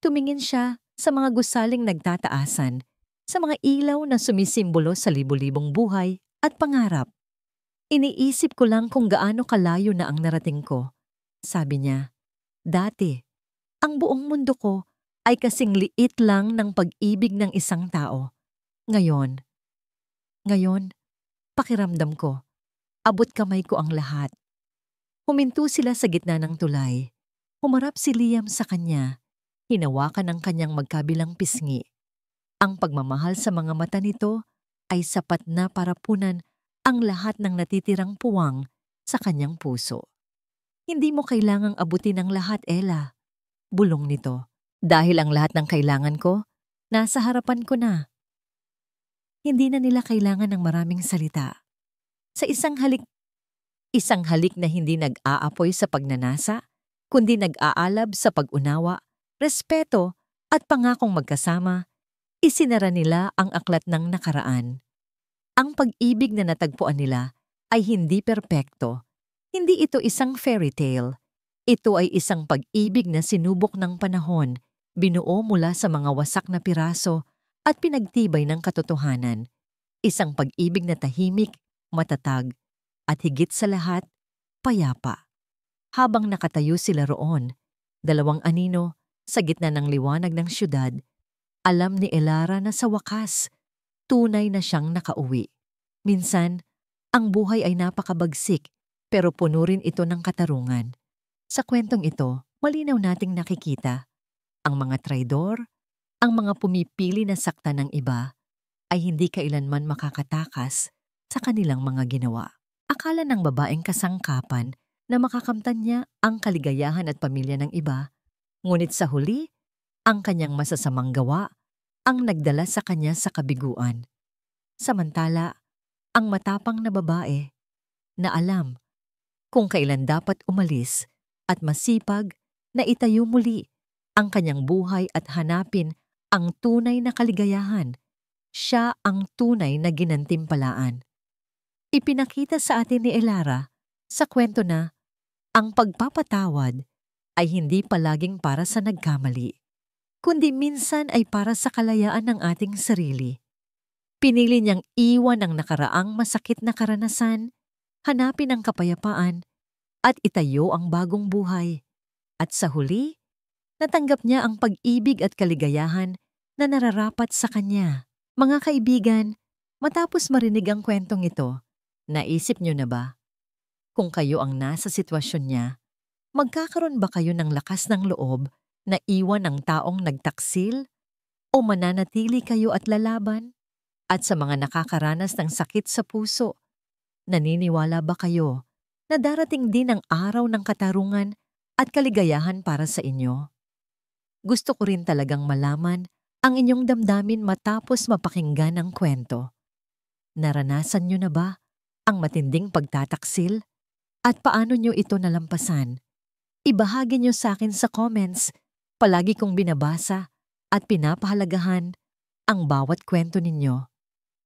Tumingin siya sa mga gusaling nagtataasan, sa mga ilaw na sumisimbolo sa libu-libong buhay at pangarap. Iniisip ko lang kung gaano kalayo na ang narating ko. Sabi niya, dati, ang buong mundo ko ay kasing liit lang ng pag-ibig ng isang tao. Ngayon, pakiramdam ko, abot kamay ko ang lahat. Huminto sila sa gitna ng tulay. Humarap si Liam sa kanya. Hinawakan ang kanyang magkabilang pisngi. Ang pagmamahal sa mga mata nito ay sapat na para punan ang lahat ng natitirang puwang sa kanyang puso. Hindi mo kailangang abutin ang lahat, Ella. Bulong nito. Dahil ang lahat ng kailangan ko, nasa harapan ko na. Hindi na nila kailangan ng maraming salita. Sa isang halik na hindi nag-aapoy sa pagnanasa, kundi nag-aalab sa pag-unawa, respeto at pangakong magkasama, isinara nila ang aklat ng nakaraan. Ang pag-ibig na natagpuan nila ay hindi perpekto. Hindi ito isang fairy tale. Ito ay isang pag-ibig na sinubok ng panahon, binuo mula sa mga wasak na piraso at pinagtibay ng katotohanan. Isang pag-ibig na tahimik, matatag, at higit sa lahat, payapa. Habang nakatayo sila roon, dalawang anino, sa gitna ng liwanag ng syudad, alam ni Elara na sa wakas, tunay na siyang nakauwi. Minsan, ang buhay ay napakabagsik, pero puno rin ito ng katarungan. Sa kwentong ito, malinaw nating nakikita, ang mga traidor, ang mga pumipili na sakta ng iba, ay hindi kailanman makakatakas sa kanilang mga ginawa. Akala ng babaeng kasangkapan na makakamtan niya ang kaligayahan at pamilya ng iba, ngunit sa huli, ang kanyang masasamang gawa ang nagdala sa kanya sa kabiguan. Samantala, ang matapang na babae na alam kung kailan dapat umalis at masipag na itayo muli ang kanyang buhay at hanapin ang tunay na kaligayahan, siya ang tunay na ginantimpalaan. Ipinakita sa atin ni Elara sa kwento na ang pagpapatawad ay hindi palaging para sa nagkamali, kundi minsan ay para sa kalayaan ng ating sarili. Pinili niyang iwan ang nakaraang masakit na karanasan, hanapin ang kapayapaan, at itayo ang bagong buhay. At sa huli, natanggap niya ang pag-ibig at kaligayahan na nararapat sa kanya. Mga kaibigan, matapos marinig ang kwentong ito, naisip niyo na ba? Kung kayo ang nasa sitwasyon niya, magkakaroon ba kayo ng lakas ng loob na iwan ang taong nagtaksil? O mananatili kayo at lalaban? At sa mga nakakaranas ng sakit sa puso, naniniwala ba kayo na darating din ang araw ng katarungan at kaligayahan para sa inyo? Gusto ko rin talagang malaman ang inyong damdamin matapos mapakinggan ang kwento. Naranasan niyo na ba ang matinding pagtataksil? At paano niyo ito nalampasan? Ibahagi niyo sa akin sa comments. Palagi kong binabasa at pinapahalagahan ang bawat kwento ninyo.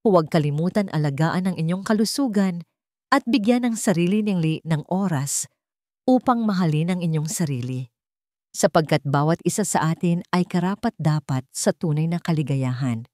Huwag kalimutan alagaan ang inyong kalusugan at bigyan ng sarili ng oras upang mahalin ang inyong sarili. Sapagkat bawat isa sa atin ay karapat-dapat sa tunay na kaligayahan.